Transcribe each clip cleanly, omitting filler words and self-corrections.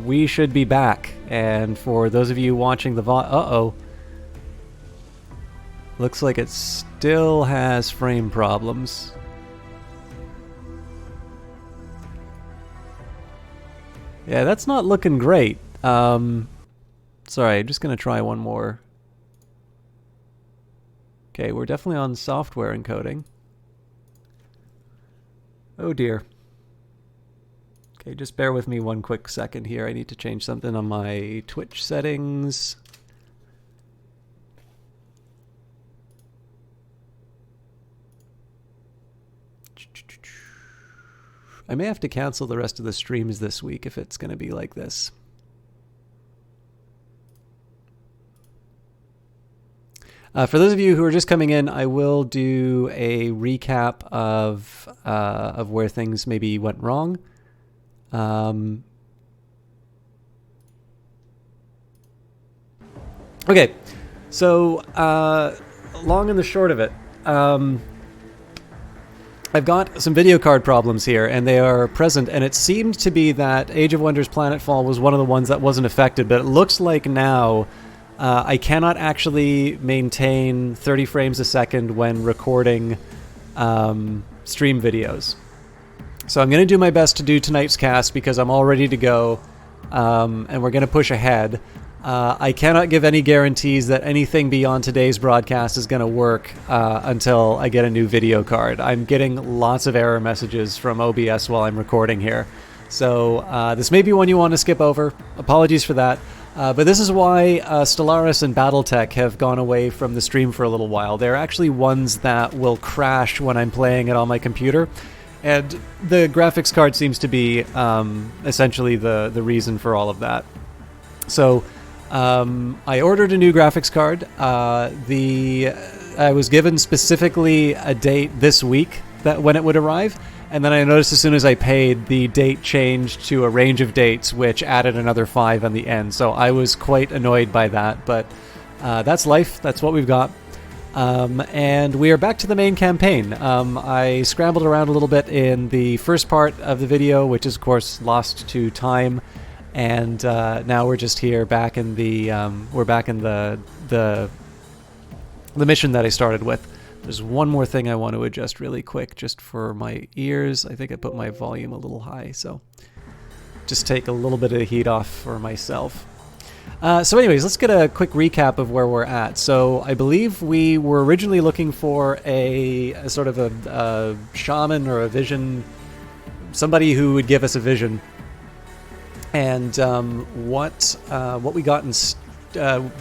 We should be back, and for those of you watching the uh-oh. Looks like it still has frame problems. Yeah, that's not looking great. Sorry, I'm just gonna try one more. Okay, we're definitely on software encoding. Oh dear. Okay, just bear with me one quick second here. I need to change something on my Twitch settings. I may have to cancel the rest of the streams this week if it's going to be like this. For those of you who are just coming in, I will do a recap of where things maybe went wrong. Okay, so long and the short of it, I've got some video card problems here, and they are present, and it seemed to be that Age of Wonders Planetfall was one of the ones that wasn't affected, but it looks like now I cannot actually maintain 30 frames a second when recording stream videos. So I'm going to do my best to do tonight's cast because I'm all ready to go, and we're going to push ahead. I cannot give any guarantees that anything beyond today's broadcast is going to work until I get a new video card. I'm getting lots of error messages from OBS while I'm recording here. So this may be one you want to skip over. Apologies for that. But this is why Stellaris and Battletech have gone away from the stream for a little while. They're actually ones that will crash when I'm playing it on my computer. And the graphics card seems to be essentially the reason for all of that. So I ordered a new graphics card. I was given specifically a date this week that when it would arrive, and then I noticed as soon as I paid, the date changed to a range of dates, which added another 5 on the end. So I was quite annoyed by that, but that's life. That's what we've got. And we are back to the main campaign. I scrambled around a little bit in the first part of the video, which is of course lost to time. And now we're just here, back in the the mission that I started with. There's one more thing I want to adjust really quick, just for my ears. I think I put my volume a little high, so just take a little bit of the heat off for myself. So anyways, let's get a quick recap of where we're at. So I believe we were originally looking for a sort of a shaman or a vision, somebody who would give us a vision. And what we got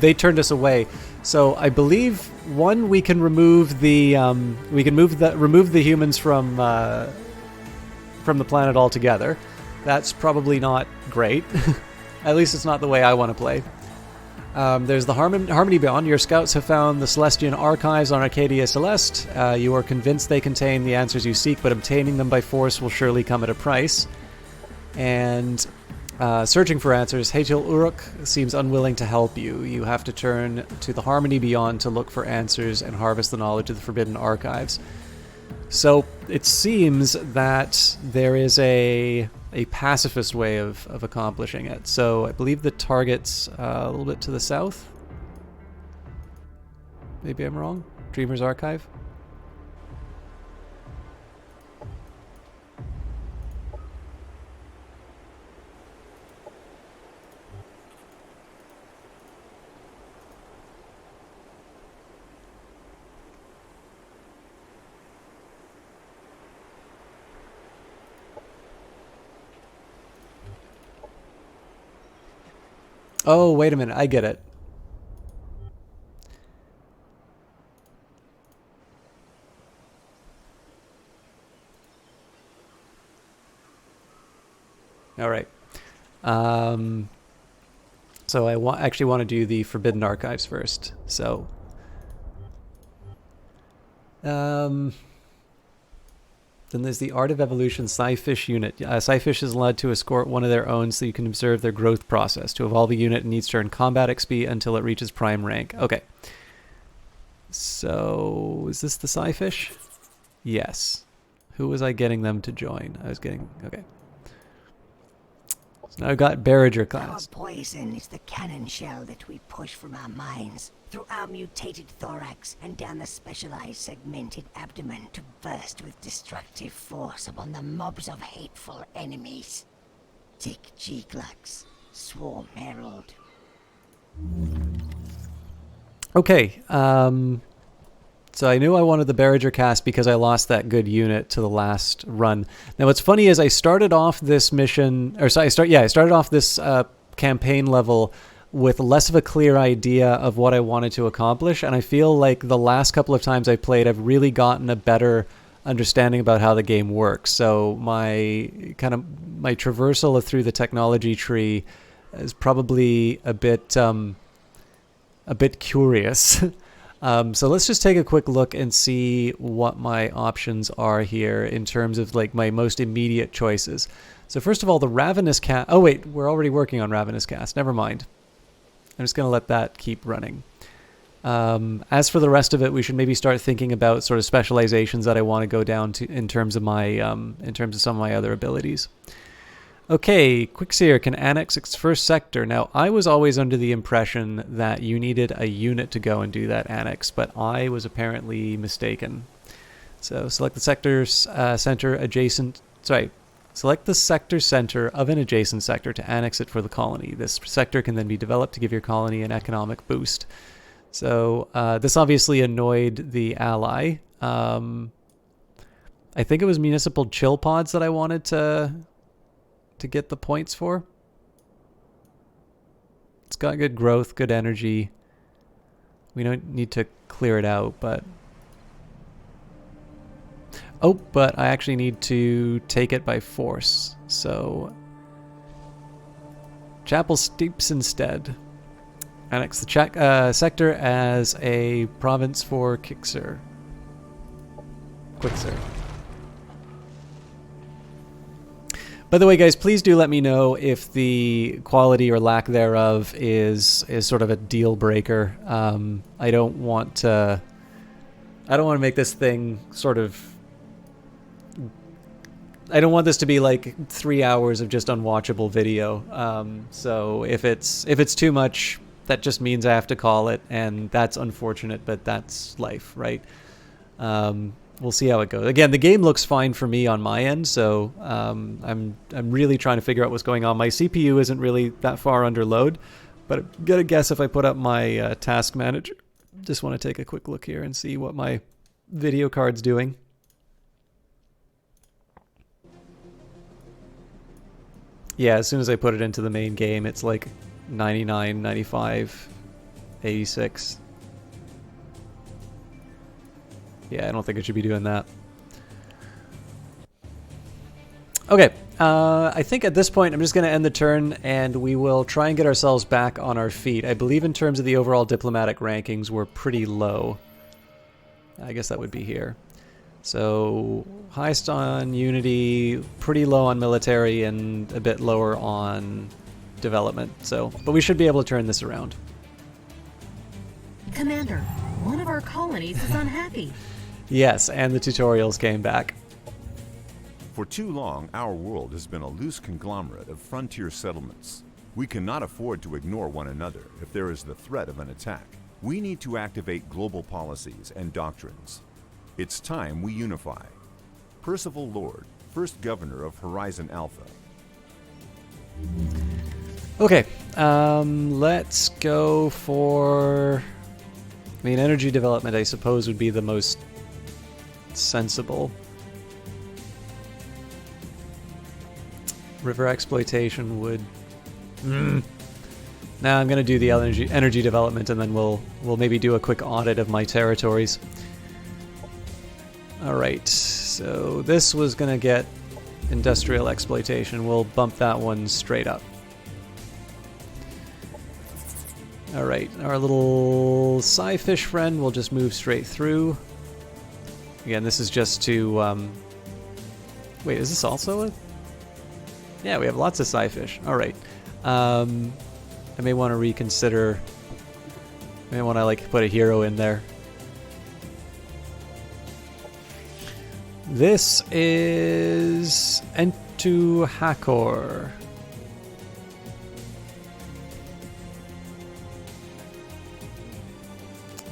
they turned us away. So I believe we can remove the remove the humans from the planet altogether. That's probably not great. At least it's not the way I want to play. There's the Harmony Beyond. Your scouts have found the Celestian archives on Arcadia Celeste. You are convinced they contain the answers you seek, but obtaining them by force will surely come at a price. And searching for answers, Hatil Uruk seems unwilling to help you. You have to turn to the Harmony Beyond to look for answers and harvest the knowledge of the Forbidden Archives. So it seems that there is a pacifist way of accomplishing it. So I believe the target's a little bit to the south. Maybe I'm wrong. Dreamer's Archive. Oh, wait a minute. I get it. All right. So I actually want to do the Forbidden Archives first. So, then there's the Art of Evolution Scyfish unit. Scyfish is allowed to escort one of their own so you can observe their growth process. To evolve a unit, it needs to earn combat XP until it reaches prime rank. Okay. So, is this the Scyfish? Yes. Who was I getting them to join? I was getting... Okay. Now I've got Barrager Our class. poison is the cannon shell that we push from our minds through our mutated thorax and down the specialized segmented abdomen to burst with destructive force upon the mobs of hateful enemies. Tick G-Glux, Swarm Herald. Okay, so I knew I wanted the Barrager cast because I lost that good unit to the last run. Now what's funny is I started off this mission, or sorry, I started off this campaign level with less of a clear idea of what I wanted to accomplish, and I feel like the last couple of times I played, I've really gotten a better understanding about how the game works. So my traversal through the technology tree is probably a bit curious. So let's just take a quick look and see what my options are here in terms of like my most immediate choices. So first of all, the Ravenous Cast. Oh wait, we're already working on Ravenous Cast. Never mind. I'm just going to let that keep running. As for the rest of it, we should maybe start thinking about sort of specializations that I want to go down to in terms of my in terms of some of my other abilities. Okay, Quickseer can annex its first sector. Now, I was always under the impression that you needed a unit to go and do that annex, but I was apparently mistaken. So select the sector center adjacent. Select the sector center of an adjacent sector to annex it for the colony. This sector can then be developed to give your colony an economic boost. So this obviously annoyed the ally. I think it was municipal chill pods that I wanted to get the points for. It's got good growth, good energy. We don't need to clear it out, but... Oh, but I actually need to take it by force. So... Chapel Steeps instead. Annex the sector as a province for Quickseer. By the way, guys, please do let me know if the quality or lack thereof is sort of a deal breaker. I don't want to make this thing sort of... I don't want this to be like 3 hours of just unwatchable video. So if it's too much, that just means I have to call it, and that's unfortunate, but that's life, right? We'll see how it goes. Again, the game looks fine for me on my end, so I'm really trying to figure out what's going on. My CPU isn't really that far under load, but I'm gonna guess if I put up my task manager. Just want to take a quick look here and see what my video card's doing. Yeah, as soon as I put it into the main game, it's like 99, 95, 86. Yeah, I don't think it should be doing that. Okay, I think at this point I'm just going to end the turn and we will try and get ourselves back on our feet. I believe in terms of the overall diplomatic rankings, we're pretty low. I guess that would be here. So, highest on unity, pretty low on military, and a bit lower on development. So, but we should be able to turn this around. Commander, one of our colonies is unhappy. Yes, and the tutorials came back. For too long, our world has been a loose conglomerate of frontier settlements. We cannot afford to ignore one another if there is the threat of an attack. We need to activate global policies and doctrines. It's time we unify. Percival Lord, first governor of Horizon Alpha. Okay, let's go for... I mean, energy development, I suppose, would be the most sensible. River exploitation would... Nah, I'm going to do the energy development, and then we'll maybe do a quick audit of my territories. Alright, so this was going to get industrial exploitation. We'll bump that one straight up. Alright, our little Psyfish friend will just move straight through. Again, this is just to... Wait, is this also a... Yeah, we have lots of Psyfish. Alright. I may want to reconsider... I may want to, like, put a hero in there. This is Entu Hakor.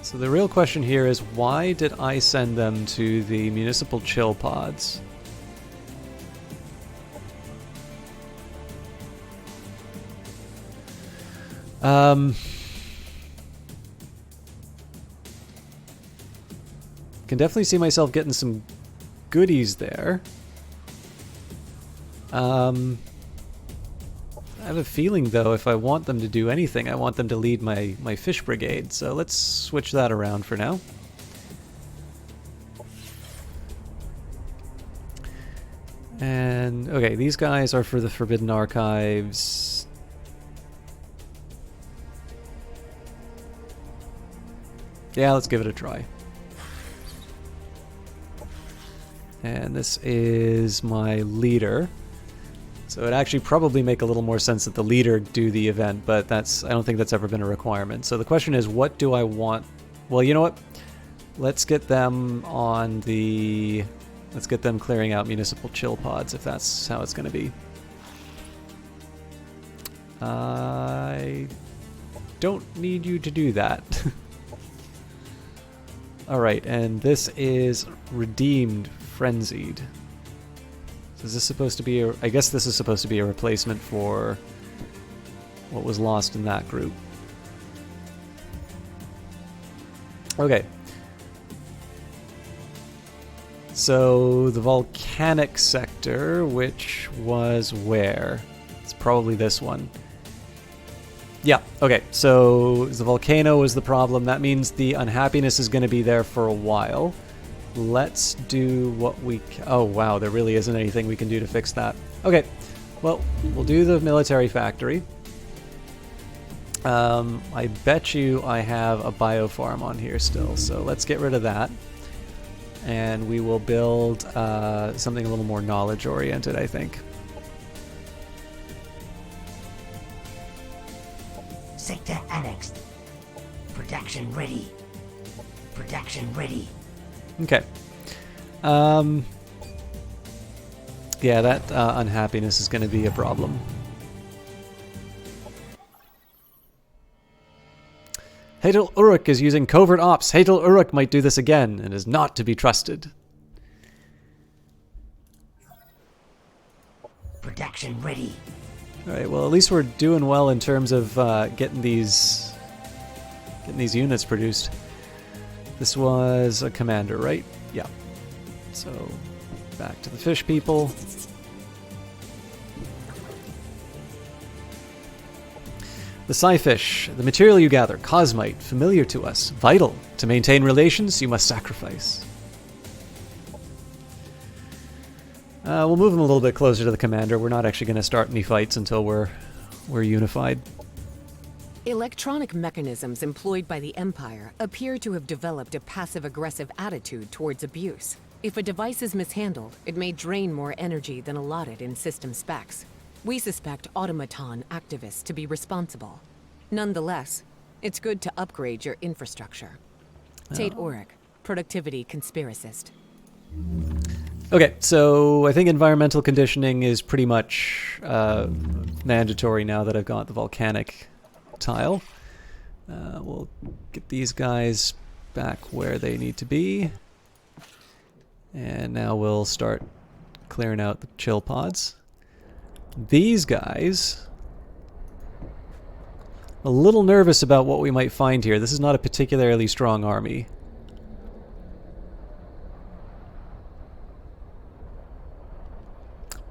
So the real question here is, why did I send them to the municipal chill pods? Can definitely see myself getting some goodies there. I have a feeling, though, if I want them to do anything, I want them to lead my fish brigade. So let's switch that around for now. And, okay, these guys are for the Forbidden Archives. Yeah, let's give it a try. And this is my leader. So it'd actually probably make a little more sense that the leader do the event, but I don't think that's ever been a requirement. So the question is, what do I want? Well, you know what? Let's get them on the... Let's get them clearing out municipal chill pods, if that's how it's going to be. I don't need you to do that. Alright, and this is Redeemed Frenzied. So is this supposed to be a... I guess this is supposed to be a replacement for what was lost in that group. Okay. So the volcanic sector, which was where? It's probably this one. Yeah, okay, so the volcano is the problem. That means the unhappiness is going to be there for a while. Let's do what we can. Oh, wow, there really isn't anything we can do to fix that. Okay, well, we'll do the military factory. I bet you I have a biofarm on here still, so let's get rid of that. And we will build something a little more knowledge-oriented, I think. Sector annexed. Production ready. Production ready. Okay. Yeah, that unhappiness is going to be a problem. Hadel Uruk is using covert ops. Hadel Uruk might do this again and is not to be trusted. Production ready. Alright, well at least we're doing well in terms of getting these units produced. This was a commander, right? Yeah. So, back to the fish people. The Psyfish, the material you gather, cosmite, familiar to us, vital. To maintain relations, you must sacrifice. We'll move them a little bit closer to the commander. We're not actually going to start any fights until we're unified. Electronic mechanisms employed by the Empire appear to have developed a passive-aggressive attitude towards abuse. If a device is mishandled, it may drain more energy than allotted in system specs. We suspect automaton activists to be responsible. Nonetheless, it's good to upgrade your infrastructure. Tate Oric, productivity conspiracist. Okay, so I think environmental conditioning is pretty much mandatory now that I've got the volcanic tile. We'll get these guys back where they need to be. And now we'll start clearing out the chill pods. These guys, a little nervous about what we might find here. This is not a particularly strong army.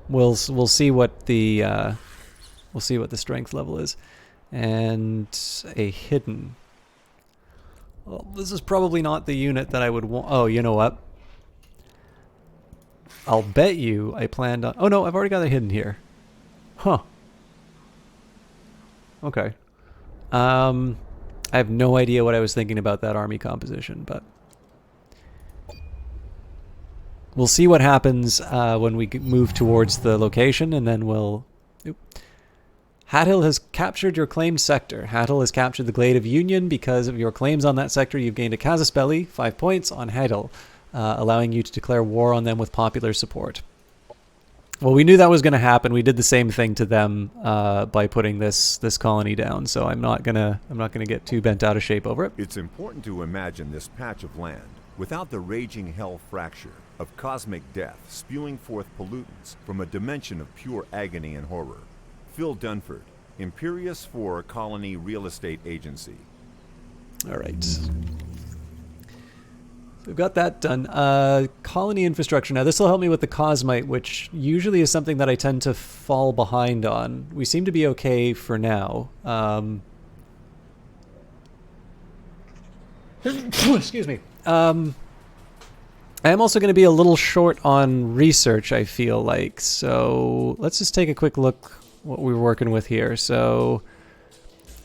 We'll see what the strength level is, and a hidden. Well, this is probably not the unit that I would want. Oh, you know what? I'll bet you I planned on. Oh no, I've already got a hidden here. Huh. Okay. I have no idea what I was thinking about that army composition, but we'll see what happens when we move towards the location, and then we'll... Oop. Hathill has captured your claimed sector. Hathill has captured the Glade of Union. Because of your claims on that sector, you've gained a casus belli, 5 points on Hathill, allowing you to declare war on them with popular support. Well, we knew that was going to happen. We did the same thing to them by putting this colony down. So I'm not gonna get too bent out of shape over it. It's important to imagine this patch of land without the raging hell fracture of cosmic death spewing forth pollutants from a dimension of pure agony and horror. Phil Dunford, Imperius 4 Colony Real Estate Agency. All right. We've got that done. Colony infrastructure. Now, this will help me with the Cosmite, which usually is something that I tend to fall behind on. We seem to be okay for now. Excuse me. I am also going to be a little short on research, I feel like. So let's just take a quick look what we're working with here. So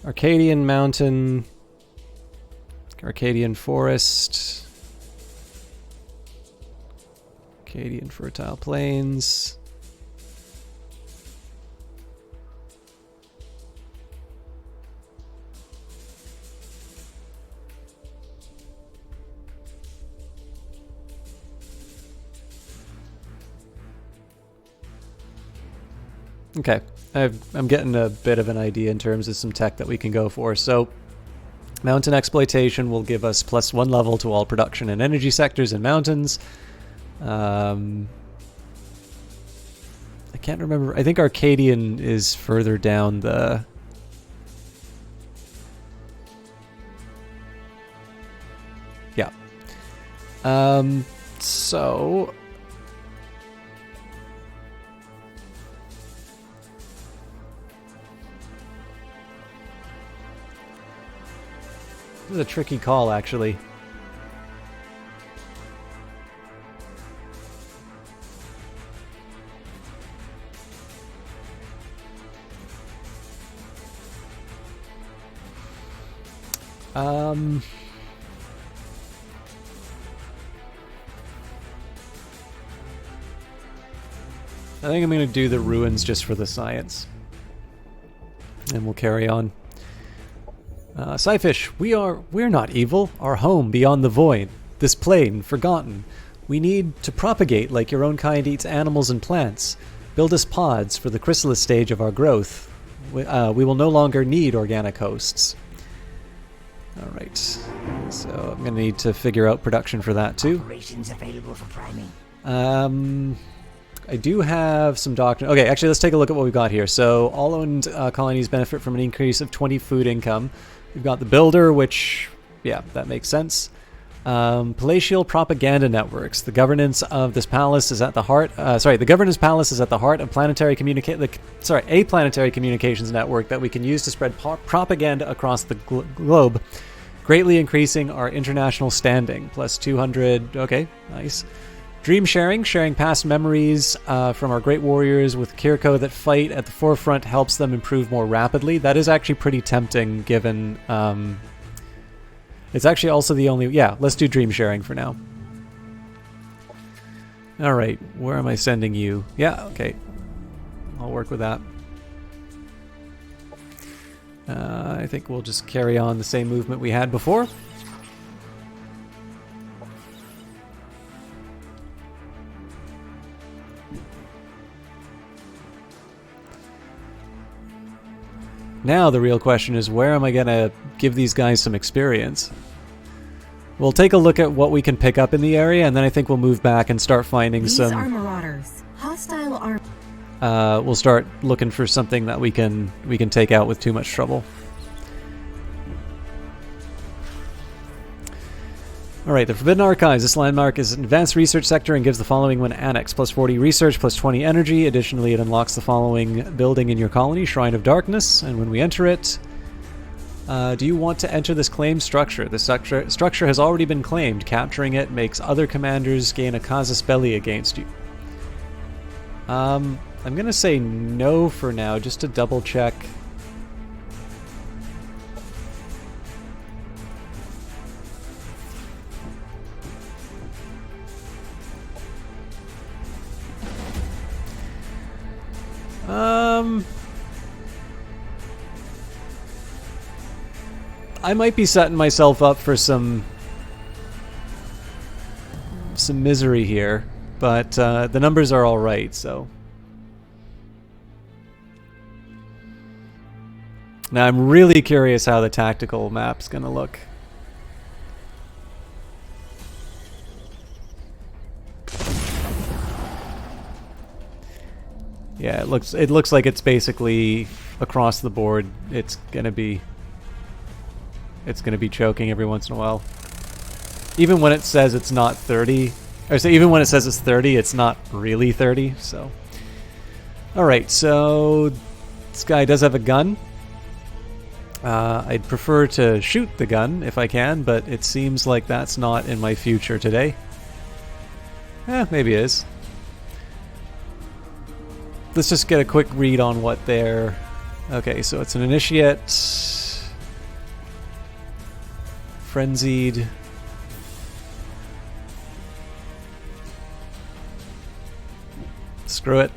Arcadian Mountain, Arcadian Forest, Arcadian Fertile Plains. Okay, I'm getting a bit of an idea in terms of some tech that we can go for. So mountain exploitation will give us +1 level to all production and energy sectors in mountains. I can't remember. I think Arcadian is further down the... Yeah. So... This is a tricky call, actually. I think I'm going to do the ruins just for the science. And we'll carry on. Scyfish, we're not evil. Our home beyond the void. This plane, forgotten. We need to propagate like your own kind eats animals and plants. Build us pods for the chrysalis stage of our growth. We will no longer need organic hosts. Alright. So I'm going to need to figure out production for that too. Operations available for priming. I do have some doctrine. Okay, actually, let's take a look at what we've got here. So, all owned colonies benefit from an increase of 20 food income. We've got the builder, which, yeah, that makes sense. Palatial propaganda networks. The governance of this palace is at the heart. The governance palace is at the heart of planetary a planetary communications network that we can use to spread propaganda across the globe, greatly increasing our international standing. +200. Okay, nice. Dream sharing past memories from our great warriors with Kirko that fight at the forefront helps them improve more rapidly. That is actually pretty tempting given... it's actually also the only... Yeah, let's do dream sharing for now. Alright, where am I sending you? Yeah, okay. I'll work with that. I think we'll just carry on the same movement we had before. Now the real question is, where am I going to give these guys some experience? We'll take a look at what we can pick up in the area, and then I think we'll move back and start finding These some... are marauders. Hostile arm. We'll start looking for something that we can take out with too much trouble. Alright, the Forbidden Archives. This landmark is an advanced research sector and gives the following when annexed. +40 research, +20 energy. Additionally, it unlocks the following building in your colony, Shrine of Darkness. And when we enter it... do you want to enter this claimed structure? The structure has already been claimed. Capturing it makes other commanders gain a casus belli against you. I'm going to say no for now, just to double check. I might be setting myself up for some misery here, but the numbers are all right, so Now I'm really curious how the tactical map's gonna look. Yeah, it looks like it's basically across the board. It's gonna be choking every once in a while. Even when it says it's not 30, or so even when it says it's 30, it's not really 30. So, all right. So this guy does have a gun. I'd prefer to shoot the gun if I can, but it seems like that's not in my future today. Maybe it is. Let's just get a quick read on what they're... Okay, so it's an initiate. Frenzied. Screw it.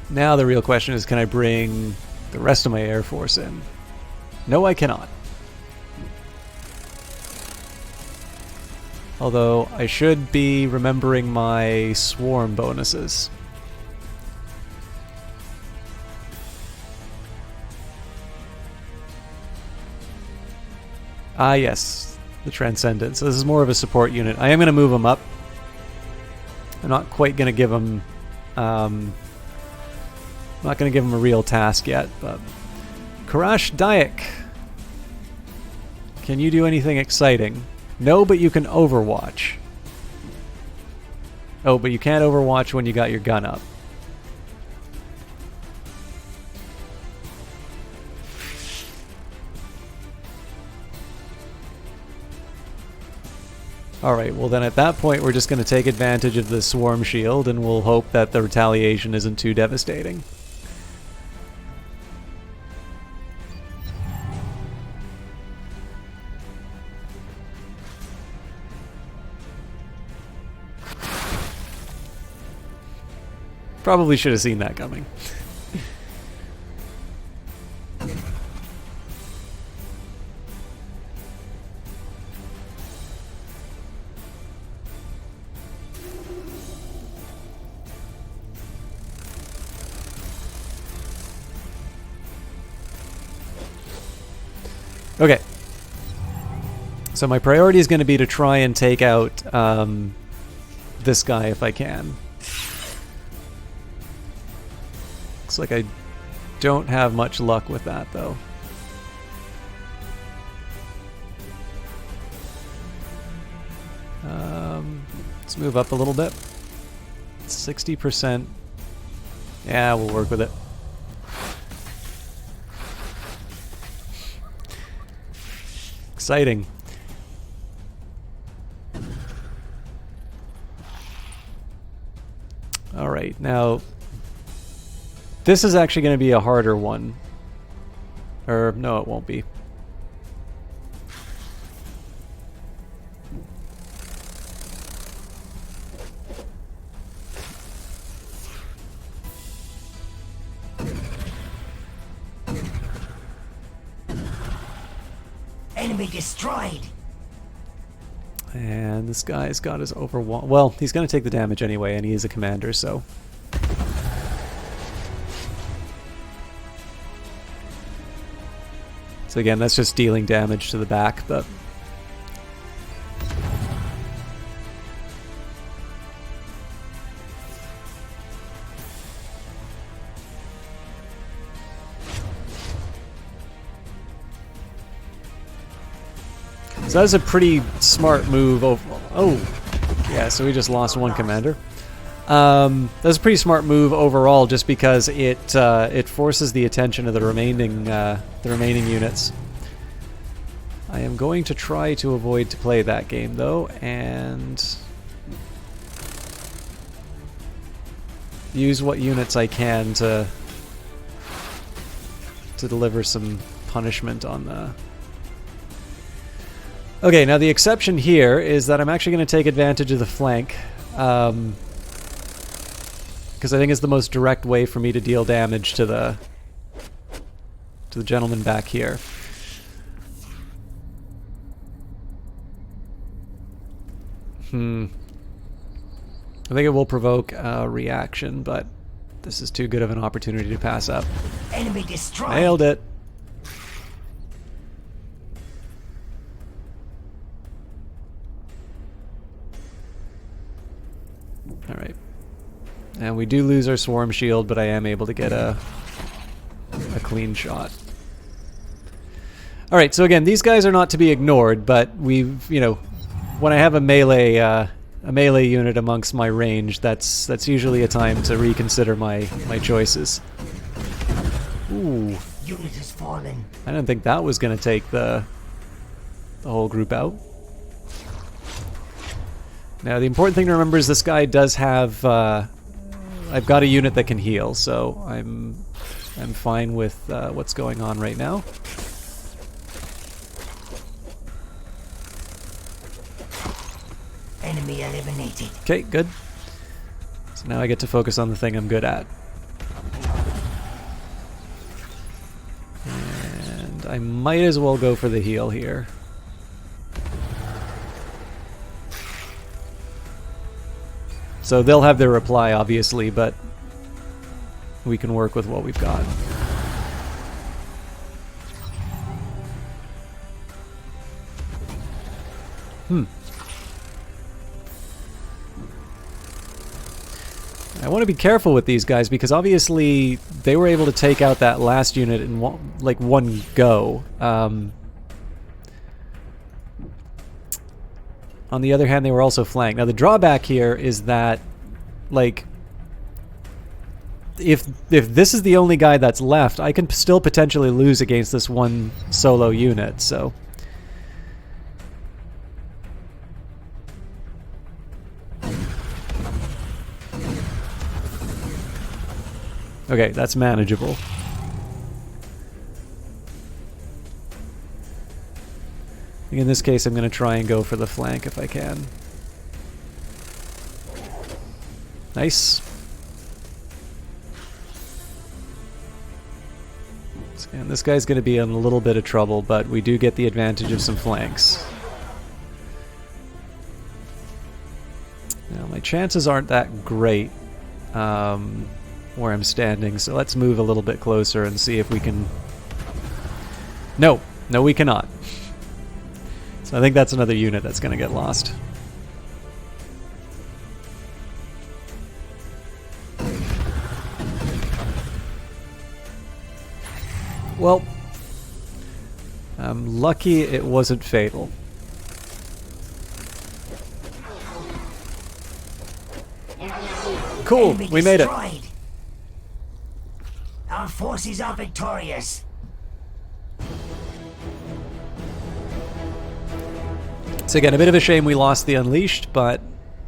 Now the real question is, can I bring the rest of my Air Force in? No, I cannot. Although I should be remembering my swarm bonuses. Ah, yes, the Transcendent. So this is more of a support unit. I am going to move him up. I'm not quite going to give him... I'm not going to give him a real task yet, but... Karash Dayak. Can you do anything exciting? No, but you can overwatch. Oh, but you can't overwatch when you got your gun up. Alright, well then at that point we're just going to take advantage of the swarm shield and we'll hope that the retaliation isn't too devastating. Probably should have seen that coming. Okay. So my priority is going to be to try and take out this guy if I can. Looks like I don't have much luck with that, though. Let's move up a little bit. 60%. Yeah, we'll work with it. Exciting. All right, now this is actually going to be a harder one. Or no, it won't be. Enemy destroyed. And this guy's got his overwhelm. Well, he's going to take the damage anyway, and he is a commander, so. So again, that's just dealing damage to the back, but. So that's a pretty smart move. Oh, yeah. So we just lost one commander. That's a pretty smart move overall, just because it forces the attention of the remaining units. I am going to try to avoid to play that game though, and use what units I can to deliver some punishment on the. Okay, now the exception here is that I'm actually going to take advantage of the flank, because I think it's the most direct way for me to deal damage to the gentleman back here. I think it will provoke a reaction, but this is too good of an opportunity to pass up. Enemy destroyed. Nailed it. Alright. And we do lose our swarm shield, but I am able to get a clean shot. Alright, so again, these guys are not to be ignored, but we've, you know, when I have a melee unit amongst my range, that's usually a time to reconsider my choices. Ooh. Unit has fallen. I didn't think that was going to take the whole group out. Now, the important thing to remember is this guy does have... I've got a unit that can heal, so I'm fine with what's going on right now. Enemy eliminated. Okay, good. So now I get to focus on the thing I'm good at. And I might as well go for the heal here. So they'll have their reply, obviously, but we can work with what we've got. I want to be careful with these guys because obviously they were able to take out that last unit in one go. On the other hand, they were also flanked. Now the drawback here is that, like, if this is the only guy that's left, I can still potentially lose against this one solo unit, so... Okay, that's manageable. In this case, I'm going to try and go for the flank if I can. Nice. And this guy's going to be in a little bit of trouble, but we do get the advantage of some flanks. Now, my chances aren't that great where I'm standing, so let's move a little bit closer and see if we can... No, we cannot. So I think that's another unit that's going to get lost. Well, I'm lucky it wasn't fatal. Cool, we made it. Our forces are victorious. So again, a bit of a shame we lost the Unleashed, but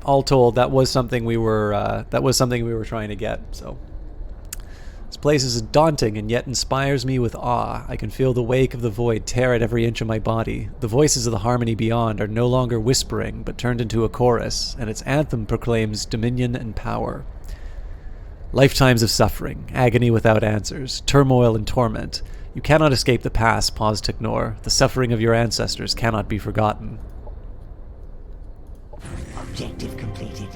all told, that was something we were trying to get. So this place is daunting and yet inspires me with awe. I can feel the wake of the void tear at every inch of my body. The voices of the harmony beyond are no longer whispering, but turned into a chorus, and its anthem proclaims dominion and power. Lifetimes of suffering, agony without answers, turmoil and torment. You cannot escape the past, pause to ignore. The suffering of your ancestors cannot be forgotten. Objective completed.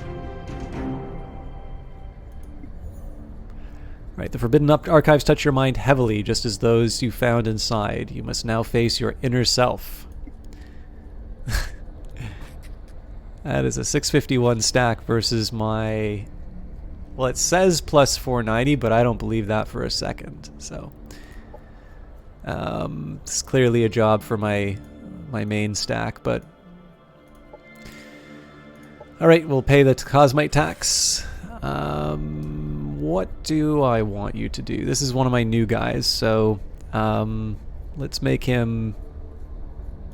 Right, the Forbidden Archives touch your mind heavily, just as those you found inside. You must now face your inner self. That is a 651 stack versus my... Well, it says plus 490, but I don't believe that for a second. So, it's clearly a job for my main stack, but... Alright, we'll pay the Cosmite tax. What do I want you to do? This is one of my new guys, so let's make him...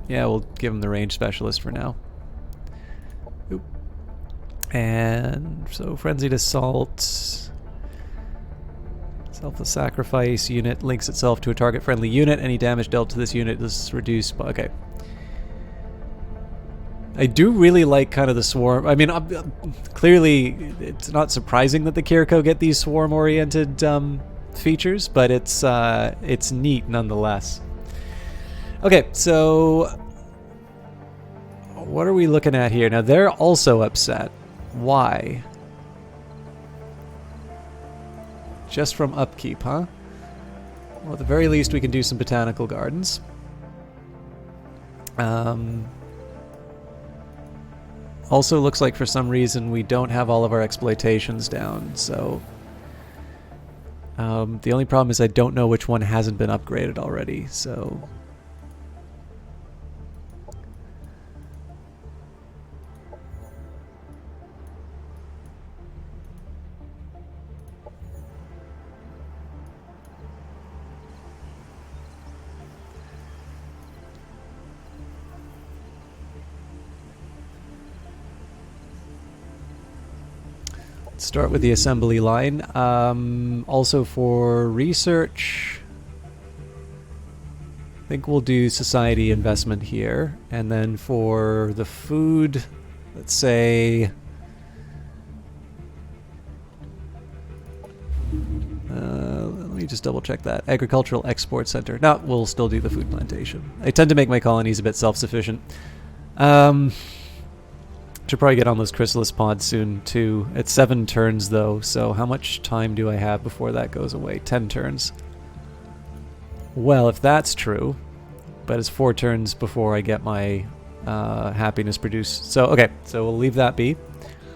Yeah, we'll give him the range specialist for now. Oop. And so Frenzied Assault. Selfless Sacrifice unit links itself to a target friendly unit. Any damage dealt to this unit is reduced by... Okay. I do really like kind of the swarm. I mean, clearly it's not surprising that the Kiriko get these swarm-oriented features, but it's neat nonetheless. Okay, so what are we looking at here? Now, they're also upset. Why? Just from upkeep, huh? Well, at the very least, we can do some botanical gardens. Also looks like for some reason we don't have all of our exploitations down, so... the only problem is I don't know which one hasn't been upgraded already, so... Start with the assembly line. Also for research, I think we'll do society investment here. And then for the food, let's say... let me just double check that. Agricultural Export Center. No, we'll still do the food plantation. I tend to make my colonies a bit self-sufficient. Should probably get on those chrysalis pods soon, too. It's 7 turns, though, so how much time do I have before that goes away? 10 turns. Well, if that's true, but it's 4 turns before I get my happiness produced. So, okay, so we'll leave that be.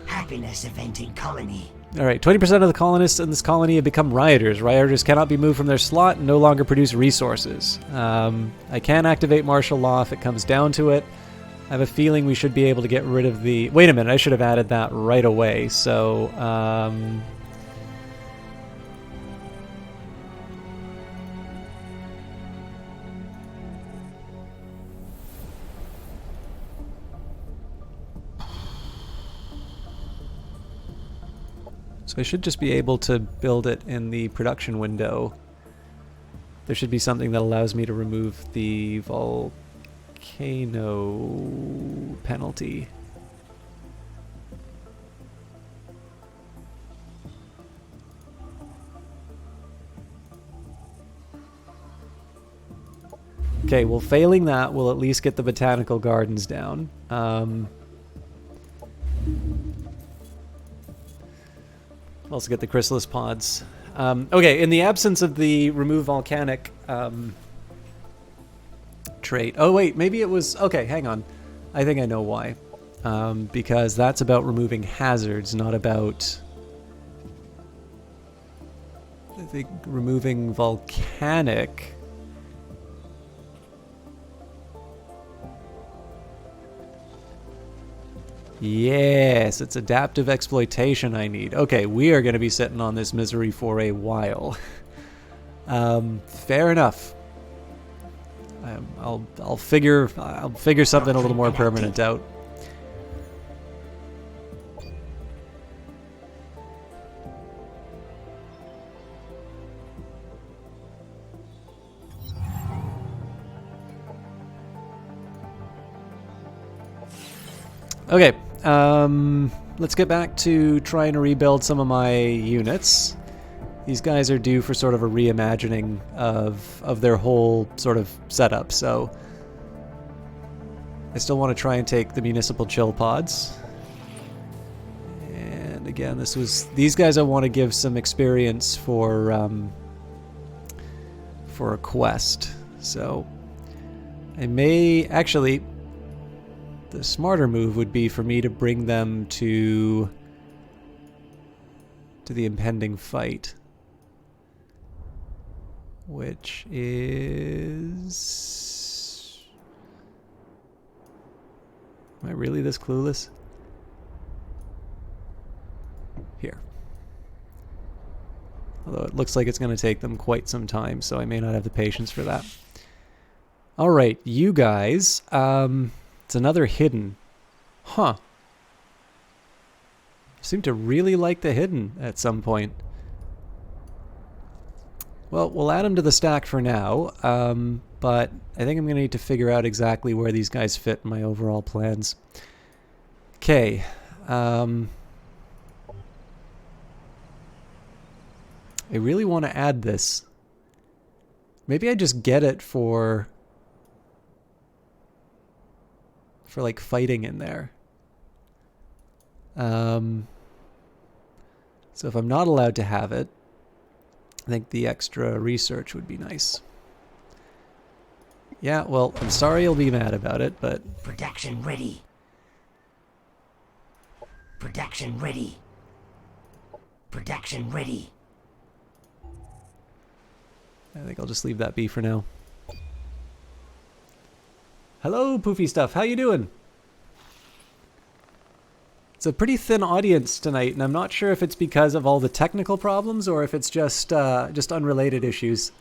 Happiness eventing colony. Alright, 20% of the colonists in this colony have become rioters. Rioters cannot be moved from their slot and no longer produce resources. I can activate martial law if it comes down to it. I have a feeling we should be able to get rid of the... Wait a minute, I should have added that right away. So, so I should just be able to build it in the production window. There should be something that allows me to remove the volcano penalty. Okay, well, failing that, we'll at least get the botanical gardens down. Also get the chrysalis pods. Okay, in the absence of the remove volcanic trait... Oh, wait, maybe it was... Okay, hang on. I think I know why. Because that's about removing hazards, not about... I think removing volcanic... Yes, it's adaptive exploitation I need. Okay, we are going to be sitting on this misery for a while. Fair enough. I'll figure something a little more permanent out. Okay, let's get back to trying to rebuild some of my units. These guys are due for sort of a reimagining of their whole sort of setup, so I still want to try and take the municipal chill pods. And again, these guys I want to give some experience for a quest. So I may actually... The smarter move would be for me to bring them to the impending fight, which is... Am I really this clueless? Here. Although it looks like it's going to take them quite some time, so I may not have the patience for that. Alright, you guys... It's another hidden. Huh. Seem to really like the hidden at some point. Well, we'll add them to the stack for now, but I think I'm going to need to figure out exactly where these guys fit in my overall plans. Okay. I really want to add this. Maybe I just get it for like fighting in there. So if I'm not allowed to have it, I think the extra research would be nice. Yeah, well, I'm sorry you'll be mad about it, but... Production ready. Production ready. Production ready. I think I'll just leave that be for now. Hello, Poofy Stuff. How you doing? It's a pretty thin audience tonight, and I'm not sure if it's because of all the technical problems or if it's just unrelated issues.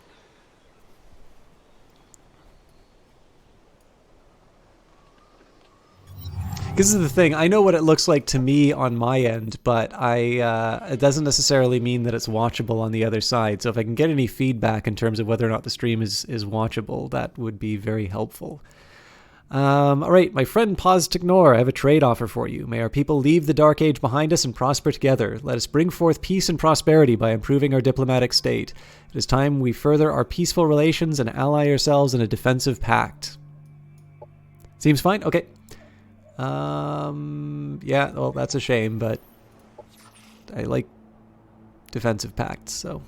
This is the thing. I know what it looks like to me on my end, but it doesn't necessarily mean that it's watchable on the other side. So if I can get any feedback in terms of whether or not the stream is watchable, that would be very helpful. All right, my friend Pause to Ignore, I have a trade offer for you. May our people leave the Dark Age behind us and prosper together. Let us bring forth peace and prosperity by improving our diplomatic state. It is time we further our peaceful relations and ally ourselves in a defensive pact. Seems fine? Okay. Yeah, well, that's a shame, but I like defensive pacts, so.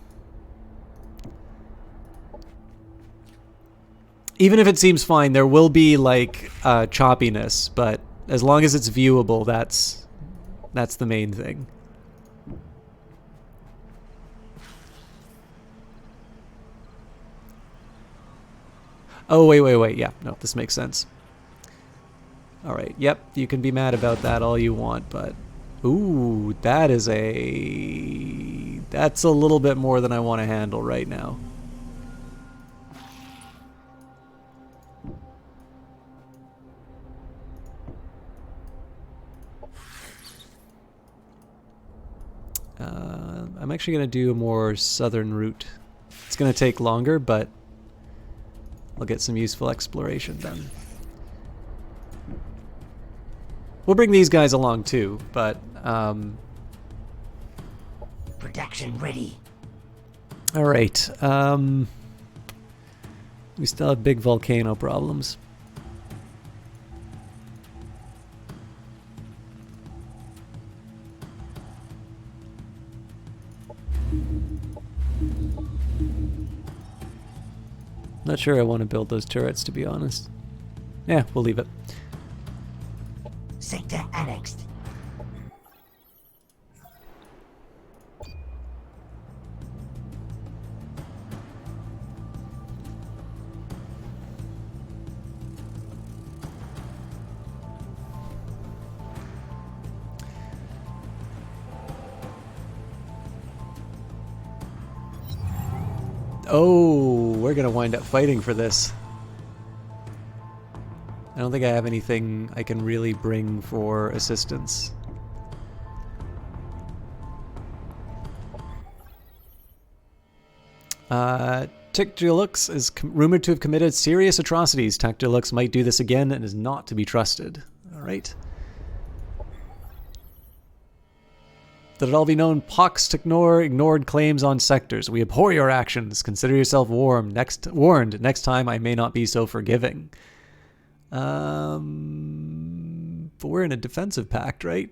Even if it seems fine, there will be, like, choppiness, but as long as it's viewable, that's the main thing. Oh, wait. Yeah, no, this makes sense. All right, yep, you can be mad about that all you want, but... Ooh, that's a little bit more than I want to handle right now. I'm actually going to do a more southern route. It's going to take longer, but I'll get some useful exploration done. We'll bring these guys along too, but Production ready. all right. We still have big volcano problems. Not sure I want to build those turrets, to be honest. Yeah, we'll leave it. Sector annexed. Oh, we're gonna wind up fighting for this. I don't think I have anything I can really bring for assistance. Tactilux is rumored to have committed serious atrocities. Tactilux might do this again and is not to be trusted. Alright. Let it all be known, Pox Technor ignored claims on sectors. We abhor your actions. Consider yourself warned. Next time I may not be so forgiving. But we're in a defensive pact, right?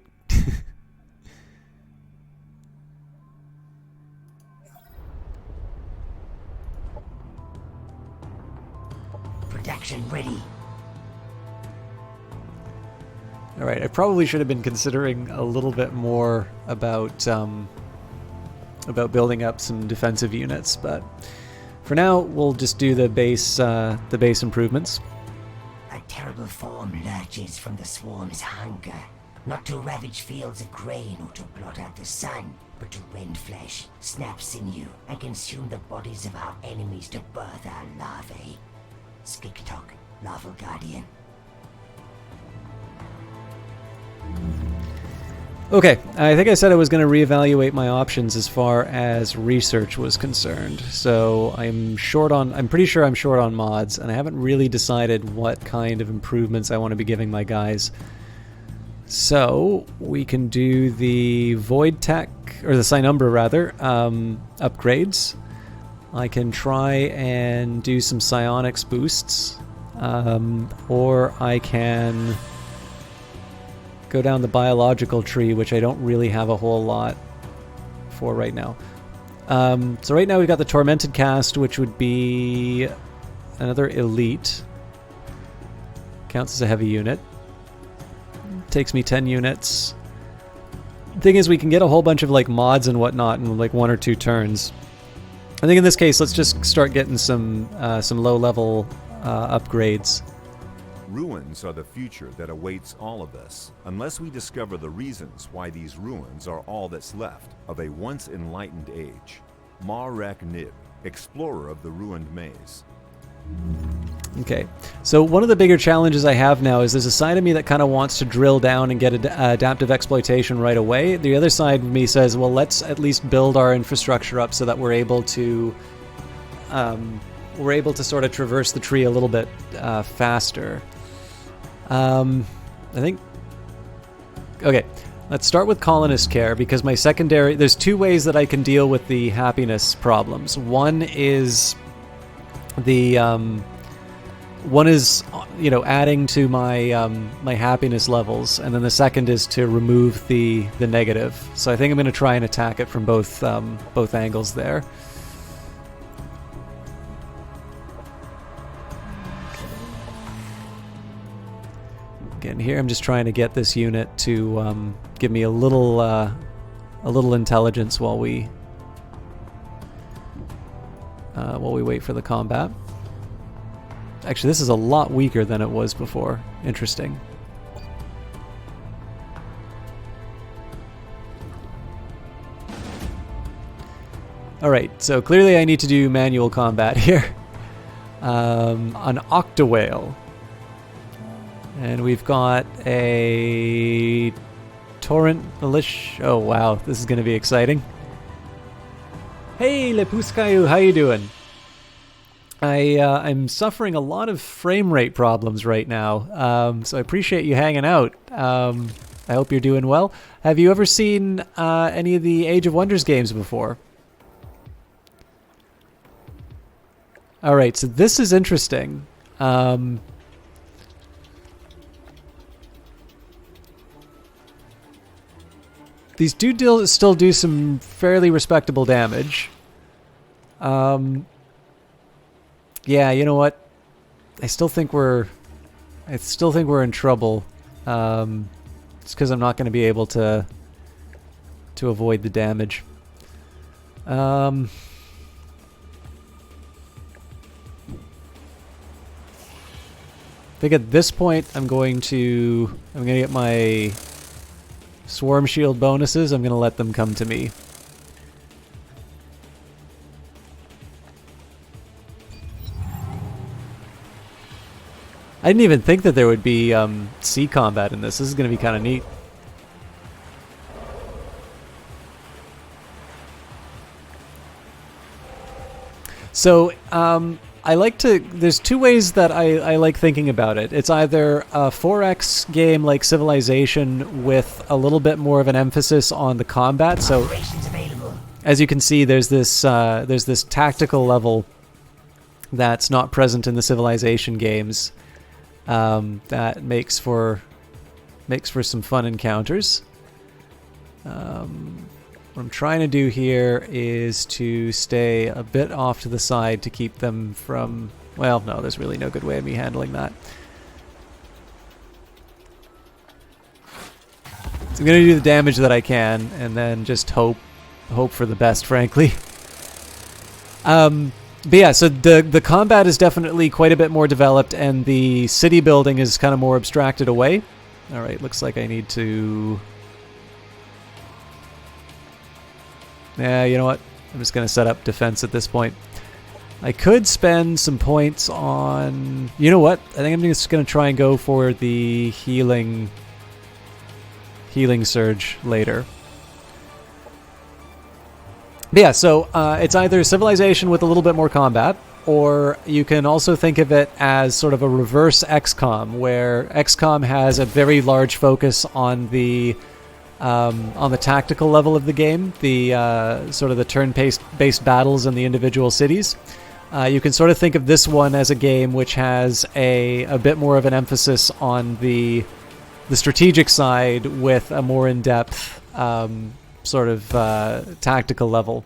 Production ready. All right, I probably should have been considering a little bit more about building up some defensive units, but for now we'll just do the base improvements. A terrible form lurches from the swarm's hunger, not to ravage fields of grain or to blot out the sun, but to rend flesh, snap sinew, and consume the bodies of our enemies to birth our larvae. Skiktok, larval guardian. Okay, I think I said I was going to reevaluate my options as far as research was concerned. So I'm pretty sure I'm short on mods, and I haven't really decided what kind of improvements I want to be giving my guys. So we can do the Void Tech, or the Cynumbra rather, upgrades. I can try and do some psionics boosts, or I can go down the biological tree, which I don't really have a whole lot for right now. So right now we've got the Tormented Cast, which would be another elite. Counts as a heavy unit. Takes me 10 units. Thing is, we can get a whole bunch of like mods and whatnot in like 1 or 2 turns. I think in this case, let's just start getting some low-level upgrades. Ruins are the future that awaits all of us, unless we discover the reasons why these ruins are all that's left of a once enlightened age. Marek Nib, explorer of the ruined maze. Okay, so one of the bigger challenges I have now is there's a side of me that kind of wants to drill down and get adaptive exploitation right away. The other side of me says, well, let's at least build our infrastructure up so that we're able to sort of traverse the tree a little bit faster. I think... Okay, let's start with colonist care, because my secondary... There's 2 ways that I can deal with the happiness problems. One is the... adding to my my happiness levels, and then the second is to remove the negative. So I think I'm going to try and attack it from both angles there. Again, here I'm just trying to get this unit to give me a little intelligence while we wait for the combat. Actually, this is a lot weaker than it was before. Interesting. Alright, so clearly I need to do manual combat here. An Octawhale. And we've got a Torrent Militia. Oh wow, this is going to be exciting. Hey, Lepuskayu, how you doing? I'm suffering a lot of frame rate problems right now, so I appreciate you hanging out. I hope you're doing well. Have you ever seen any of the Age of Wonders games before? Alright, so this is interesting. These do still do some fairly respectable damage. Yeah, you know what? I still think we're in trouble. It's because I'm not going to be able to avoid the damage. I think at this point I'm going to get my Swarm Shield bonuses. I'm going to let them come to me. I didn't even think that there would be sea combat in this. This is going to be kind of neat. So, I like to... There's 2 ways that I like thinking about it. It's either a 4X game like Civilization with a little bit more of an emphasis on the combat. So, as you can see, there's this tactical level that's not present in the Civilization games. That makes for some fun encounters. What I'm trying to do here is to stay a bit off to the side to keep them from... Well, no, there's really no good way of me handling that. So I'm going to do the damage that I can, and then just hope for the best, frankly. But yeah, so the combat is definitely quite a bit more developed, and the city building is kind of more abstracted away. Alright, looks like I need to... Yeah, you know what? I'm just going to set up defense at this point. I could spend some points on... You know what? I think I'm just going to try and go for the healing surge later. But yeah, so it's either Civilization with a little bit more combat, or you can also think of it as sort of a reverse XCOM, where XCOM has a very large focus on the tactical level of the game, the sort of the turn-based battles in the individual cities. You can sort of think of this one as a game which has a bit more of an emphasis on the strategic side with a more in-depth sort of tactical level.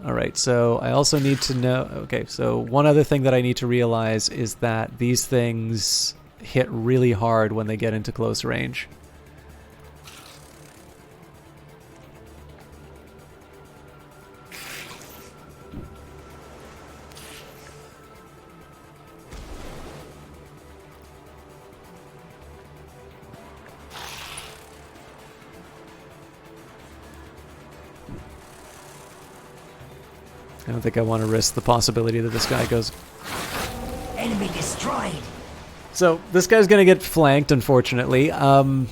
All right, so I also need to know... Okay, so one other thing that I need to realize is that these things hit really hard when they get into close range. I don't think I want to risk the possibility that this guy goes... Enemy destroyed. So this guy's going to get flanked, unfortunately. What I'm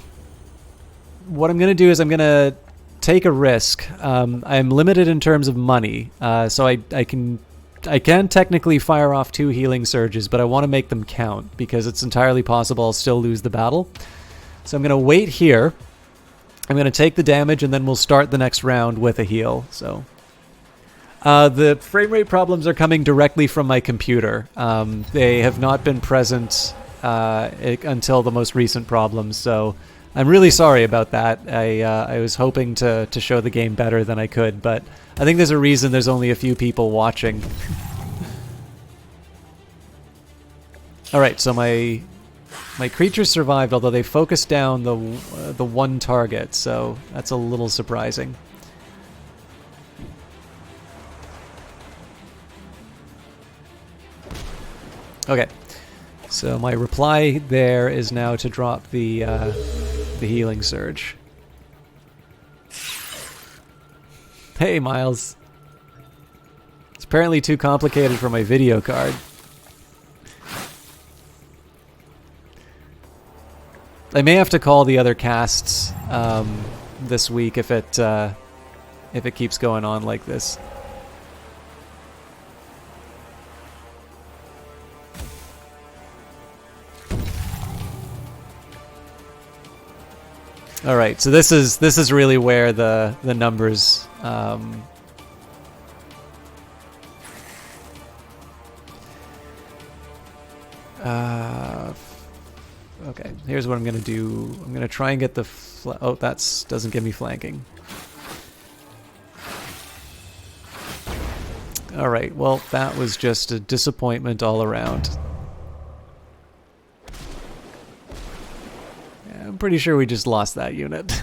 going to do is I'm going to take a risk. I'm limited in terms of money, so I can technically fire off 2 healing surges, but I want to make them count because it's entirely possible I'll still lose the battle. So I'm going to wait here. I'm going to take the damage, and then we'll start the next round with a heal. So... the frame rate problems are coming directly from my computer. They have not been present until the most recent problems, so I'm really sorry about that. I was hoping to show the game better than I could, but I think there's a reason there's only a few people watching. Alright, so my creatures survived, although they focused down the one target, so that's a little surprising. Okay, so my reply there is now to drop the healing surge. Hey, Miles. It's apparently too complicated for my video card. I may have to call the other casts this week if it keeps going on like this. All right, so this is really where the numbers. Okay, here's what I'm gonna do. I'm gonna try and get the. Oh, that doesn't give me flanking. All right, well, that was just a disappointment all around. I'm pretty sure we just lost that unit.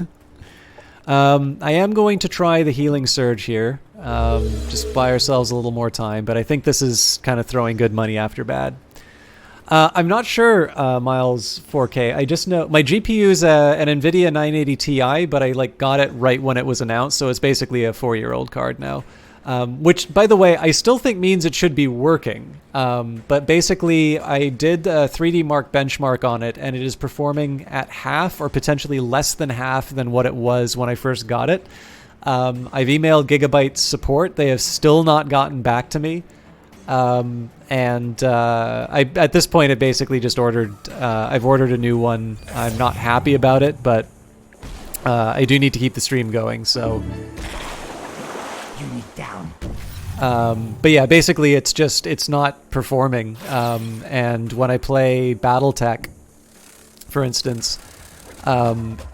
I am going to try the healing surge here. Just buy ourselves a little more time, but I think this is kind of throwing good money after bad. I'm not sure, Miles 4K. I just know my GPU is an NVIDIA 980 Ti, but I got it right when it was announced, so it's basically a 4-year-old card now. Which, by the way, I still think means it should be working. But basically, I did a 3D Mark benchmark on it, and it is performing at half or potentially less than half than what it was when I first got it. I've emailed Gigabyte support. They have still not gotten back to me. At this point, I basically just ordered... I've ordered a new one. I'm not happy about it, but I do need to keep the stream going, so... Unit down. But yeah, basically it's not performing. And when I play BattleTech, for instance,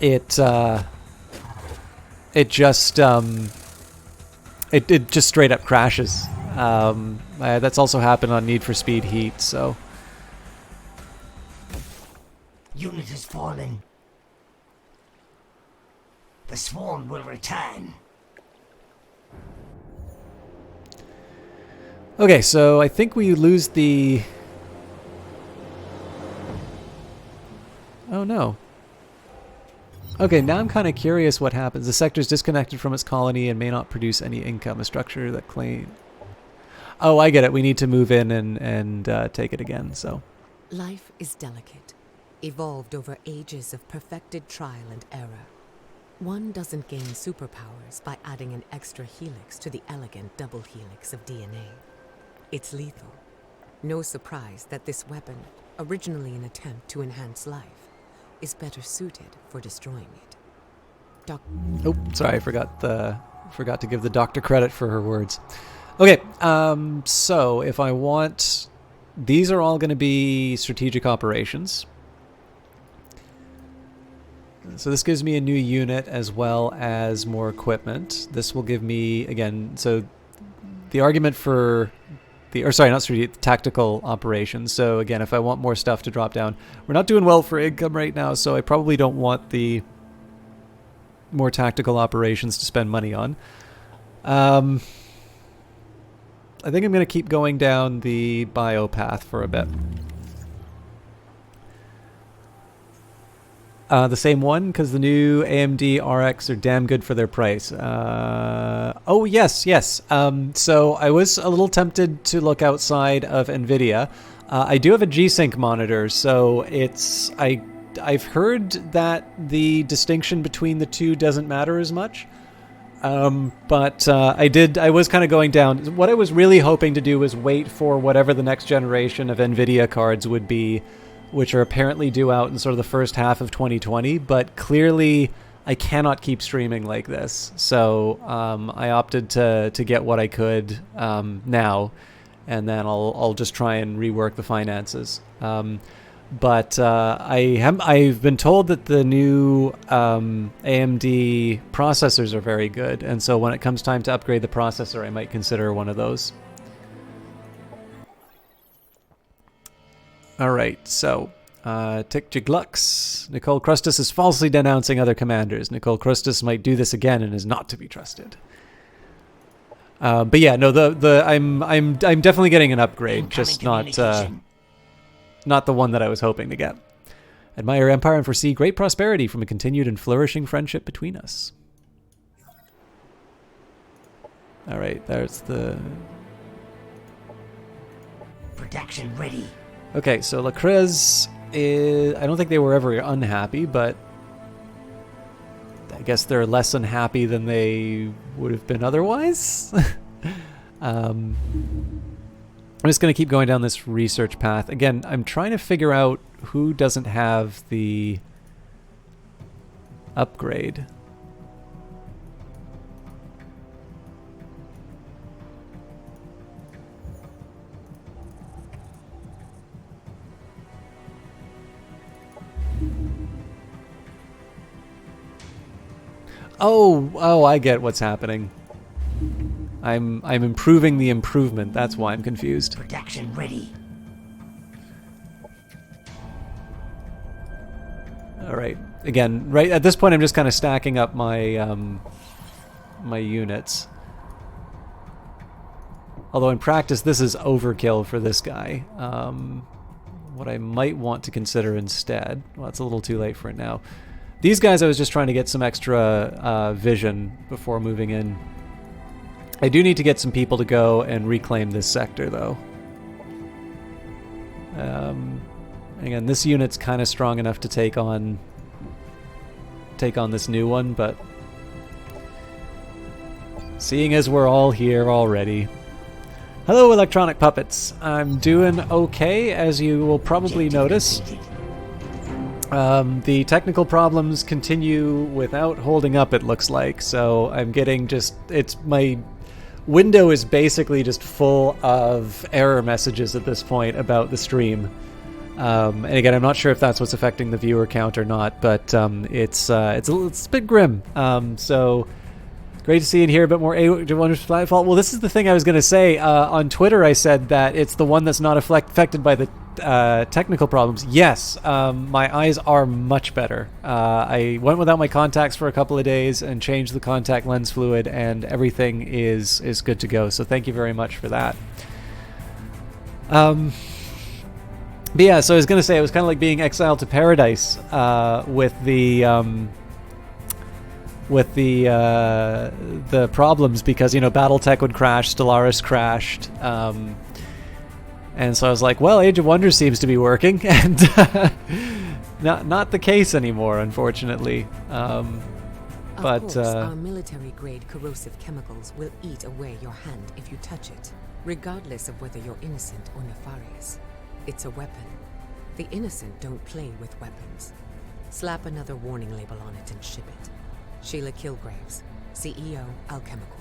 it just straight up crashes. That's also happened on Need for Speed Heat, so. Unit has fallen. The swarm will return. Okay, so I think we lose the... Oh no. Okay, now I'm kind of curious what happens. The sector is disconnected from its colony and may not produce any income. A structure that claim... Oh, I get it. We need to move in and take it again, so... Life is delicate, evolved over ages of perfected trial and error. One doesn't gain superpowers by adding an extra helix to the elegant double helix of DNA. It's lethal. No surprise that this weapon, originally an attempt to enhance life, is better suited for destroying it. Oh, sorry, I forgot to give the doctor credit for her words. Okay, so if I want... These are all going to be strategic operations. So this gives me a new unit as well as more equipment. This will give me, again, so the argument for or sorry, not strategic, tactical operations. So again, if I want more stuff to drop down, we're not doing well for income right now, so I probably don't want the more tactical operations to spend money on. I think I'm going to keep going down the bio path for a bit. The same one, because the new AMD RX are damn good for their price. Oh, yes. So I was a little tempted to look outside of NVIDIA. I do have a G-Sync monitor, so I've heard that the distinction between the two doesn't matter as much. But I was kind of going down. What I was really hoping to do was wait for whatever the next generation of NVIDIA cards would be, which are apparently due out in sort of the first half of 2020, but clearly I cannot keep streaming like this. So I opted to get what I could now, and then I'll just try and rework the finances. But I've been told that the new AMD processors are very good, and so when it comes time to upgrade the processor, I might consider one of those. All right, so Tick Jiglux. Nicole Krustis is falsely denouncing other commanders. Nicole Krustis might do this again and is not to be trusted. But yeah, no, I'm definitely getting an upgrade, just not the one that I was hoping to get. Admire Empire and foresee great prosperity from a continued and flourishing friendship between us. All right, there's the Production ready. Okay, so La Crez is... I don't think they were ever unhappy, but I guess they're less unhappy than they would have been otherwise. I'm just going to keep going down this research path. Again, I'm trying to figure out who doesn't have the upgrade. Oh, I get what's happening. I'm improving the improvement. That's why I'm confused. Production ready. All right. Again, right at this point, I'm just kind of stacking up my my units. Although in practice, this is overkill for this guy. What I might want to consider instead... Well, it's a little too late for it now. These guys, I was just trying to get some extra vision before moving in. I do need to get some people to go and reclaim this sector, though. Again, this unit's kind of strong enough to take on this new one, but seeing as we're all here already. Hello, electronic puppets. I'm doing okay, as you will probably notice. The technical problems continue without holding up, it looks like, so I'm getting my window is basically just full of error messages at this point about the stream. And again, I'm not sure if that's what's affecting the viewer count or not, but it's a bit grim. So great to see and hear a bit more Planetfall. Well, this is the thing I was going to say. On Twitter, I said that it's the one that's not affected by the technical problems. Yes, my eyes are much better. I went without my contacts for a couple of days and changed the contact lens fluid, and everything is good to go. So thank you very much for that. But yeah, so I was going to say it was kind of like being exiled to paradise with the problems, because BattleTech would crash, Stellaris crashed. And so I was like, well, Age of Wonders seems to be working, and not the case anymore, unfortunately. Of course, our military-grade corrosive chemicals will eat away your hand if you touch it, regardless of whether you're innocent or nefarious. It's a weapon. The innocent don't play with weapons. Slap another warning label on it and ship it. Sheila Kilgraves, CEO, Alchemical.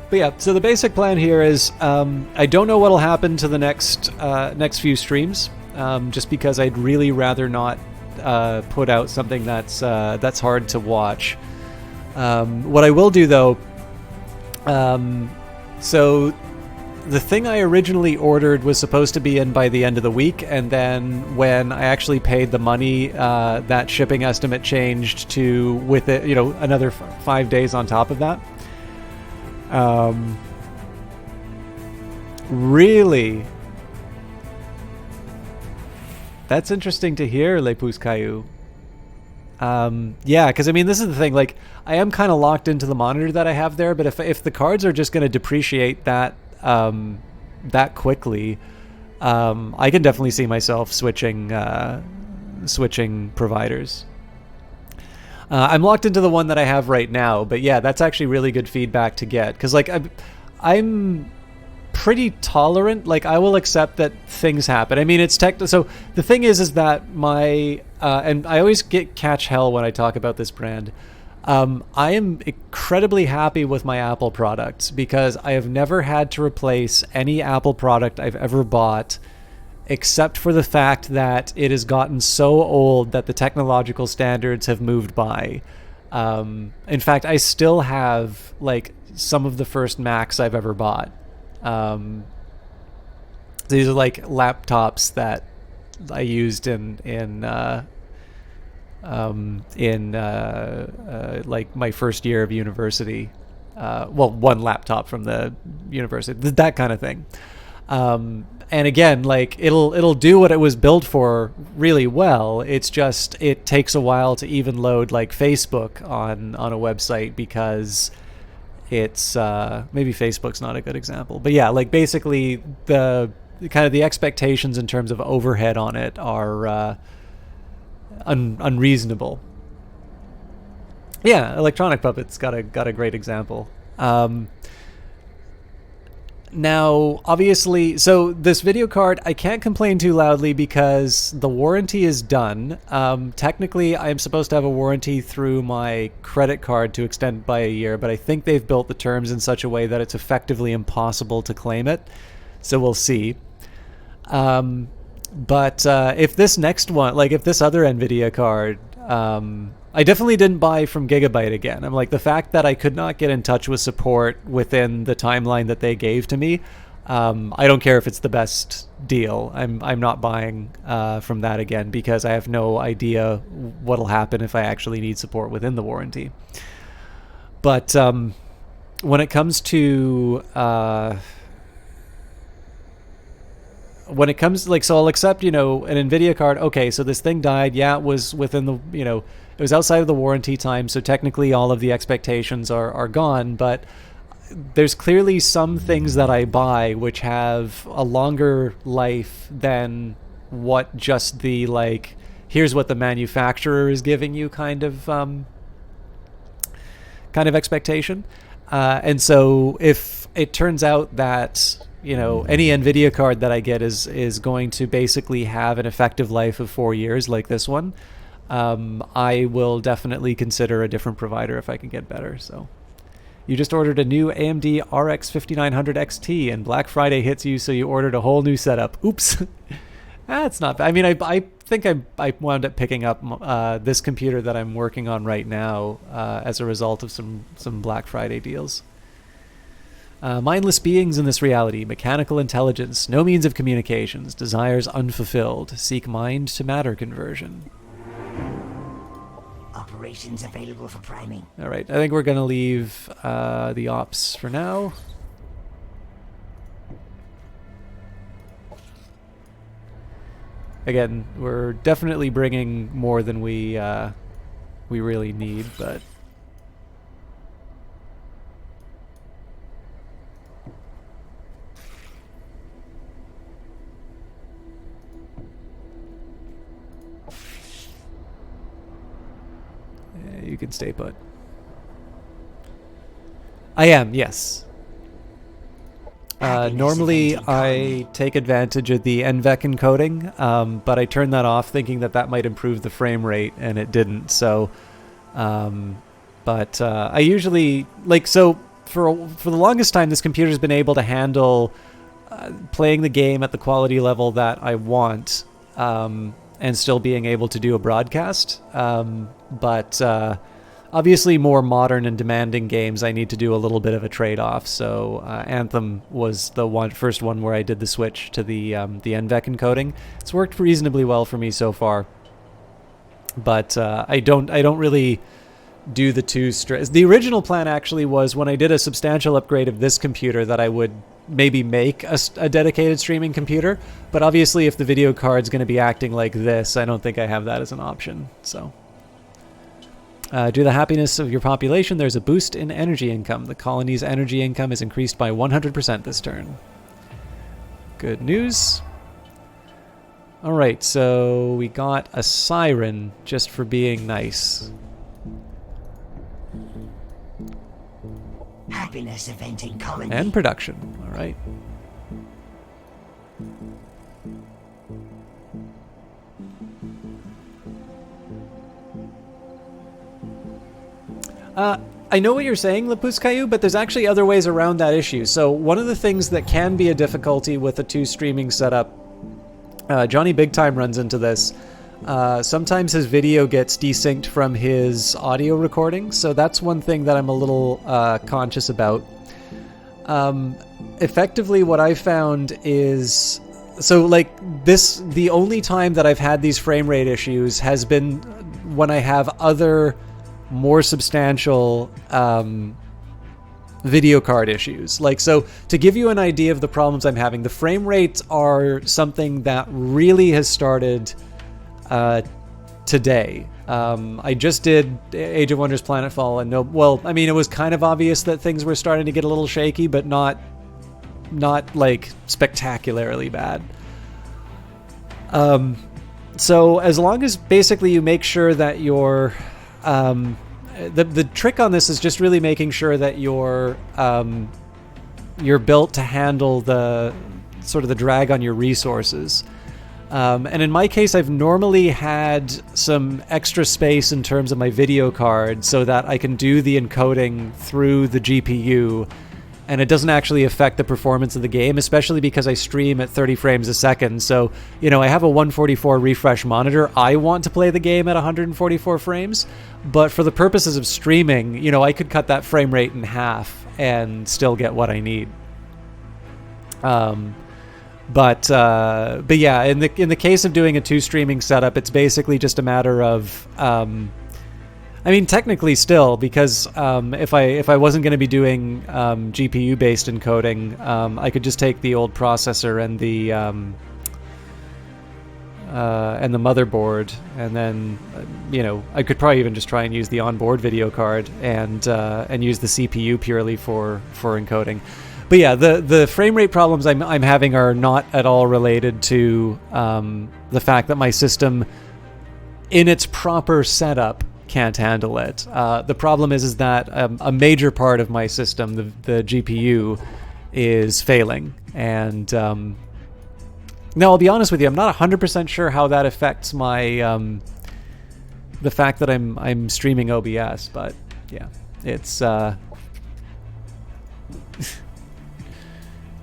But yeah, so the basic plan here is I don't know what'll happen to the next few streams, just because I'd really rather not put out something that's hard to watch. What I will do, though, So the thing I originally ordered was supposed to be in by the end of the week, and then when I actually paid the money, that shipping estimate changed to, with it, another 5 days on top of that. Really? That's interesting to hear, Le Pouce Caillou. Yeah, because I mean, this is the thing. Like, I am kind of locked into the monitor that I have there, but if the cards are just going to depreciate that quickly, I can definitely see myself switching providers. I'm locked into the one that I have right now, but yeah, that's actually really good feedback to get, because like I'm pretty tolerant. Like, I will accept that things happen. I mean, it's so the thing is that my and I always catch hell when I talk about this brand. I am incredibly happy with my Apple products because I have never had to replace any Apple product I've ever bought, except for the fact that it has gotten so old that the technological standards have moved by. In fact, I still have like some of the first Macs I've ever bought. These are like laptops that I used in like my first year of university. Well, one laptop from the university, that kind of thing. And again, like it'll do what it was built for really well. It's just it takes a while to even load like Facebook on a website because it's maybe Facebook's not a good example, but yeah, like basically the kind of the expectations in terms of overhead on it are unreasonable. Yeah, Electronic Puppet's got a great example. Now, obviously, so this video card, I can't complain too loudly because the warranty is done. Technically, I'm supposed to have a warranty through my credit card to extend by a year, but I think they've built the terms in such a way that it's effectively impossible to claim it. So we'll see. But if this next one, like if this other NVIDIA card, I definitely didn't buy from Gigabyte again. I'm like, the fact that I could not get in touch with support within the timeline that they gave to me, I don't care if it's the best deal. I'm not buying from that again because I have no idea what'll happen if I actually need support within the warranty. But when it comes to like, so I'll accept, an NVIDIA card. Okay, so this thing died. Yeah, it was within the, it was outside of the warranty time. So technically all of the expectations are gone, but there's clearly some things that I buy which have a longer life than what just the, like, here's what the manufacturer is giving you kind of expectation. And so if it turns out that, any NVIDIA card that I get is going to basically have an effective life of 4 years like this one, I will definitely consider a different provider if I can get better. So you just ordered a new AMD RX 5900 XT and Black Friday hits you, so you ordered a whole new setup. Oops. That's not bad. I mean, I think I wound up picking up this computer that I'm working on right now as a result of some Black Friday deals. Mindless beings in this reality, mechanical intelligence, no means of communications, desires unfulfilled, seek mind to matter conversion. Operations available for priming. All right, I think we're going to leave the ops for now. Again, we're definitely bringing more than we really need, but... you can stay put. I am, yes. Normally, I take advantage of the NVEC encoding, but I turned that off thinking that might improve the frame rate, and it didn't. So, but I usually, like, so for the longest time, this computer's been able to handle playing the game at the quality level that I want, and still being able to do a broadcast. But obviously more modern and demanding games, I need to do a little bit of a trade-off. So Anthem was the first one where I did the switch to the NVEC encoding. It's worked reasonably well for me so far, but I don't really do the two straight. The original plan actually was, when I did a substantial upgrade of this computer, that I would maybe make a dedicated streaming computer, but obviously if the video card's going to be acting like this, I don't think I have that as an option. So due to the happiness of your population, there's a boost in energy income. The colony's energy income is increased by 100% this turn. Good news. All right, so we got a siren just for being nice. Happiness event in colony. And production. All right. I know what you're saying, Lapus Caillou, but there's actually other ways around that issue. So one of the things that can be a difficulty with a two streaming setup, Johnny Big Time runs into this. Sometimes his video gets desynced from his audio recording, so that's one thing that I'm a little conscious about. Effectively, what I found is, so like this, the only time that I've had these frame rate issues has been when I have other more substantial video card issues. Like, so to give you an idea of the problems I'm having, the frame rates are something that really has started today. I just did Age of Wonders Planetfall, and it was kind of obvious that things were starting to get a little shaky, but not like spectacularly bad. So as long as basically you make sure that your the trick on this is just really making sure that you're built to handle the sort of the drag on your resources. And in my case, I've normally had some extra space in terms of my video card so that I can do the encoding through the GPU, and it doesn't actually affect the performance of the game, especially because I stream at 30 frames a second. So, I have a 144 refresh monitor. I want to play the game at 144 frames, but for the purposes of streaming, I could cut that frame rate in half and still get what I need. But yeah, in the case of doing a two streaming setup, it's basically just a matter of, technically still, because if I wasn't going to be doing GPU based encoding, I could just take the old processor and the motherboard, and then I could probably even just try and use the onboard video card and use the CPU purely for encoding. But yeah, the frame rate problems I'm having are not at all related to the fact that my system, in its proper setup, can't handle it. The problem is that a major part of my system, the GPU, is failing. And now, I'll be honest with you, I'm not 100% sure how that affects my the fact that I'm streaming OBS. But yeah, it's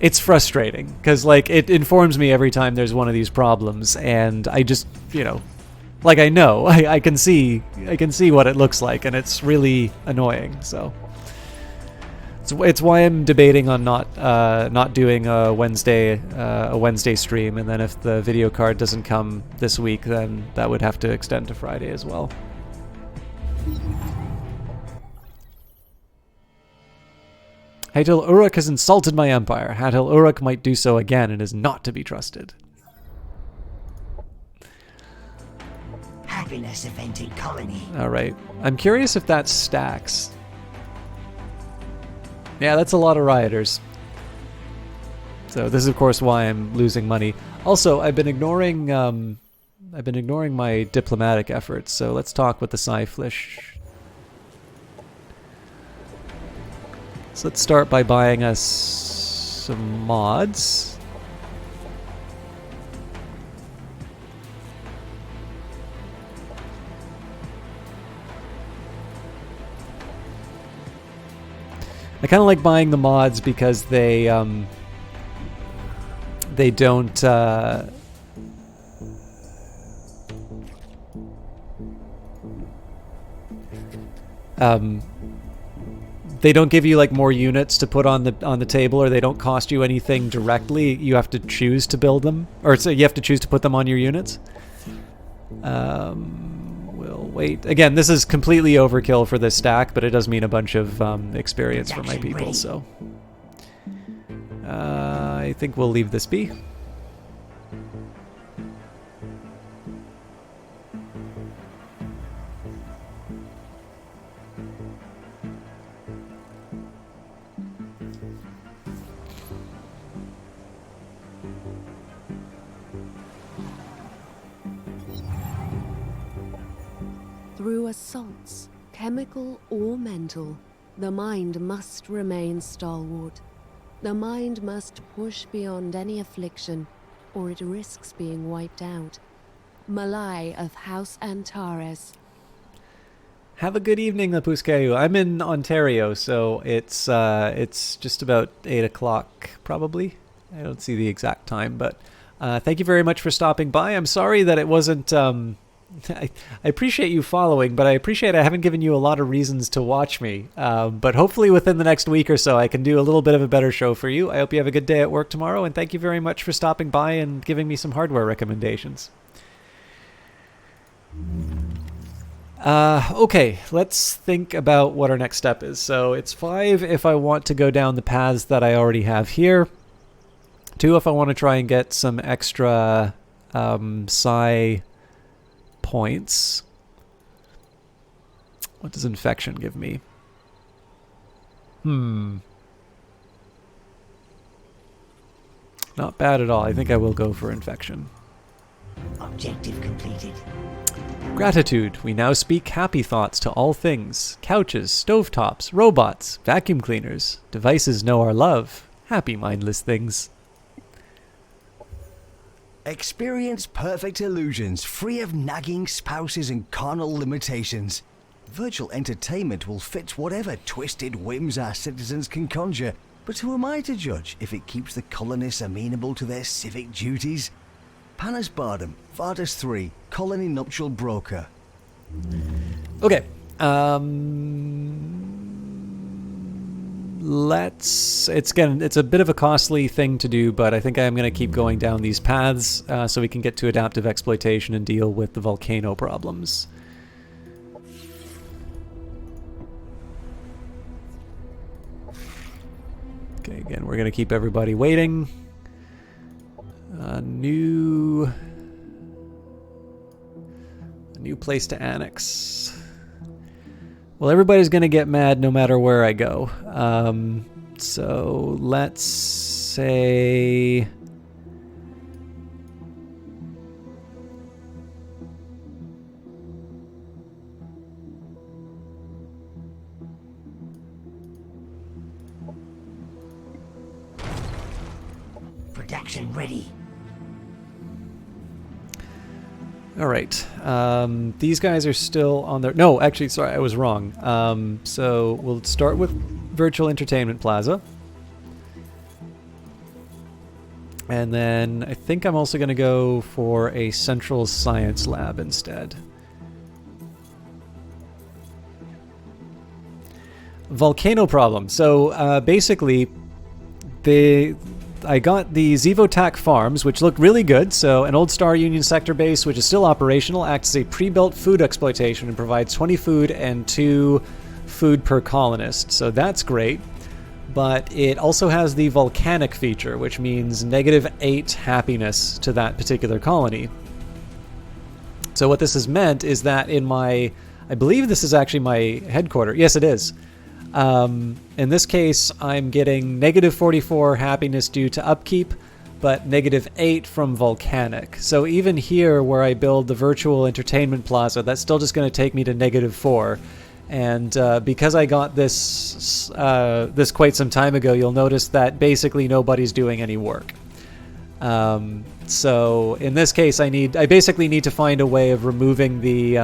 it's frustrating because it informs me every time there's one of these problems, and I just I know I can see what it looks like, and it's really annoying. So it's why I'm debating on not doing a Wednesday stream, and then if the video card doesn't come this week, then that would have to extend to Friday as well. Hatil Uruk has insulted my empire. Hatil Uruk might do so again and is not to be trusted. Happiness event in colony. Alright. I'm curious if that stacks. Yeah, that's a lot of rioters. So this is of course why I'm losing money. Also, I've been ignoring my diplomatic efforts, so let's talk with the Sci-Flish. So let's start by buying us some mods. I kind of like buying the mods because they don't they don't give you like more units to put on the table, or they don't cost you anything directly. You have to choose to build them, or so you have to choose to put them on your units. We'll wait. Again, this is completely overkill for this stack, but it does mean a bunch of experience for my people. So I think we'll leave this be. Through assaults, chemical or mental, the mind must remain stalwart. The mind must push beyond any affliction, or it risks being wiped out. Malai of House Antares. Have a good evening, Lapuskeu. I'm in Ontario, so it's just about 8 o'clock, probably. I don't see the exact time, but thank you very much for stopping by. I'm sorry that it wasn't... I appreciate you following, but I appreciate I haven't given you a lot of reasons to watch me. But hopefully within the next week or so, I can do a little bit of a better show for you. I hope you have a good day at work tomorrow, and thank you very much for stopping by and giving me some hardware recommendations. Okay, let's think about what our next step is. So it's 5 if I want to go down the paths that I already have here. 2 if I want to try and get some extra psi points. What does infection give me? Not bad at all. I think I will go for infection. Objective completed. Gratitude. We now speak happy thoughts to all things. Couches, stovetops, robots, vacuum cleaners. Devices know our love. Happy mindless things. Experience perfect illusions, free of nagging spouses and carnal limitations. Virtual entertainment will fit whatever twisted whims our citizens can conjure, but who am I to judge if it keeps the colonists amenable to their civic duties? Panas Bardem, Vardas 3, Colony Nuptial Broker. Okay. It's a bit of a costly thing to do, but I think I'm going to keep going down these paths so we can get to adaptive exploitation and deal with the volcano problems. Okay, again, we're going to keep everybody waiting. A new place to annex. Well, everybody's going to get mad no matter where I go. So let's say... Production ready. All right. These guys are still on their... No, actually, sorry, I was wrong. So we'll start with Virtual Entertainment Plaza. And then I think I'm also going to go for a Central Science Lab instead. Volcano problem. So basically, I got the Zevotac farms, which look really good. So an old Star Union sector base, which is still operational, acts as a pre-built food exploitation and provides 20 food and 2 food per colonist. So that's great. But it also has the volcanic feature, which means -8 happiness to that particular colony. So what this has meant is that in my... I believe this is actually my headquarters. Yes, it is. In this case, I'm getting -44 happiness due to upkeep, but -8 from volcanic. So even here, where I build the virtual entertainment plaza, that's still just going to take me to -4. And because I got this quite some time ago, you'll notice that basically nobody's doing any work. So in this case, I basically need to find a way of removing the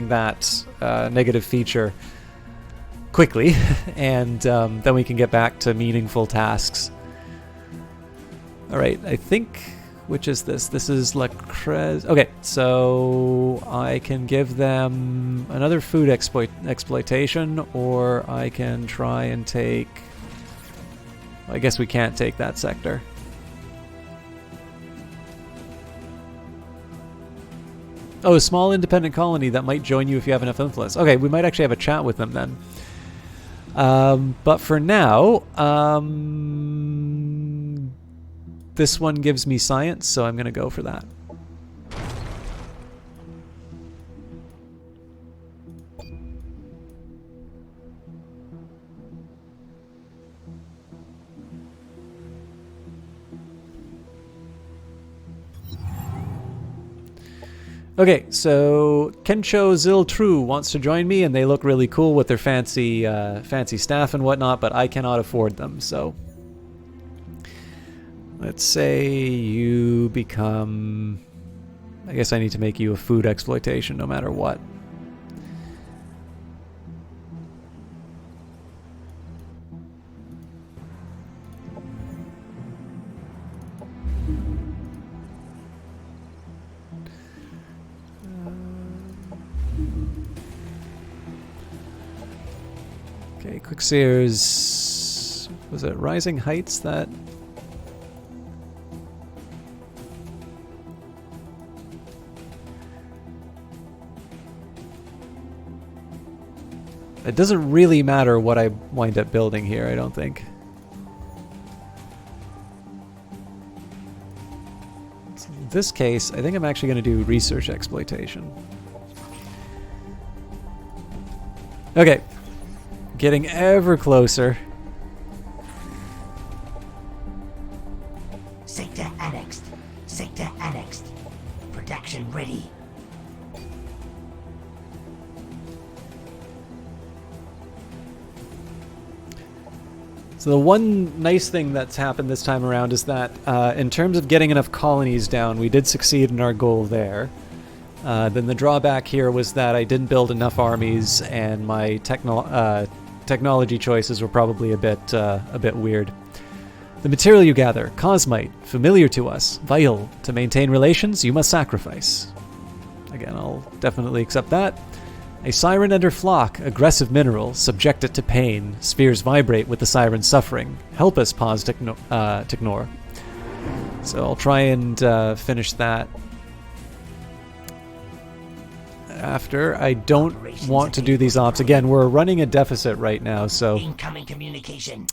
that negative feature quickly, and then we can get back to meaningful tasks. All right, I think Which is this? This is La Crez. Okay, so I can give them another food exploitation, or I can try and take... I guess we can't take that sector. Oh, a small independent colony that might join you if you have enough influence. Okay, we might actually have a chat with them then. But for now, this one gives me science, so I'm going to go for that. Okay, so Kencho Ziltru wants to join me, and they look really cool with their fancy staff and whatnot, but I cannot afford them, so... Let's say you become... I guess I need to make you a food exploitation no matter what. Okay, Quickseer's... Was it Rising Heights that... It doesn't really matter what I wind up building here, I don't think. So in this case, I think I'm actually going to do research exploitation. Okay. Getting ever closer. Sector annexed. Sector annexed. Production ready. So the one nice thing that's happened this time around is that in terms of getting enough colonies down, we did succeed in our goal there. Then the drawback here was that I didn't build enough armies, and my technology choices were probably a bit weird. The material you gather, cosmite, familiar to us, vital. To maintain relations, you must sacrifice. Again, I'll definitely accept that. A siren and her flock, aggressive mineral, subject it to pain. Spheres vibrate with the siren's suffering. Help us pause Tignor. So I'll try and finish that after. I don't want to do these ops. Again, we're running a deficit right now, so... Incoming communication.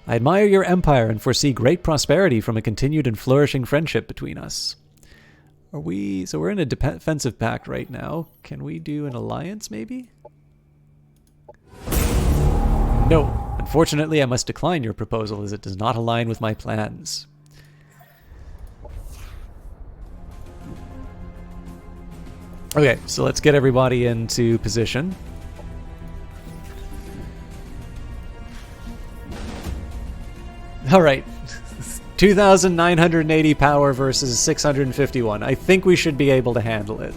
I admire your empire and foresee great prosperity from a continued and flourishing friendship between us. Are we... So we're in a defensive pact right now. Can we do an alliance, maybe? No. Unfortunately, I must decline your proposal as it does not align with my plans. Okay, so let's get everybody into position. Alright. 2,980 power versus 651. I think we should be able to handle it.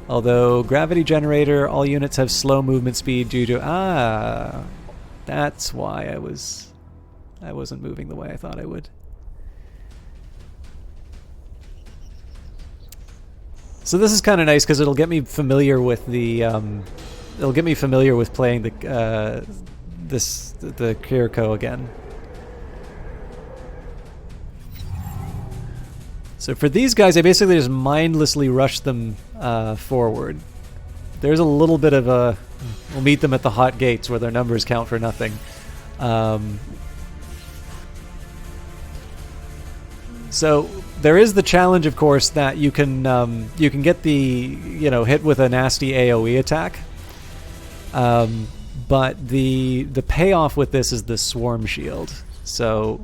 Although, gravity generator, all units have slow movement speed due to... Ah! That's why I wasn't moving the way I thought I would. So this is kind of nice because it'll get me familiar with the... it'll get me familiar with playing the Kiriko again. So for these guys, I basically just mindlessly rush them forward. There's a little bit of a... We'll meet them at the hot gates where their numbers count for nothing. So there is the challenge, of course, that you can get the hit with a nasty AOE attack. But the payoff with this is the swarm shield. So.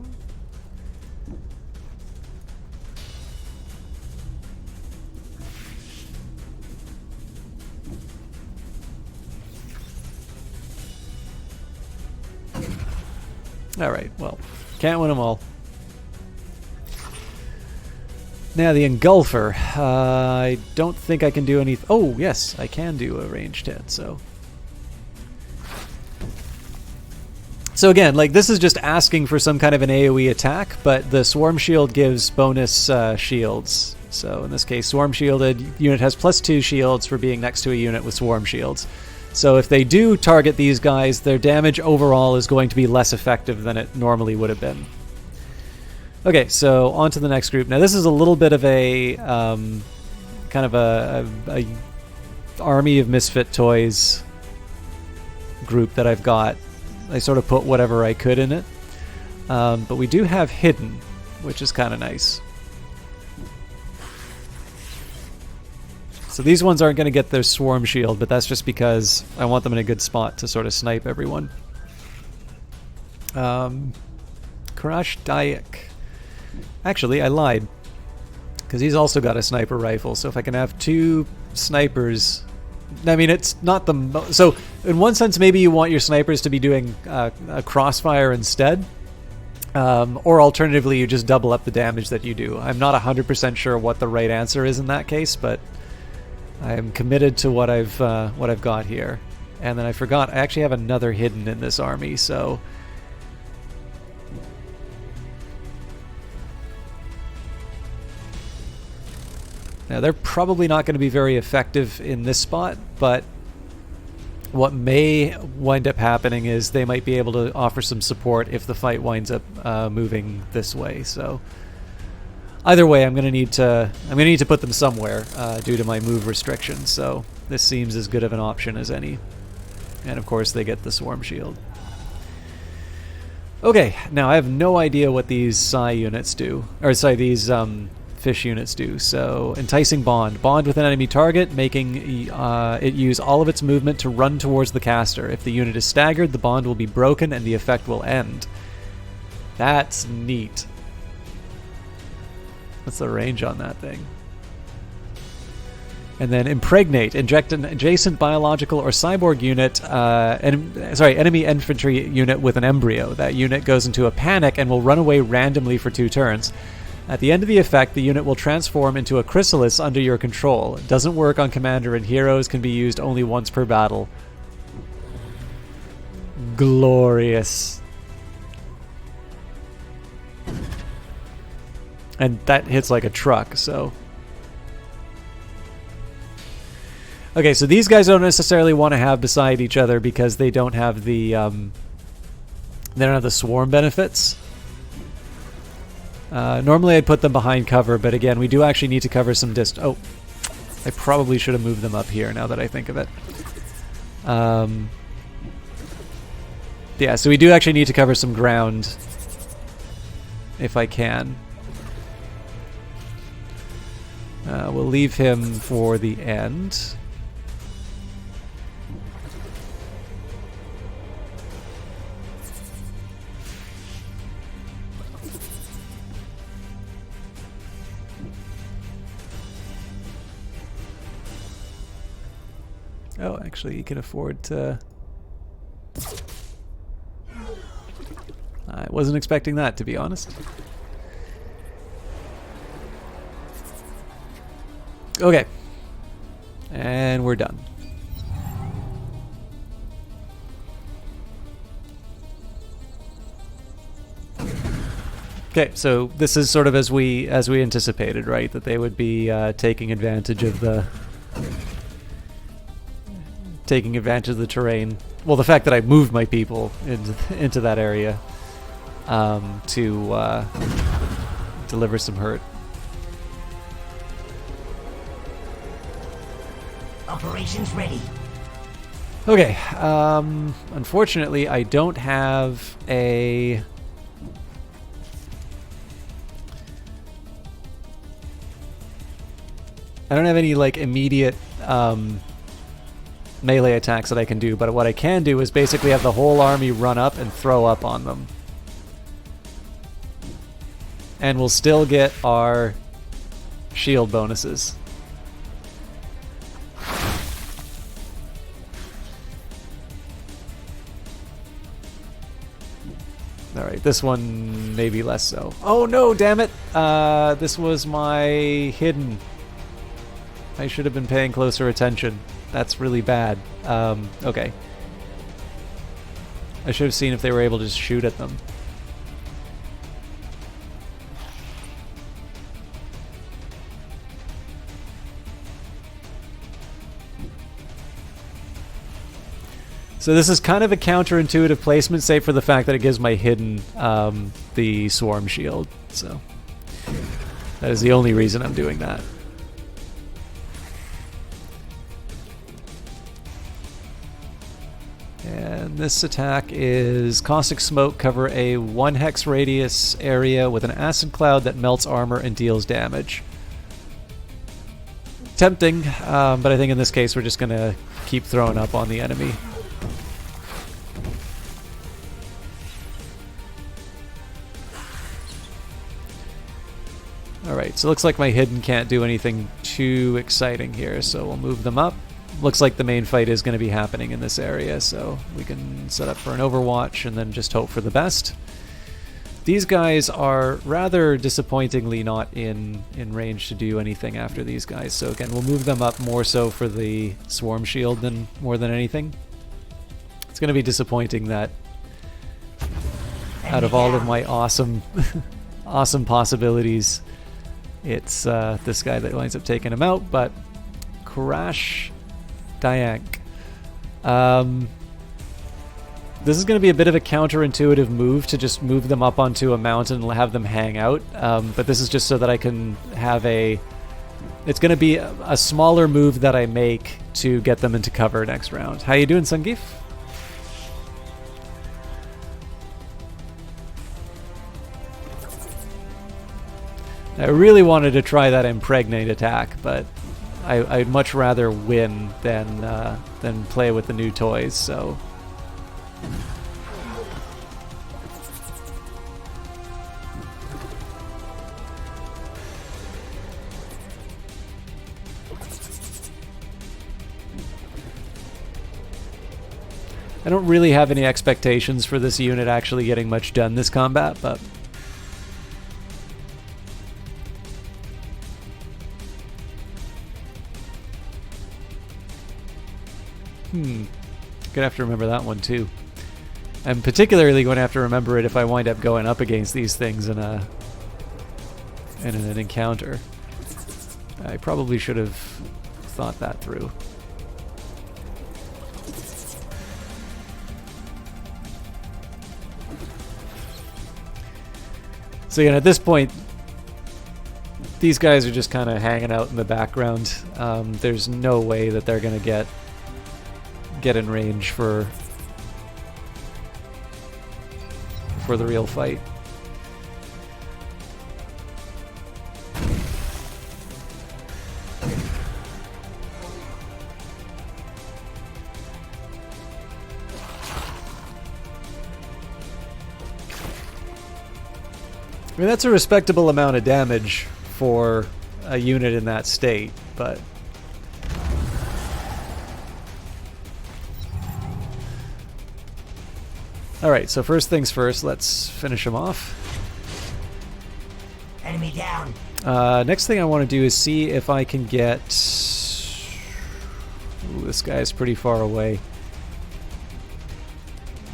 Alright, well, can't win them all. Now the Engulfer. I don't think I can do any... Oh, yes, I can do a ranged hit, so... So again, like, this is just asking for some kind of an AoE attack, but the Swarm Shield gives bonus shields. So in this case, Swarm Shielded unit has +2 shields for being next to a unit with Swarm Shields. So if they do target these guys, their damage overall is going to be less effective than it normally would have been. Okay, so on to the next group. Now this is a little bit of a kind of a army of misfit toys group that I've got. I sort of put whatever I could in it. But we do have hidden, which is kind of nice. So these ones aren't going to get their swarm shield, but that's just because I want them in a good spot to sort of snipe everyone. Karash Dayak. Actually, I lied. Because he's also got a sniper rifle, so if I can have 2 snipers... I mean, it's not the... So, in one sense, maybe you want your snipers to be doing a crossfire instead. Or alternatively, you just double up the damage that you do. I'm not 100% sure what the right answer is in that case, but I am committed to what I've got here. And then I forgot, I actually have another hidden in this army, so... Now, they're probably not going to be very effective in this spot, but what may wind up happening is they might be able to offer some support if the fight winds up moving this way. So either way, I'm going to need to put them somewhere due to my move restrictions. So this seems as good of an option as any. And of course, they get the swarm shield. Okay, now I have no idea what these psi units do, or sorry, these fish units do. So enticing bond with an enemy target, making it use all of its movement to run towards the caster. If the unit is staggered, the bond will be broken and the effect will end. That's neat. What's the range on that thing? And then impregnate, inject an adjacent biological or cyborg unit, enemy infantry unit with an embryo. That unit goes into a panic and will run away randomly for 2 turns. At the end of the effect, the unit will transform into a chrysalis under your control. It doesn't work on commander, and heroes can be used only once per battle. Glorious. And that hits like a truck, so... Okay, so these guys don't necessarily want to have beside each other because they don't have the swarm benefits. Normally I'd put them behind cover, but again, we do actually need to cover some Oh, I probably should have moved them up here now that I think of it. Yeah, so we do actually need to cover some ground if I can. We'll leave him for the end. Oh, actually, you can afford to... I wasn't expecting that, to be honest. Okay. And we're done. Okay, so this is sort of as we anticipated, right? That they would be taking advantage of the terrain. Well, the fact that I moved my people into that area to deliver some hurt. Operations ready. Okay. Unfortunately, I don't have a... I don't have any, like, immediate melee attacks that I can do, but what I can do is basically have the whole army run up and throw up on them. And we'll still get our shield bonuses. Alright, this one maybe less so. Oh no, damn it! This was my hidden. I should have been paying closer attention. That's really bad. Okay. I should have seen if they were able to just shoot at them. So this is kind of a counterintuitive placement, save for the fact that it gives my hidden the swarm shield. So that is the only reason I'm doing that. And this attack is Caustic Smoke, cover a 1 hex radius area with an acid cloud that melts armor and deals damage. Tempting, but I think in this case we're just going to keep throwing up on the enemy. Alright, so it looks like my hidden can't do anything too exciting here, so we'll move them up. Looks like the main fight is going to be happening in this area, so we can set up for an overwatch and then just hope for the best. These guys are rather disappointingly not in range to do anything after these guys, so again, we'll move them up more so for the swarm shield than more than anything. It's going to be disappointing that out of all of my awesome awesome possibilities, it's this guy that winds up taking him out, but Crash Diank. This is going to be a bit of a counterintuitive move to just move them up onto a mountain and have them hang out, but this is just so that I can have a... It's going to be a smaller move that I make to get them into cover next round. How you doing, Sungif? I really wanted to try that impregnate attack, but I'd much rather win than play with the new toys, so... I don't really have any expectations for this unit actually getting much done this combat, but... Gonna have to remember that one too. I'm particularly going to have to remember it if I wind up going up against these things in an encounter. I probably should have thought that through. So again, at this point, these guys are just kind of hanging out in the background. There's no way that they're going to get in range for the real fight. I mean, that's a respectable amount of damage for a unit in that state, but... Alright, so first things first, let's finish him off. Enemy down. Next thing I want to do is see if I can get... Ooh, this guy's pretty far away.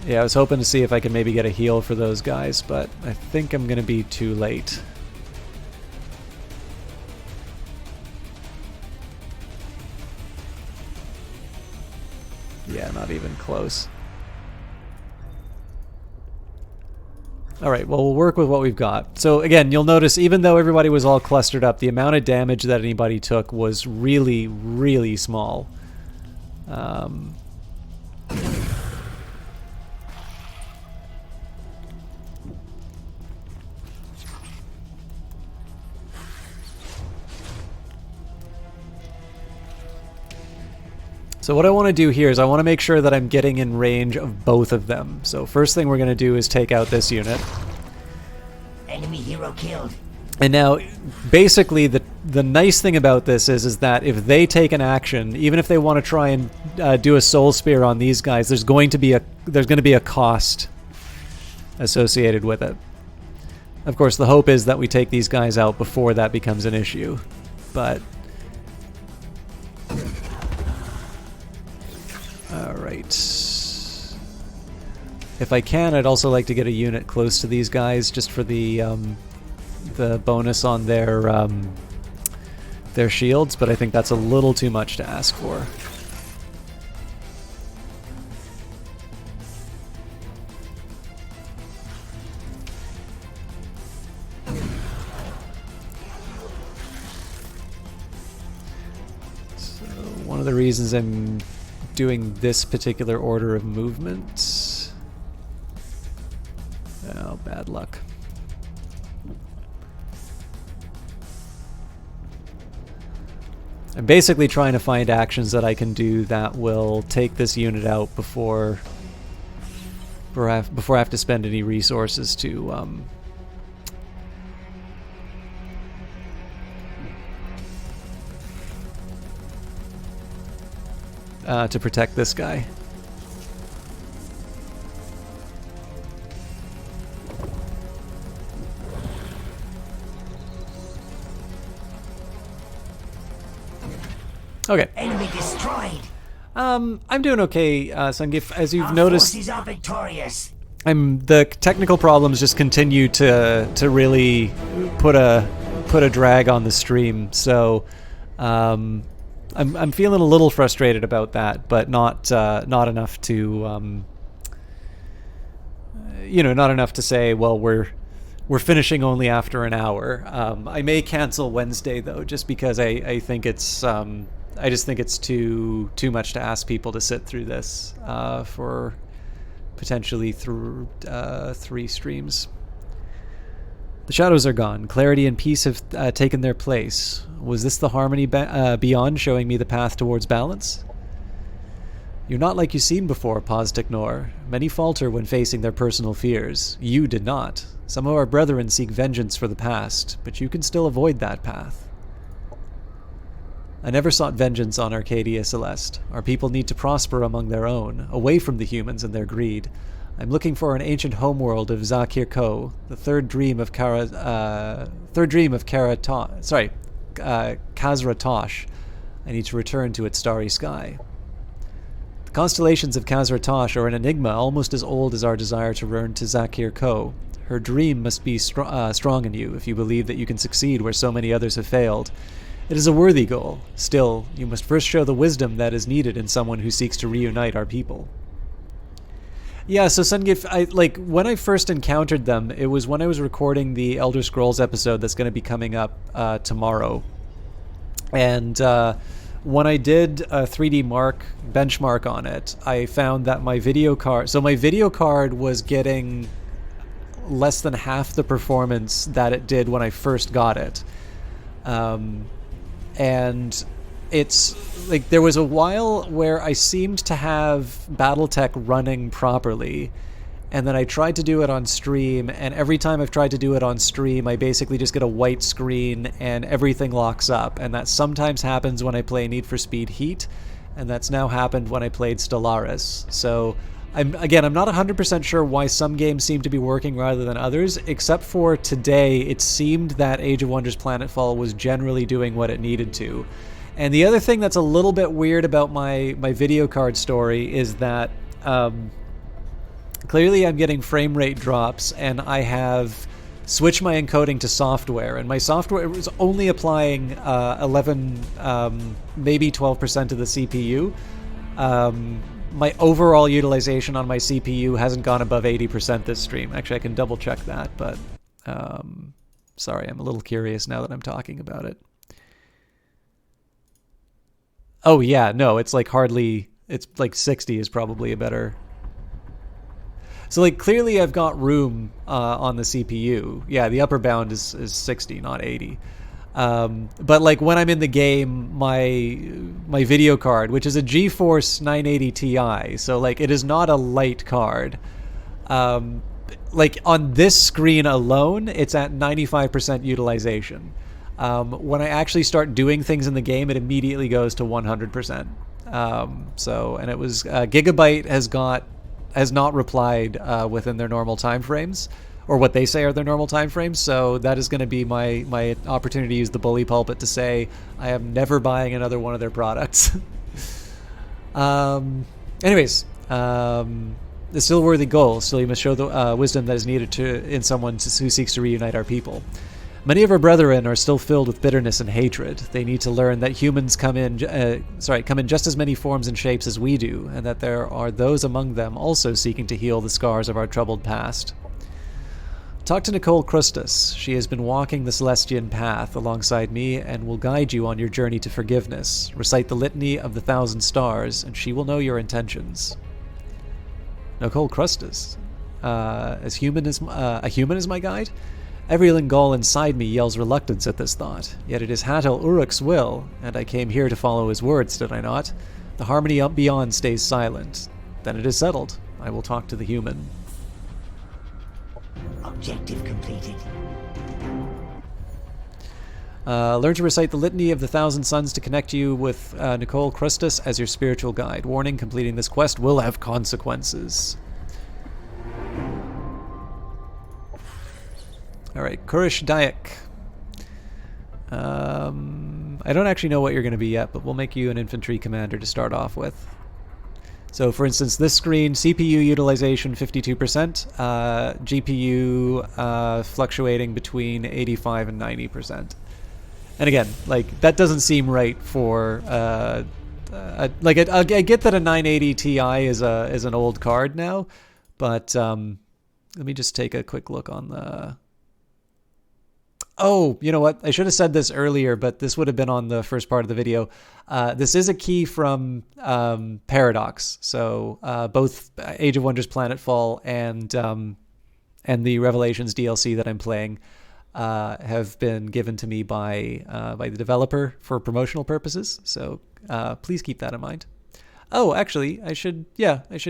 Yeah, I was hoping to see if I could maybe get a heal for those guys, but I think I'm going to be too late. Yeah, not even close. Alright, well, we'll work with what we've got. So again, you'll notice even though everybody was all clustered up, the amount of damage that anybody took was really, really small. So what I want to do here is I want to make sure that I'm getting in range of both of them. So first thing we're going to do is take out this unit. Enemy hero killed. And now, basically, the nice thing about this is that if they take an action, even if they want to try and do a soul spear on these guys, there's going to be a cost associated with it. Of course, the hope is that we take these guys out before that becomes an issue, but. Alright. If I can, I'd also like to get a unit close to these guys just for the bonus on their shields, but I think that's a little too much to ask for. So one of the reasons I'm doing this particular order of movement... Oh, bad luck. I'm basically trying to find actions that I can do that will take this unit out before I have to spend any resources to protect this guy. Okay. Enemy destroyed. I'm doing okay, Sungif. As you've Our noticed, forces are victorious. the technical problems just continue to really put a drag on the stream. So, I'm feeling a little frustrated about that, but not enough to not enough to say, well, we're finishing only after an hour. I may cancel Wednesday though, just because I think it's I just think it's too much to ask people to sit through this for potentially through 3 streams. The shadows are gone. Clarity and peace have taken their place. Was this the harmony beyond showing me the path towards balance? You're not like you seemed before, pause to ignore. Many falter when facing their personal fears. You did not. Some of our brethren seek vengeance for the past, but you can still avoid that path. I never sought vengeance on Arcadia Celeste. Our people need to prosper among their own, away from the humans and their greed. I'm looking for an ancient homeworld of Zakir Ko, the third dream of Kazra Tosh. I need to return to its starry sky. The constellations of Kazra Tosh are an enigma almost as old as our desire to return to Zakir Ko. Her dream must be strong in you if you believe that you can succeed where so many others have failed. It is a worthy goal. Still, you must first show the wisdom that is needed in someone who seeks to reunite our people. Yeah, so Sungif, when I first encountered them, it was when I was recording the Elder Scrolls episode that's going to be coming up tomorrow. And when I did a 3D Mark benchmark on it, I found that my video card was getting less than half the performance that it did when I first got it. And it's like there was a while where I seemed to have BattleTech running properly, and then I tried to do it on stream, and every time I've tried to do it on stream, I basically just get a white screen and everything locks up. And that sometimes happens when I play Need for Speed Heat, and that's now happened when I played Stellaris. So I'm not 100% sure why some games seem to be working rather than others, except for today it seemed that Age of Wonders Planetfall was generally doing what it needed to. And the other thing that's a little bit weird about my video card story is that clearly I'm getting frame rate drops, and I have switched my encoding to software, and my software was only applying 11, maybe 12% of the CPU. My overall utilization on my CPU hasn't gone above 80% this stream. Actually, I can double check that, but sorry, I'm a little curious now that I'm talking about it. Oh yeah, no, it's like 60 is probably a better. So like clearly I've got room on the CPU. Yeah, the upper bound is 60, not 80. But like when I'm in the game, my video card, which is a GeForce 980 Ti, so like it is not a light card. Like on this screen alone, it's at 95% utilization. When I actually start doing things in the game, it immediately goes to 100%. And it was Gigabyte has not replied within their normal time frames, or what they say are their normal time frames. So that is going to be my opportunity to use the bully pulpit to say I am never buying another one of their products. Anyways, a still worthy goal. Still, you must show the wisdom that is needed in someone who seeks to reunite our people. Many of our brethren are still filled with bitterness and hatred. They need to learn that humans come in just as many forms and shapes as we do, and that there are those among them also seeking to heal the scars of our troubled past. Talk to Nicole Krustis. She has been walking the Celestian path alongside me and will guide you on your journey to forgiveness. Recite the litany of the 1,000 stars, and she will know your intentions. Nicole Krustis. A human is my guide? Every Lingol inside me yells reluctance at this thought, yet it is Hatel Uruk's will, and I came here to follow his words, did I not? The harmony up beyond stays silent. Then it is settled. I will talk to the human. Objective completed. Learn to recite the litany of the 1,000 suns to connect you with Nicole Krustis as your spiritual guide. Warning, completing this quest will have consequences. Alright, Kurish Dayak. I don't actually know what you're going to be yet, but we'll make you an infantry commander to start off with. So, for instance, this screen, CPU utilization 52%, GPU fluctuating between 85 and 90%. And again, like, that doesn't seem right for... I get that a 980 Ti is an old card now, but let me just take a quick look on the... Oh, you know what? I should have said this earlier, but this would have been on the first part of the video. This is a key from Paradox. So both Age of Wonders Planetfall and the Revelations DLC that I'm playing have been given to me by the developer for promotional purposes. So please keep that in mind. Oh, actually, I should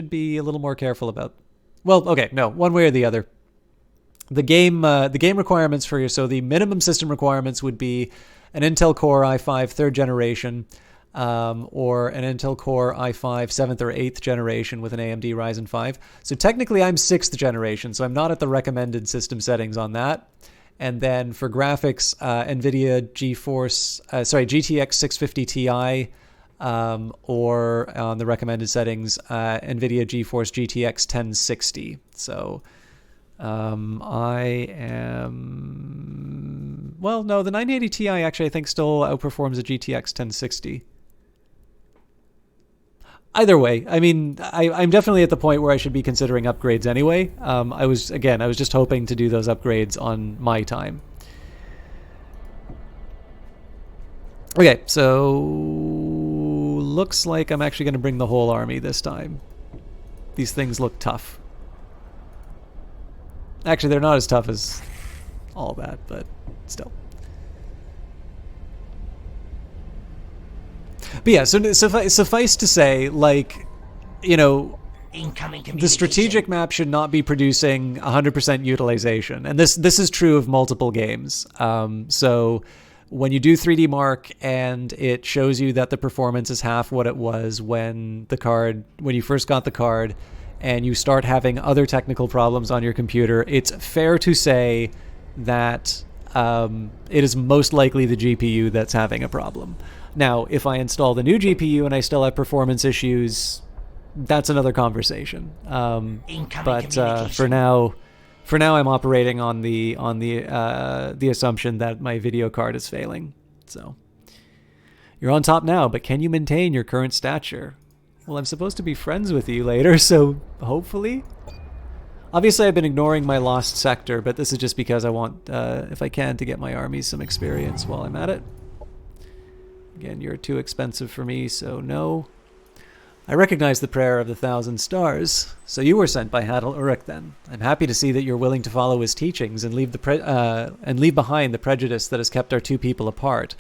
be a little more careful about... Well, okay, no, one way or the other. The game requirements for you, so the minimum system requirements would be an Intel Core i5 3rd generation, or an Intel Core i5 7th or 8th generation with an AMD Ryzen 5. So technically I'm 6th generation, so I'm not at the recommended system settings on that. And then for graphics, NVIDIA GTX 650 Ti, or on the recommended settings, NVIDIA GeForce GTX 1060. So... I am... Well, no, the 980 Ti actually I think still outperforms a GTX 1060. Either way, I mean, I'm definitely at the point where I should be considering upgrades anyway. I was just hoping to do those upgrades on my time. Okay, so... Looks like I'm actually going to bring the whole army this time. These things look tough. Actually, they're not as tough as all that, but still. But yeah, so suffice to say, like, you know, the strategic map should not be producing 100% utilization. And this is true of multiple games. So when you do 3D Mark and it shows you that the performance is half what it was when you first got the card, and you start having other technical problems on your computer, it's fair to say that it is most likely the GPU that's having a problem. Now, if I install the new GPU and I still have performance issues, that's another conversation. But for now, I'm operating on the assumption that my video card is failing. So you're on top now, but can you maintain your current stature? Well, I'm supposed to be friends with you later, so hopefully. Obviously, I've been ignoring my lost sector, but this is just because I want, if I can, to get my armies some experience while I'm at it. Again, you're too expensive for me, so no. I recognize the prayer of the 1,000 stars. So you were sent by Hatel Uruk, then. I'm happy to see that you're willing to follow his teachings and leave behind the prejudice that has kept our two people apart.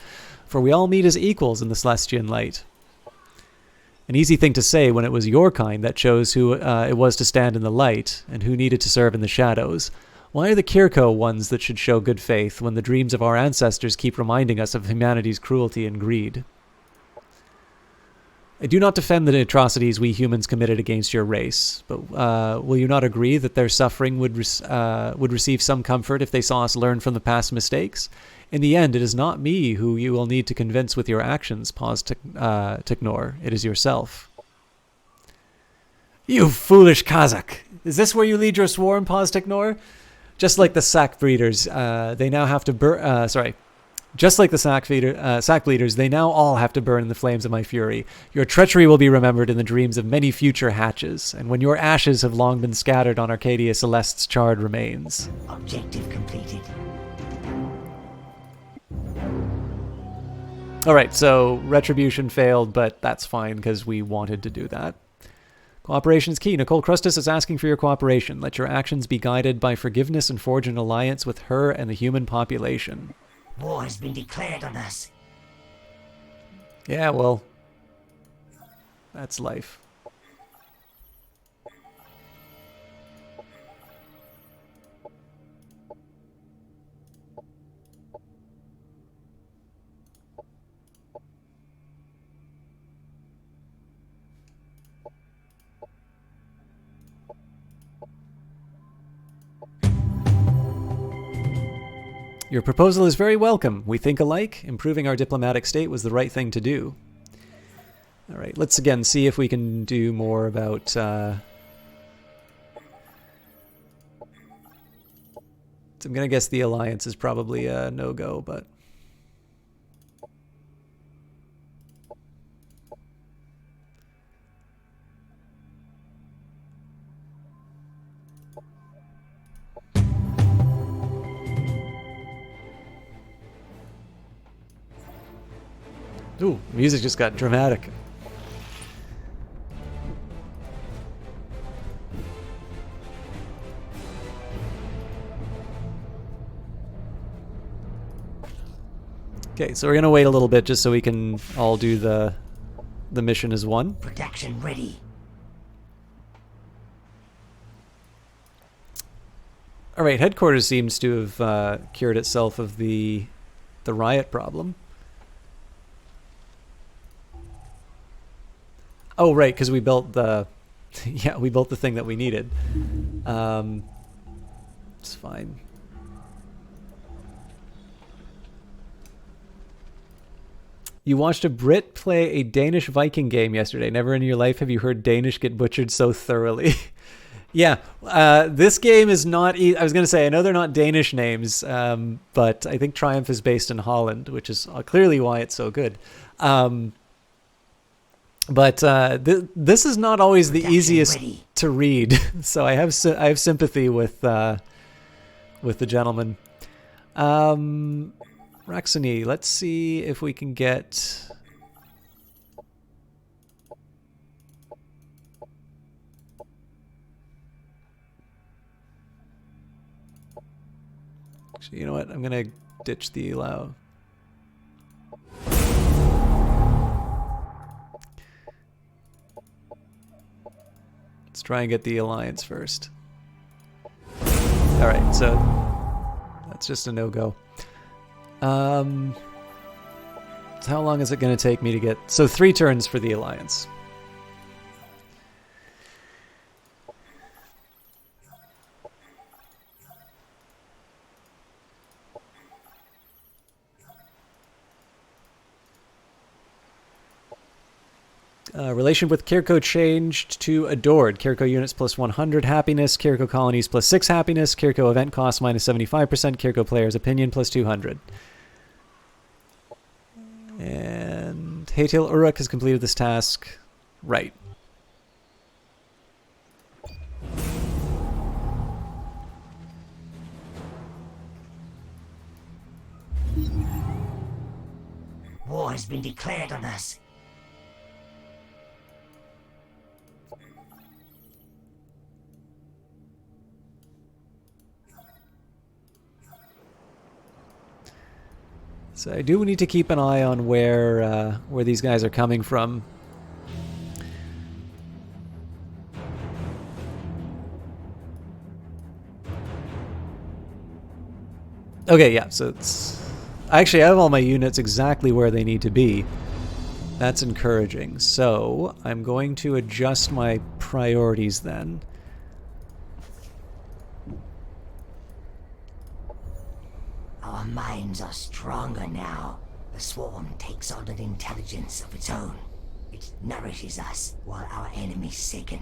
For we all meet as equals in the Celestian light. An easy thing to say when it was your kind that chose who it was to stand in the light and who needed to serve in the shadows. Why are the Kirko ones that should show good faith when the dreams of our ancestors keep reminding us of humanity's cruelty and greed? I do not defend the atrocities we humans committed against your race, but will you not agree that their suffering would receive some comfort if they saw us learn from the past mistakes? In the end, it is not me who you will need to convince with your actions, Tiknor. It is yourself. You foolish Kazakh! Is this where you lead your swarm, Paz-Technor? Just like the sack breeders, they now have to burn. Just like the sack bleeders, they now all have to burn in the flames of my fury. Your treachery will be remembered in the dreams of many future hatches, and when your ashes have long been scattered on Arcadia Celeste's charred remains. Objective completed. Alright, so retribution failed, but that's fine because we wanted to do that. Cooperation is key. Nicole Crustus is asking for your cooperation. Let your actions be guided by forgiveness and forge an alliance with her and the human population. War has been declared on us. Yeah, well, that's life. Your proposal is very welcome. We think alike. Improving our diplomatic state was the right thing to do. All right, let's again see if we can do more about... I'm going to guess the alliance is probably a no-go, but... Ooh, music just got dramatic. Okay, so we're gonna wait a little bit just so we can all do the mission as one. Production ready. All right, headquarters seems to have cured itself of the riot problem. Oh, right, because we built the... yeah, we built the thing that we needed. It's fine. You watched a Brit play a Danish Viking game yesterday. Never in your life have you heard Danish get butchered so thoroughly. Yeah, this game is not... I was going to say, I know they're not Danish names, but I think Triumph is based in Holland, which is clearly why it's so good. But this is not always the easiest to read, so I have sympathy with the gentleman. Raxony, let's see if we can get. Actually, you know what? I'm gonna ditch the allow. Let's try and get the alliance first. Alright, so that's just a no-go. So how long is it going to take me to get... So 3 turns for the alliance. Relation with Kirko changed to adored. Kirko units plus 100 happiness. Kirko colonies plus 6 happiness. Kirko event cost minus 75%. Kirko players opinion plus 200. And Haytail Uruk has completed this task. Right. War has been declared on us. So I do need to keep an eye on where these guys are coming from. Okay, yeah, so it's... Actually, I have all my units exactly where they need to be. That's encouraging. So I'm going to adjust my priorities then. Our minds are stronger now. The swarm takes on an intelligence of its own. It nourishes us while our enemies sicken.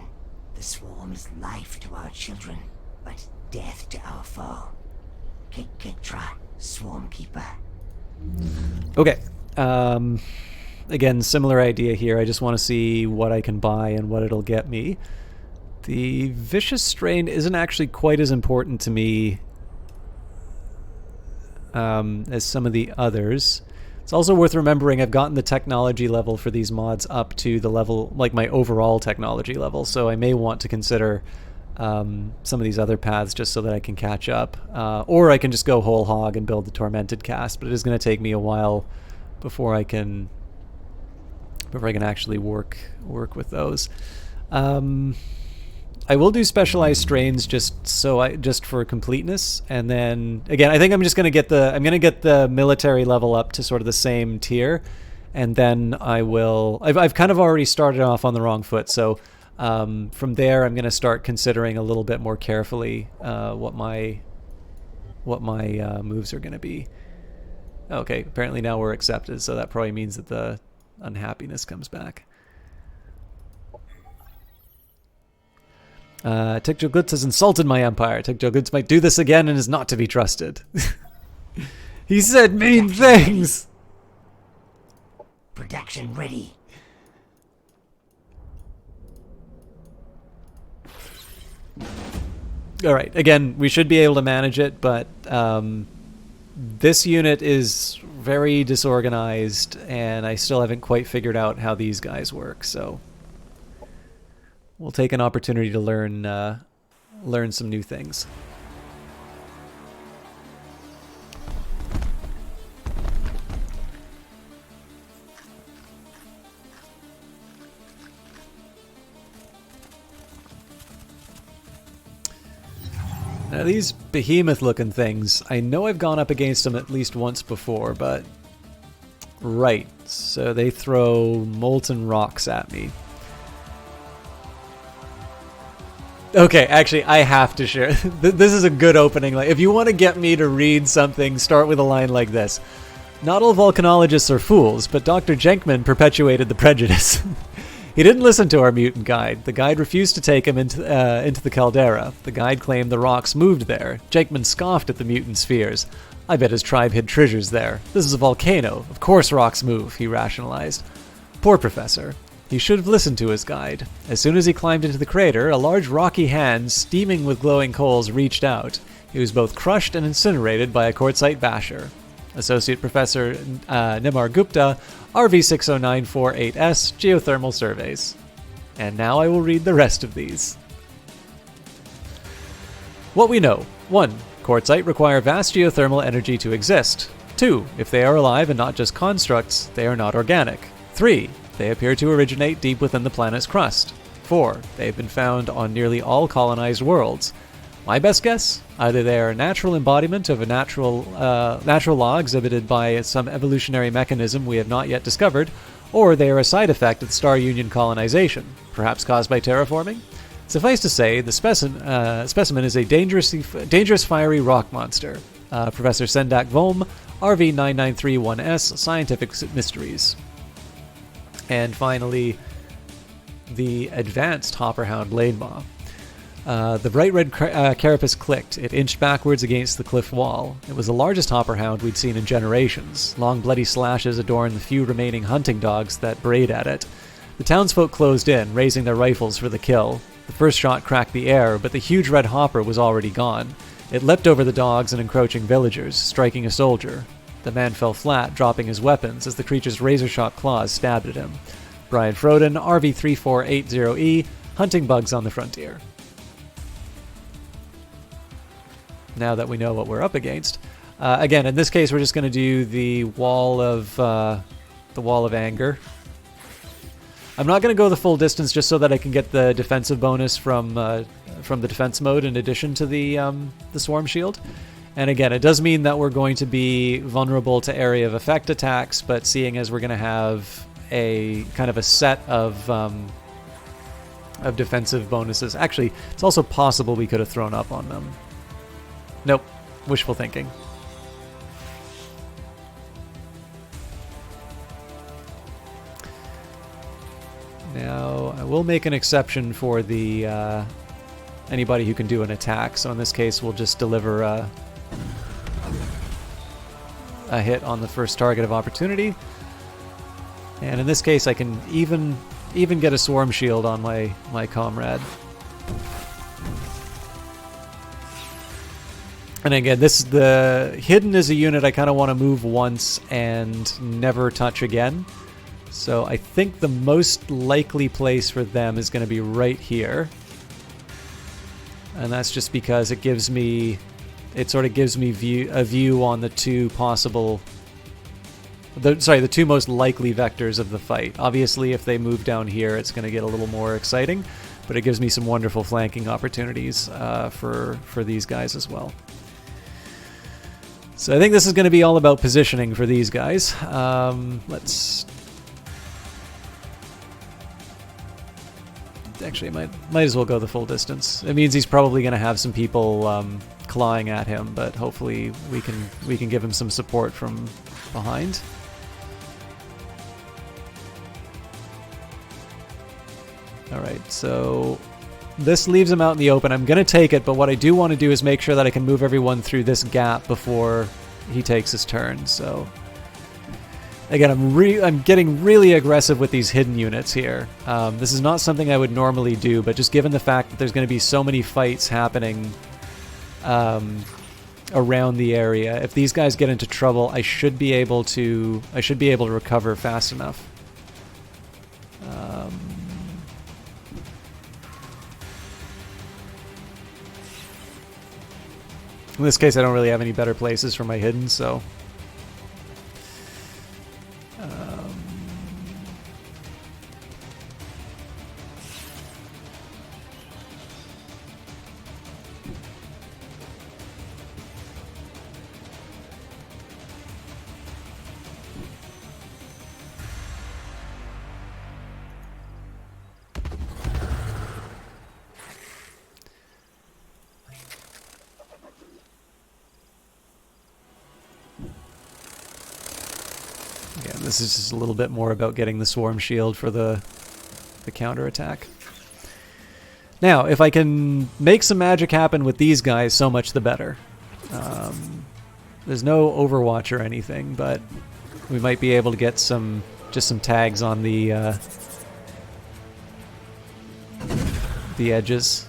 The swarm is life to our children, but death to our foe. Kikitra, Swarm Keeper. Okay. Again, similar idea here. I just want to see what I can buy and what it'll get me. The Vicious Strain isn't actually quite as important to me as some of the others. It's also worth remembering I've gotten the technology level for these mods up to the level, like my overall technology level, so I may want to consider some of these other paths just so that I can catch up. Or I can just go whole hog and build the Tormented cast, but it is going to take me a while before I can actually work with those. I will do specialized strains just for completeness, and then again I think I'm going to get the military level up to sort of the same tier, and then I've kind of already started off on the wrong foot, so from there I'm going to start considering a little bit more carefully what my moves are going to be. Okay, apparently now we're accepted, so that probably means that the unhappiness comes back. Tigjoglitz has insulted my empire. Tigjoglitz might do this again and is not to be trusted. He said mean things! Production ready. Alright, again, we should be able to manage it, but this unit is very disorganized, and I still haven't quite figured out how these guys work, so we'll take an opportunity to learn some new things. Now these behemoth-looking things, I know I've gone up against them at least once before, but... Right, so they throw molten rocks at me. Okay, actually, I have to share. This is a good opening. Like, if you want to get me to read something, start with a line like this. Not all volcanologists are fools, but Dr. Jenkman perpetuated the prejudice. He didn't listen to our mutant guide. The guide refused to take him into the caldera. The guide claimed the rocks moved there. Jenkman scoffed at the mutant's fears. I bet his tribe hid treasures there. This is a volcano. Of course rocks move, he rationalized. Poor professor. He should have listened to his guide. As soon as he climbed into the crater, a large rocky hand, steaming with glowing coals, reached out. He was both crushed and incinerated by a quartzite basher. Associate Professor Nimar Gupta, RV6094-8S, Geothermal Surveys. And now I will read the rest of these. What we know. 1. Quartzite require vast geothermal energy to exist. 2. If they are alive and not just constructs, they are not organic. 3. They appear to originate deep within the planet's crust. 4. They have been found on nearly all colonized worlds. My best guess? Either they are a natural embodiment of a natural law exhibited by some evolutionary mechanism we have not yet discovered, or they are a side effect of the Star Union colonization, perhaps caused by terraforming. Suffice to say, the specimen is a dangerous fiery rock monster. Professor Sendak Vom, RV9931S, Scientific Mysteries. And finally, the advanced Hopperhound Blademaw. The bright red carapace clicked. It inched backwards against the cliff wall. It was the largest hopperhound we'd seen in generations. Long bloody slashes adorned the few remaining hunting dogs that brayed at it. The townsfolk closed in, raising their rifles for the kill. The first shot cracked the air, but the huge red hopper was already gone. It leapt over the dogs and encroaching villagers, striking a soldier. The man fell flat, dropping his weapons as the creature's razor-sharp claws stabbed at him. Brian Froden, RV3480E, hunting bugs on the frontier. Now that we know what we're up against. Again, in this case, we're just going to do the wall of anger. I'm not going to go the full distance just so that I can get the defensive bonus from the defense mode in addition to the swarm shield. And again, it does mean that we're going to be vulnerable to area of effect attacks, but seeing as we're going to have a kind of a set of defensive bonuses. Actually, it's also possible we could have thrown up on them. Nope. Wishful thinking. Now I will make an exception for the anybody who can do an attack. So in this case, we'll just deliver a hit on the first target of opportunity. And in this case, I can even get a swarm shield on my comrade. And again, the hidden is a unit I kind of want to move once and never touch again. So I think the most likely place for them is going to be right here. And that's just because it gives me, it sort of gives me a view on the two possible, the two most likely vectors of the fight. Obviously, if they move down here, it's going to get a little more exciting, but it gives me some wonderful flanking opportunities for these guys as well. So I think this is going to be all about positioning for these guys. Let's... Actually, I might as well go the full distance. It means he's probably going to have some people clawing at him, but hopefully we can give him some support from behind. All right, so this leaves him out in the open. I'm going to take it, but what I do want to do is make sure that I can move everyone through this gap before he takes his turn. So again, I'm getting really aggressive with these hidden units here. This is not something I would normally do, but just given the fact that there's going to be so many fights happening around the area, if these guys get into trouble, I should be able to recover fast enough. In this case, I don't really have any better places for my hidden, so... This is just a little bit more about getting the swarm shield for the counterattack. Now, if I can make some magic happen with these guys, so much the better. There's no Overwatch or anything, but we might be able to get some tags on the edges.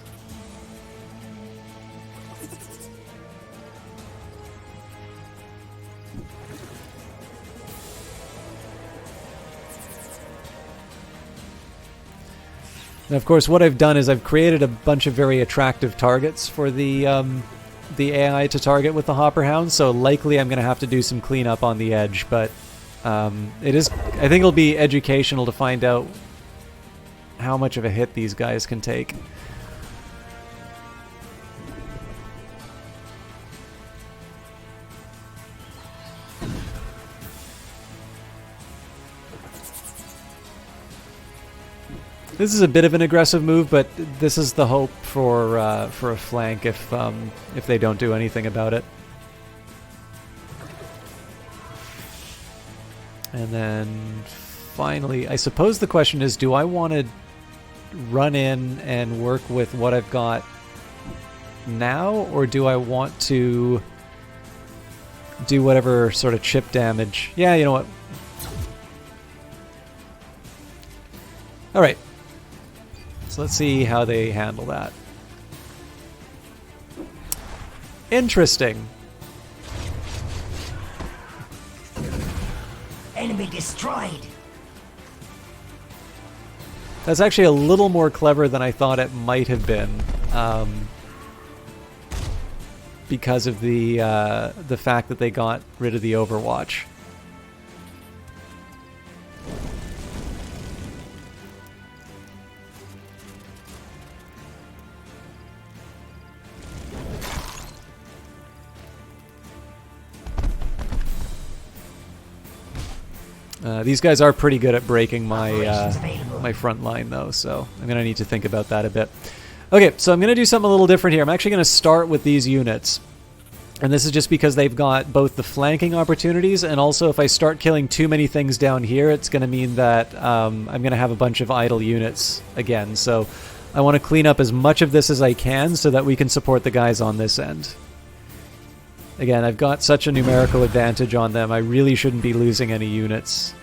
And of course, what I've done is I've created a bunch of very attractive targets for the AI to target with the Hopper Hound, so likely I'm going to have to do some cleanup on the edge, but I think it'll be educational to find out how much of a hit these guys can take. This is a bit of an aggressive move, but this is the hope for a flank if they don't do anything about it. And then finally, I suppose the question is, do I want to run in and work with what I've got now, or do I want to do whatever sort of chip damage? Yeah, you know what? All right. So let's see how they handle that. Interesting. Enemy destroyed. That's actually a little more clever than I thought it might have been, because of the fact that they got rid of the Overwatch. These guys are pretty good at breaking my front line, though, so I'm going to need to think about that a bit. Okay, so I'm going to do something a little different here. I'm actually going to start with these units. And this is just because they've got both the flanking opportunities, and also if I start killing too many things down here, it's going to mean that I'm going to have a bunch of idle units again. So I want to clean up as much of this as I can so that we can support the guys on this end. Again, I've got such a numerical advantage on them, I really shouldn't be losing any units.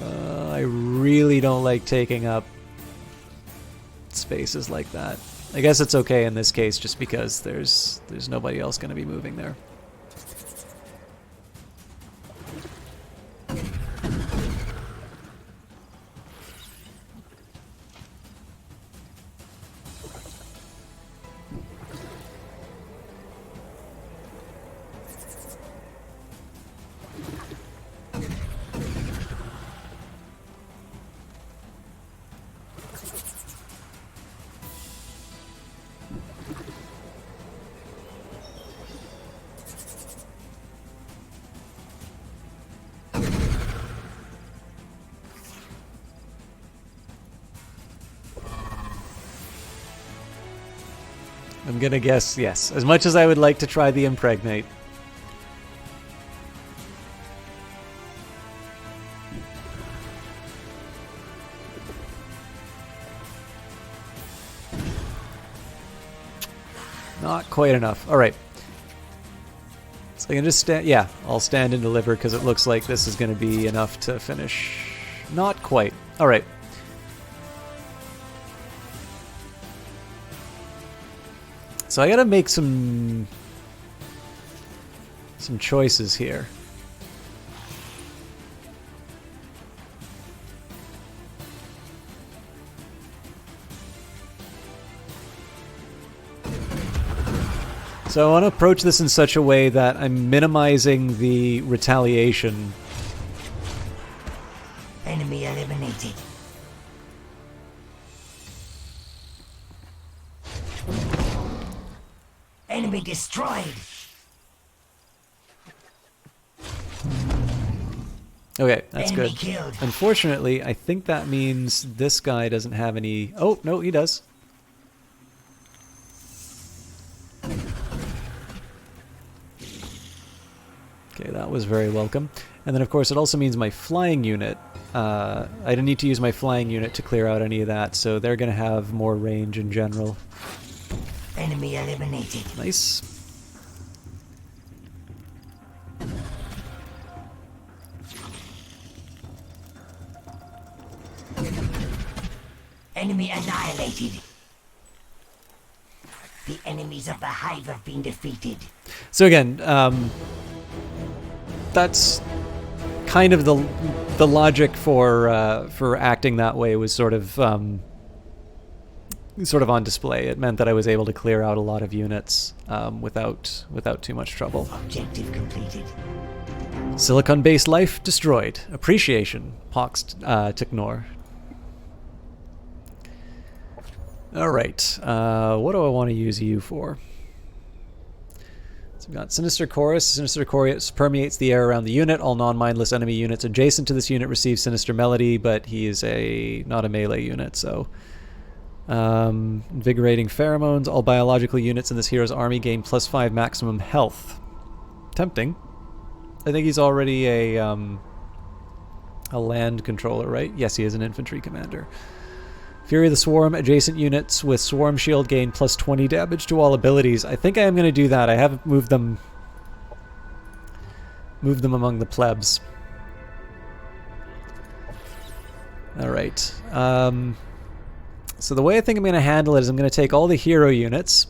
I really don't like taking up spaces like that. I guess it's okay in this case just because there's nobody else going to be moving there. I'm gonna guess yes. As much as I would like to try the impregnate. Not quite enough. Alright. So I can just stand... Yeah, I'll stand and deliver because it looks like this is going to be enough to finish. Not quite. Alright. So I gotta make some choices here. So I want to approach this in such a way that I'm minimizing the retaliation. Enemy eliminated. Enemy destroyed. Okay, that's Enemy good. killed. Unfortunately, I think that means this guy doesn't have any... Oh, no, he does. Okay, that was very welcome. And then, of course, it also means my flying unit. I didn't need to use my flying unit to clear out any of that, so they're going to have more range in general. Enemy eliminated. Nice. Enemy annihilated. The enemies of the hive have been defeated. So again, that's kind of the logic for acting that way was sort of on display. It meant that I was able to clear out a lot of units without too much trouble. Objective completed. Silicon-based life destroyed. Appreciation. Pox Ticknor. Alright, what do I want to use you for? So we've got Sinister Chorus. Sinister Chorus permeates the air around the unit. All non-mindless enemy units adjacent to this unit receive Sinister Melody, but he is not a melee unit, so... invigorating Pheromones. All biological units in this hero's army gain +5 maximum health. Tempting. I think he's already a land controller, right? Yes, he is an infantry commander. Fury of the Swarm. Adjacent units with Swarm Shield gain +20 damage to all abilities. I think I am going to do that. I haven't moved them among the plebs. Alright. So the way I think I'm going to handle it is I'm going to take all the hero units,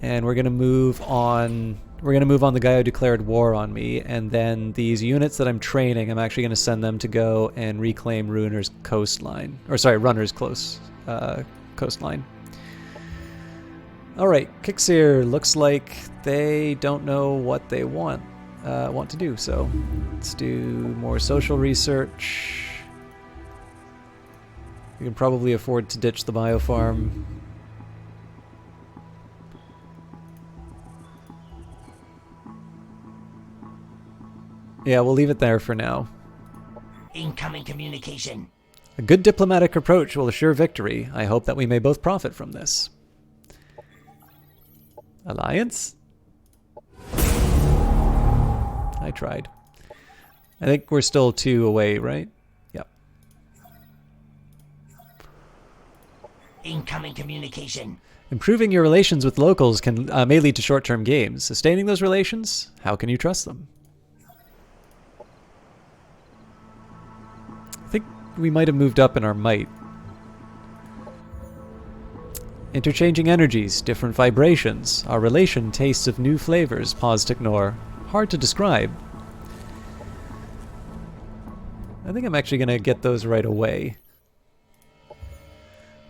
and we're going to move on. We're going to move on the guy who declared war on me, and then these units that I'm training, I'm actually going to send them to go and reclaim Ruiner's coastline, or sorry, Runner's coastline. All right, Kixir looks like they don't know what they want to do. So let's do more social research. We can probably afford to ditch the biofarm. Yeah, we'll leave it there for now. Incoming communication. A good diplomatic approach will assure victory. I hope that we may both profit from this. Alliance? I tried. I think we're still 2 away, right? Yep. Incoming communication. Improving your relations with locals may lead to short-term gains. Sustaining those relations? How can you trust them? I think we might have moved up in our might. Interchanging energies, different vibrations. Our relation tastes of new flavors. Pause to ignore. Hard to describe. I think I'm actually going to get those right away.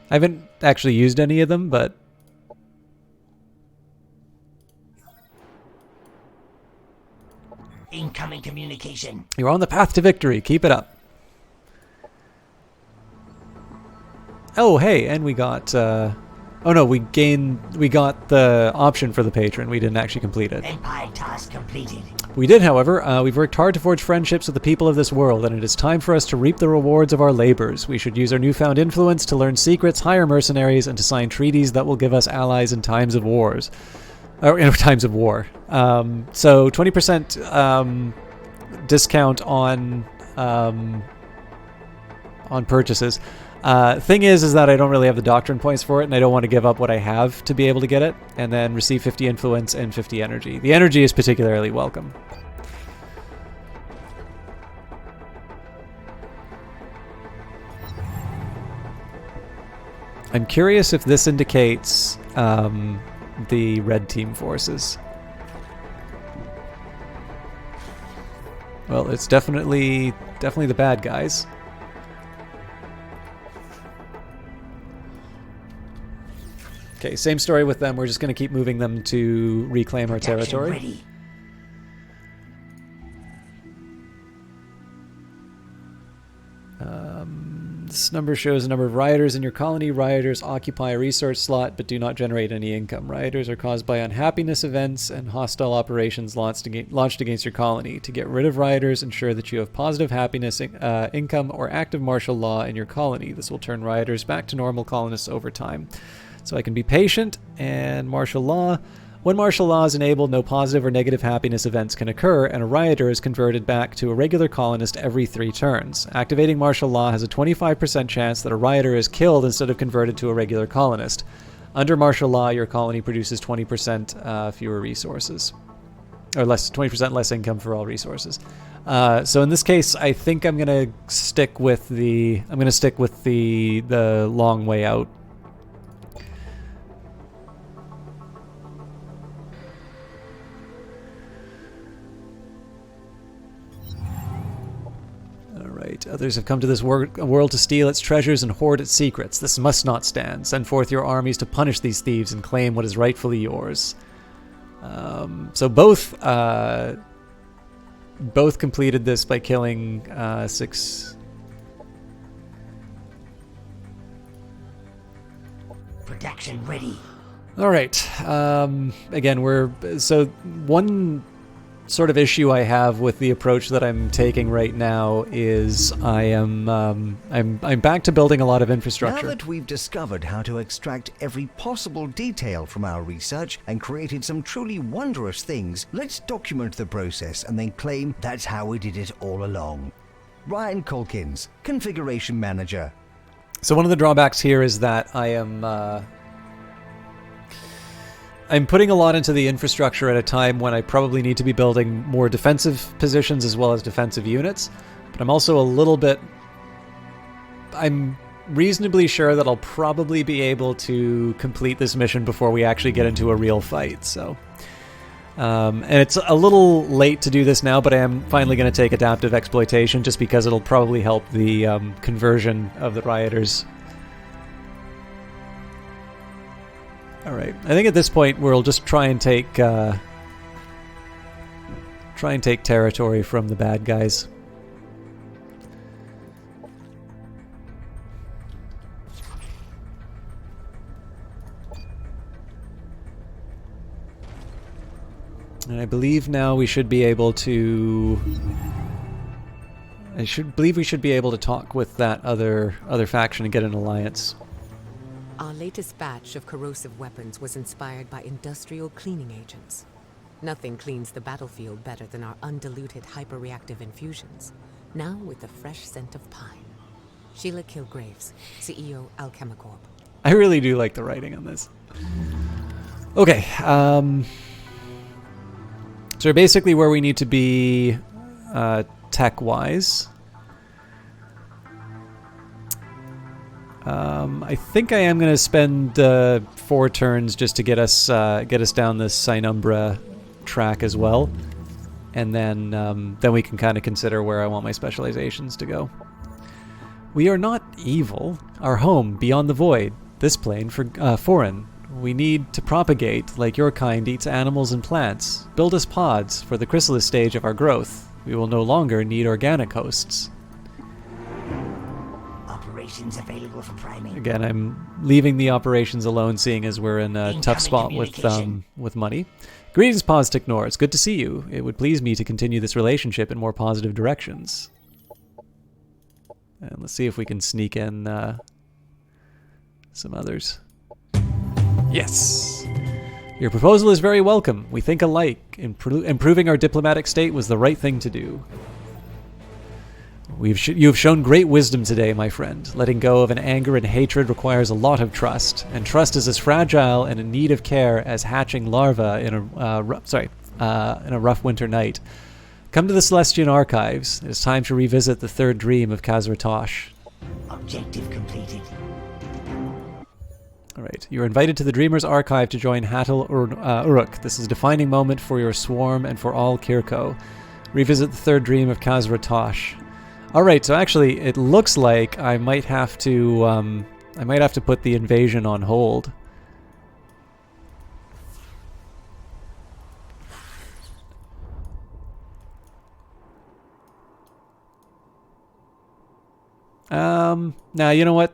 I haven't actually used any of them, but... Incoming communication. You're on the path to victory. Keep it up. Oh, hey, and we got... Oh no, we got the option for the patron. We didn't actually complete it. Empire task completed. We did, however. We've worked hard to forge friendships with the people of this world, and it is time for us to reap the rewards of our labors. We should use our newfound influence to learn secrets, hire mercenaries, and to sign treaties that will give us allies in times of wars. Or in times of war. So 20% discount on purchases. Thing is that I don't really have the doctrine points for it, and I don't want to give up what I have to be able to get it, and then receive 50 influence and 50 energy. The energy is particularly welcome. I'm curious if this indicates the red team forces. Well, it's definitely the bad guys. Okay, same story with them. We're just going to keep moving them to reclaim our territory. Ready. This number shows the number of rioters in your colony. Rioters occupy a resource slot but do not generate any income. Rioters are caused by unhappiness events and hostile operations launched against your colony. To get rid of rioters, ensure that you have positive happiness, income, or active martial law in your colony. This will turn rioters back to normal colonists over time. So I can be patient and martial law. When martial law is enabled, no positive or negative happiness events can occur, and a rioter is converted back to a regular colonist every 3 turns. Activating martial law has a 25% chance that a rioter is killed instead of converted to a regular colonist. Under martial law, your colony produces 20% fewer resources, or 20% less income for all resources. So in this case, I think I'm gonna stick with the long way out. Others have come to this world to steal its treasures and hoard its secrets. This must not stand. Send forth your armies to punish these thieves and claim what is rightfully yours. So both completed this by killing 6. Production ready. All right. Again, one sort of issue I have with the approach that I'm taking right now is I'm back to building a lot of infrastructure. Now that we've discovered how to extract every possible detail from our research and created some truly wondrous things, let's document the process and then claim that's how we did it all along. Ryan Colkins, Configuration Manager. So one of the drawbacks here is that I'm putting a lot into the infrastructure at a time when I probably need to be building more defensive positions as well as defensive units. But I'm also I'm reasonably sure that I'll probably be able to complete this mission before we actually get into a real fight. So, and it's a little late to do this now, but I am finally going to take adaptive exploitation just because it'll probably help the conversion of the rioters. All right. I think at this point we'll just try and take territory from the bad guys. And I believe now we should be able to... I believe we should be able to talk with that other faction and get an alliance. Our latest batch of corrosive weapons was inspired by industrial cleaning agents. Nothing cleans the battlefield better than our undiluted hyperreactive infusions, now with the fresh scent of pine. Sheila Kilgraves, CEO Alchemicorp. I really do like the writing on this. Okay, so basically where we need to be tech-wise. I think I am going to spend 4 turns just to get us down this Sinumbra track as well, and then we can kind of consider where I want my specializations to go. We are not evil. Our home beyond the void. This plane foreign. We need to propagate like your kind eats animals and plants. Build us pods for the chrysalis stage of our growth. We will no longer need organic hosts. Operations available for priming. Again, I'm leaving the operations alone, seeing as we're in a tough spot communication. with money. Greetings, Pause Technor. It's good to see you. It would please me to continue this relationship in more positive directions. And let's see if we can sneak in some others. Yes. Your proposal is very welcome. We think alike. Improving our diplomatic state was the right thing to do. You have shown great wisdom today, my friend. Letting go of an anger and hatred requires a lot of trust, and trust is as fragile and in need of care as hatching larvae in a rough winter night. Come to the Celestian Archives. It is time to revisit the third dream of Khazra-Tosh. Objective completed. All right. You're invited to the Dreamer's Archive to join Hatal Uruk. This is a defining moment for your swarm and for all Kirko. Revisit the third dream of Khazra-Tosh. All right. So actually, it looks like I might have to put the invasion on hold. Now you know what?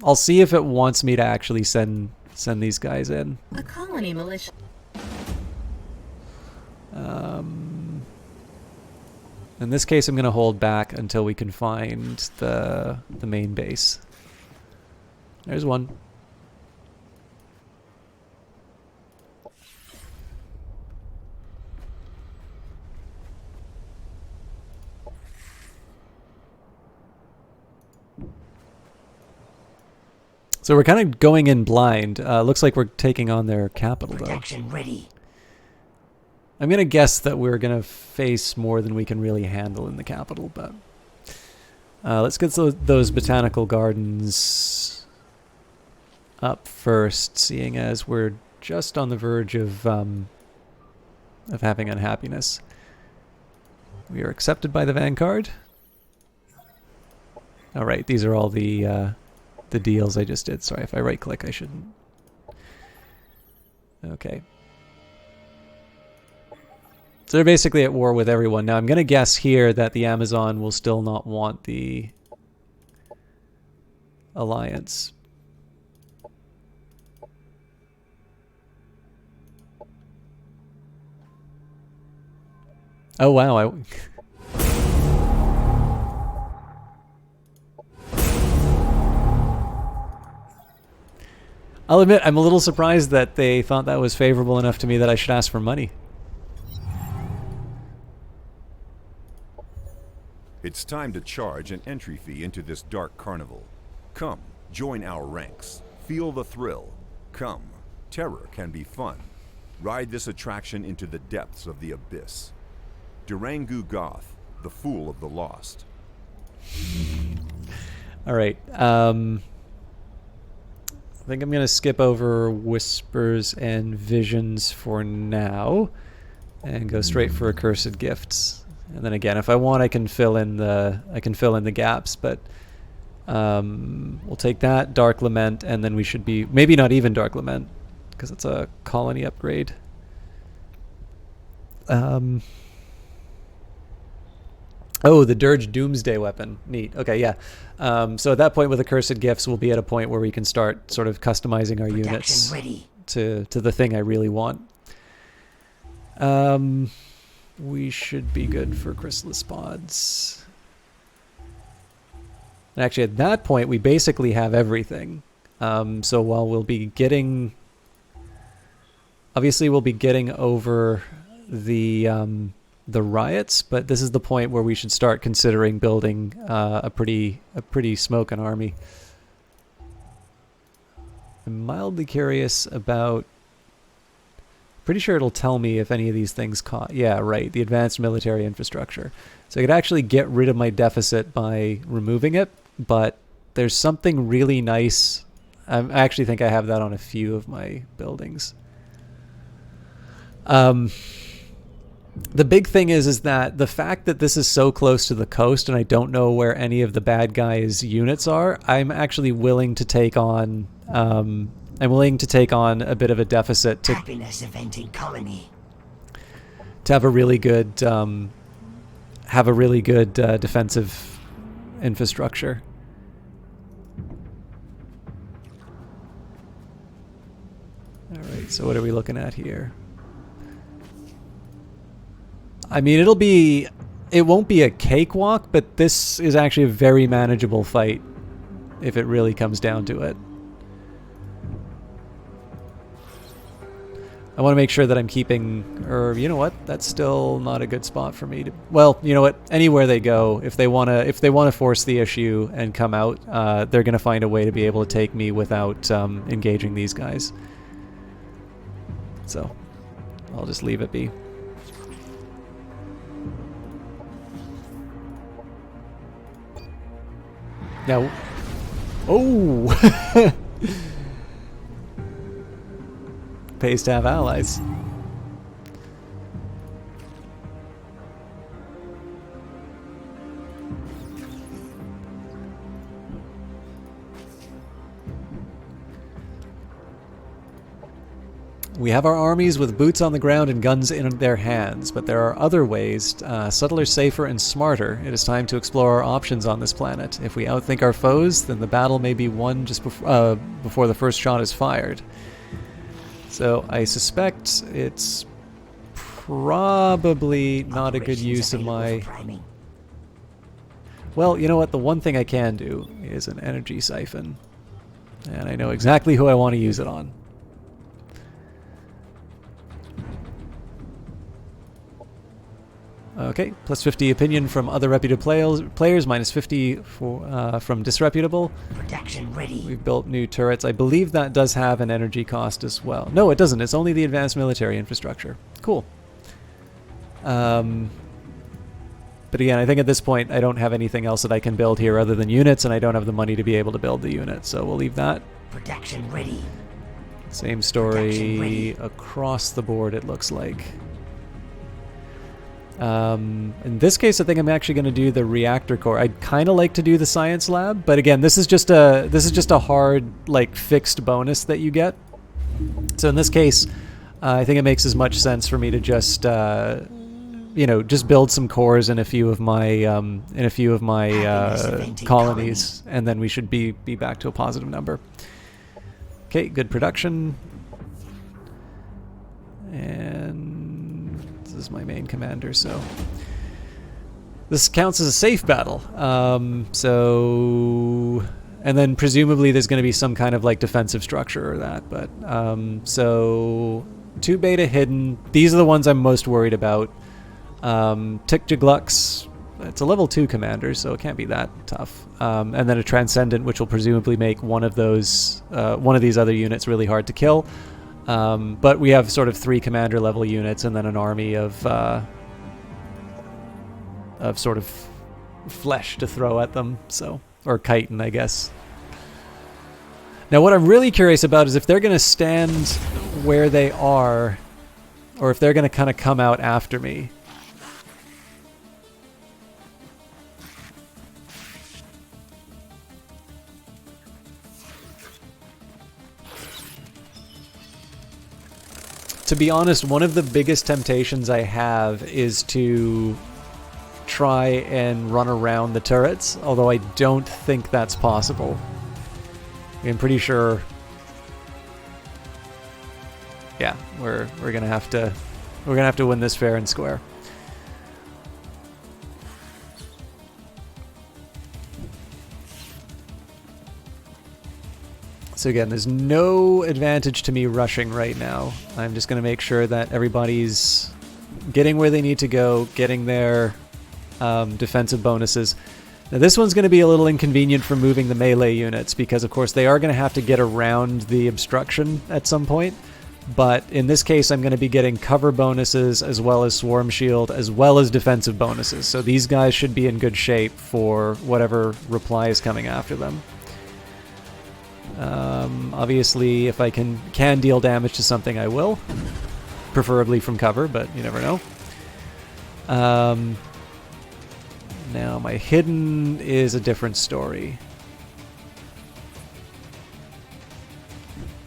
I'll see if it wants me to actually send these guys in. A colony militia. In this case, I'm going to hold back until we can find the main base. There's one. So we're kind of going in blind. Looks like we're taking on their capital, though. Production ready. I'm going to guess that we're going to face more than we can really handle in the capital, but let's get those botanical gardens up first, seeing as we're just on the verge of having unhappiness. We are accepted by the Vanguard. All right, these are all the deals I just did. Sorry, if I right-click, I shouldn't. Okay. So they're basically at war with everyone. Now, I'm going to guess here that the Amazon will still not want the alliance. Oh, wow. I'll admit, I'm a little surprised that they thought that was favorable enough to me that I should ask for money. It's time to charge an entry fee into this dark carnival. Come, join our ranks. Feel the thrill. Come, terror can be fun. Ride this attraction into the depths of the abyss. Durangu Goth, the fool of the lost. All right. I think I'm going to skip over Whispers and Visions for now and go straight for Accursed Gifts. And then again, if I want, I can fill in the gaps, but we'll take that, Dark Lament, and then we should be, maybe not even Dark Lament, because it's a colony upgrade. Oh, the Dirge Doomsday weapon. Neat. Okay, yeah. So at that point with Accursed Gifts, we'll be at a point where we can start sort of customizing our units. Production ready. to the thing I really want. we should be good for chrysalis pods. And actually, at that point, we basically have everything. So while we'll be getting... Obviously, we'll be getting over the riots, but this is the point where we should start considering building a pretty smoking army. I'm mildly curious about... Pretty sure it'll tell me if any of these things cost... Yeah, right, the advanced military infrastructure. So I could actually get rid of my deficit by removing it, but there's something really nice. I actually think I have that on a few of my buildings. The big thing is that the fact that this is so close to the coast and I don't know where any of the bad guys' units are, I'm actually willing to take on... I'm willing to take on a bit of a deficit to Happiness event in colony. To have a really good defensive infrastructure. All right, so what are we looking at here? I mean, it won't be a cakewalk, but this is actually a very manageable fight if it really comes down to it. I want to make sure that I'm keeping, or you know what? That's still not a good spot for me to. Well, you know what? Anywhere they go, if they wanna force the issue and come out, they're gonna find a way to be able to take me without engaging these guys. So, I'll just leave it be. Now, oh. Pays to have allies. We have our armies with boots on the ground and guns in their hands, but there are other ways, subtler, safer, and smarter. It is time to explore our options on this planet. If we outthink our foes, then the battle may be won just before the first shot is fired. So I suspect it's probably not a good use of my... Well, you know what? The one thing I can do is an energy siphon. And I know exactly who I want to use it on. Okay, plus 50 opinion from other reputable players, minus 50 from disreputable. Production ready. We've built new turrets. I believe that does have an energy cost as well. No, it doesn't. It's only the advanced military infrastructure. Cool. But again, I think at this point I don't have anything else that I can build here other than units, and I don't have the money to be able to build the units, so we'll leave that. Production ready. Same story across the board, it looks like. In this case, I think I'm actually going to do the reactor core. I'd kind of like to do the science lab, but again, this is just a hard, like, fixed bonus that you get. So in this case, I think it makes as much sense for me to just, just build some cores in a few of my colonies, and then we should be back to a positive number. Okay, good production, and this is my main commander, so this counts as a safe battle. And then presumably there's going to be some kind of like defensive structure or that. But so 2 beta hidden. These are the ones I'm most worried about. Tikjaglux, it's a level 2 commander, so it can't be that tough. And then a transcendent, which will presumably make one of these other units really hard to kill. But we have sort of 3 commander level units and then an army of sort of flesh to throw at them, so, or chitin, I guess. Now what I'm really curious about is if they're going to stand where they are, or if they're going to kind of come out after me. To be honest, one of the biggest temptations I have is to try and run around the turrets, although I don't think that's possible. I'm pretty sure... Yeah, we're gonna have to win this fair and square. So again, there's no advantage to me rushing right now. I'm just going to make sure that everybody's getting where they need to go, getting their defensive bonuses. Now this one's going to be a little inconvenient for moving the melee units because of course they are going to have to get around the obstruction at some point. But in this case I'm going to be getting cover bonuses as well as swarm shield as well as defensive bonuses. So these guys should be in good shape for whatever reply is coming after them. Obviously, if I can deal damage to something, I will. Preferably from cover, but you never know. Now, my hidden is a different story.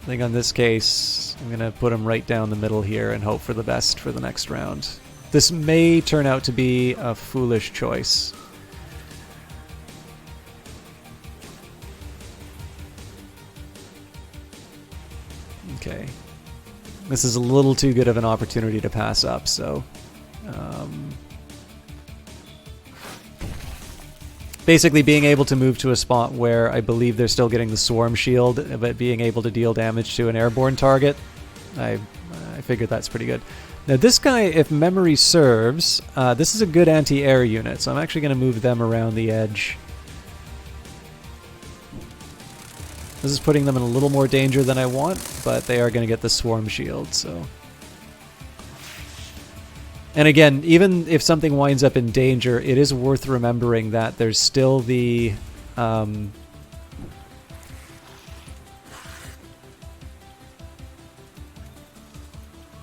I think on this case, I'm going to put him right down the middle here and hope for the best for the next round. This may turn out to be a foolish choice. Okay. This is a little too good of an opportunity to pass up, so... basically being able to move to a spot where I believe they're still getting the swarm shield, but being able to deal damage to an airborne target, I figured that's pretty good. Now this guy, if memory serves, this is a good anti-air unit, so I'm actually going to move them around the edge. This is putting them in a little more danger than I want, but they are going to get the swarm shield, so... And again, even if something winds up in danger, it is worth remembering that there's still the... I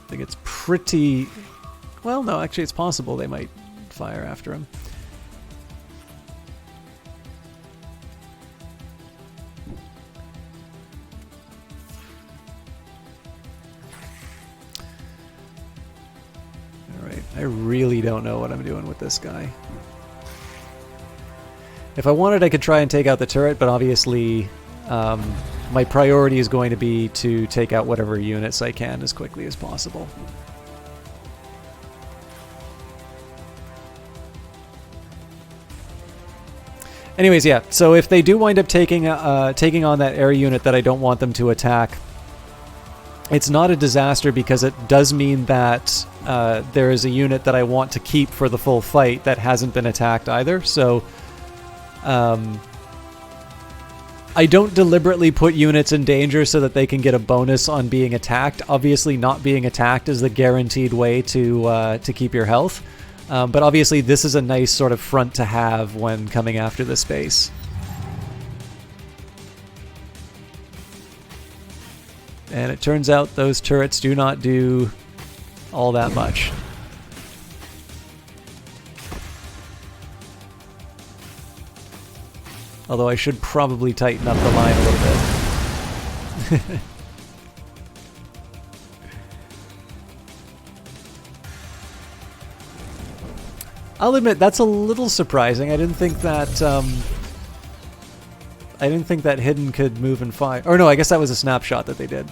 think it's pretty... Well, no, actually it's possible they might fire after him. I really don't know what I'm doing with this guy. If I wanted, I could try and take out the turret, but obviously my priority is going to be to take out whatever units I can as quickly as possible. Anyways, yeah, so if they do wind up taking on that air unit that I don't want them to attack, it's not a disaster because it does mean that there is a unit that I want to keep for the full fight that hasn't been attacked either. So I don't deliberately put units in danger so that they can get a bonus on being attacked. Obviously, not being attacked is the guaranteed way to keep your health. But obviously, this is a nice sort of front to have when coming after this base. And it turns out those turrets do not do all that much. Although I should probably tighten up the line a little bit. I'll admit that's a little surprising. I didn't think that hidden could move and fire. Or no, I guess that was a snapshot that they did.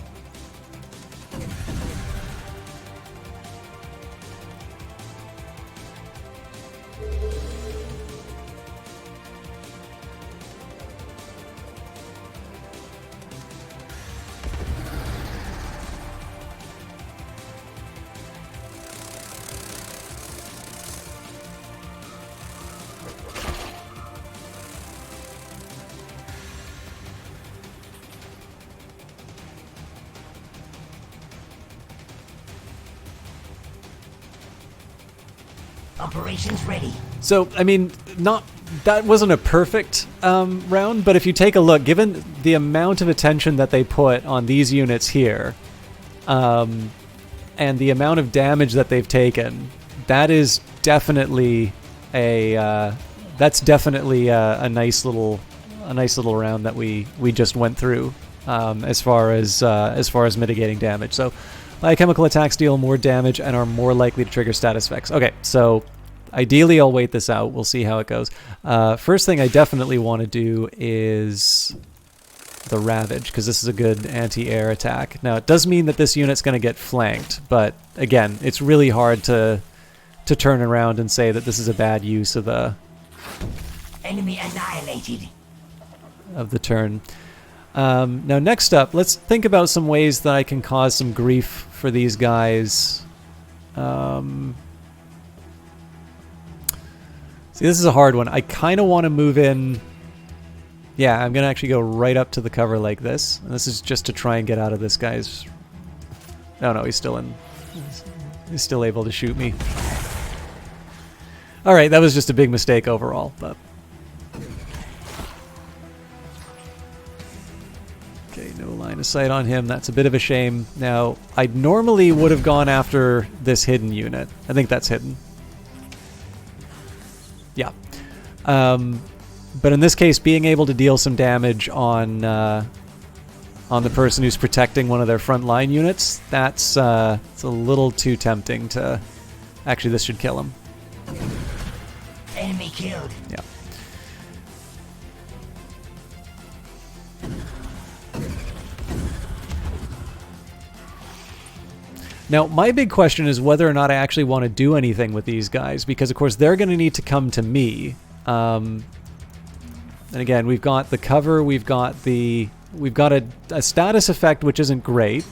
Operations ready. So, I mean, that wasn't a perfect round, but if you take a look, given the amount of attention that they put on these units here, and the amount of damage that they've taken, that is definitely a nice little round that we just went through as far as mitigating damage. So, biochemical attacks deal more damage and are more likely to trigger status effects. Okay, so ideally I'll wait this out. We'll see how it goes. First thing I definitely want to do is the Ravage, because this is a good anti-air attack. Now, it does mean that this unit's going to get flanked, but again, it's really hard to turn around and say that this is a bad use of the Enemy annihilated. turn. Now, next up, let's think about some ways that I can cause some grief for these guys. See, this is a hard one. I kind of want to move in. Yeah, I'm going to actually go right up to the cover like this. And this is just to try and get out of this guy's... Oh, no, he's still in. He's still able to shoot me. All right, that was just a big mistake overall, but... Okay, no line of sight on him. That's a bit of a shame. Now, I normally would have gone after this hidden unit. I think that's hidden. Yeah. But in this case, being able to deal some damage on the person who's protecting one of their frontline units, that's it's a little too tempting to... Actually, this should kill him. Enemy killed. Yeah. Now, my big question is whether or not I actually want to do anything with these guys, because of course they're going to need to come to me. And again, we've got the cover, we've got a status effect which isn't great.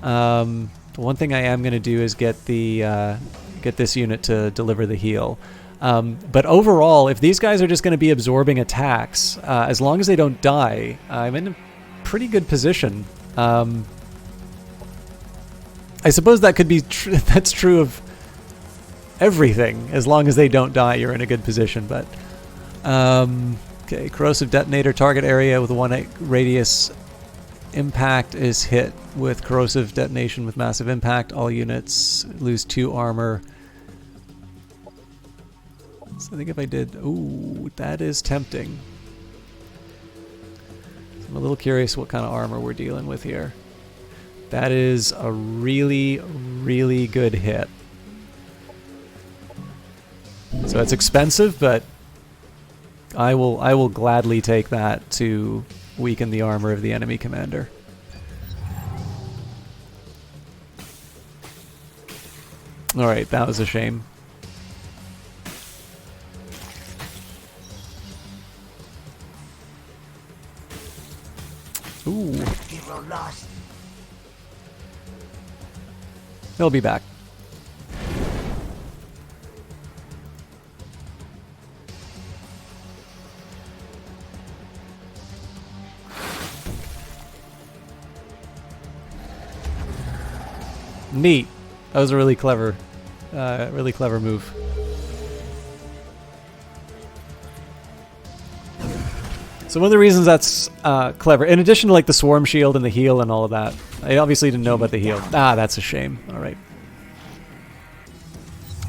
The one thing I am going to do is get this unit to deliver the heal. But overall, if these guys are just going to be absorbing attacks, as long as they don't die, I'm in a pretty good position. I suppose that could be that's true of everything. As long as they don't die, you're in a good position. But okay, corrosive detonator target area with a 1 radius impact is hit with corrosive detonation with massive impact. All units lose 2 armor. So I think if I did, ooh, that is tempting. So I'm a little curious what kind of armor we're dealing with here. That is a really, really good hit. So it's expensive, but I will gladly take that to weaken the armor of the enemy commander. All right, that was a shame. Ooh. Hero lost. He'll be back. Neat. That was a really clever move. So one of the reasons that's clever, in addition to like the swarm shield and the heal and all of that, I obviously didn't know about the heal. Ah, that's a shame. All right.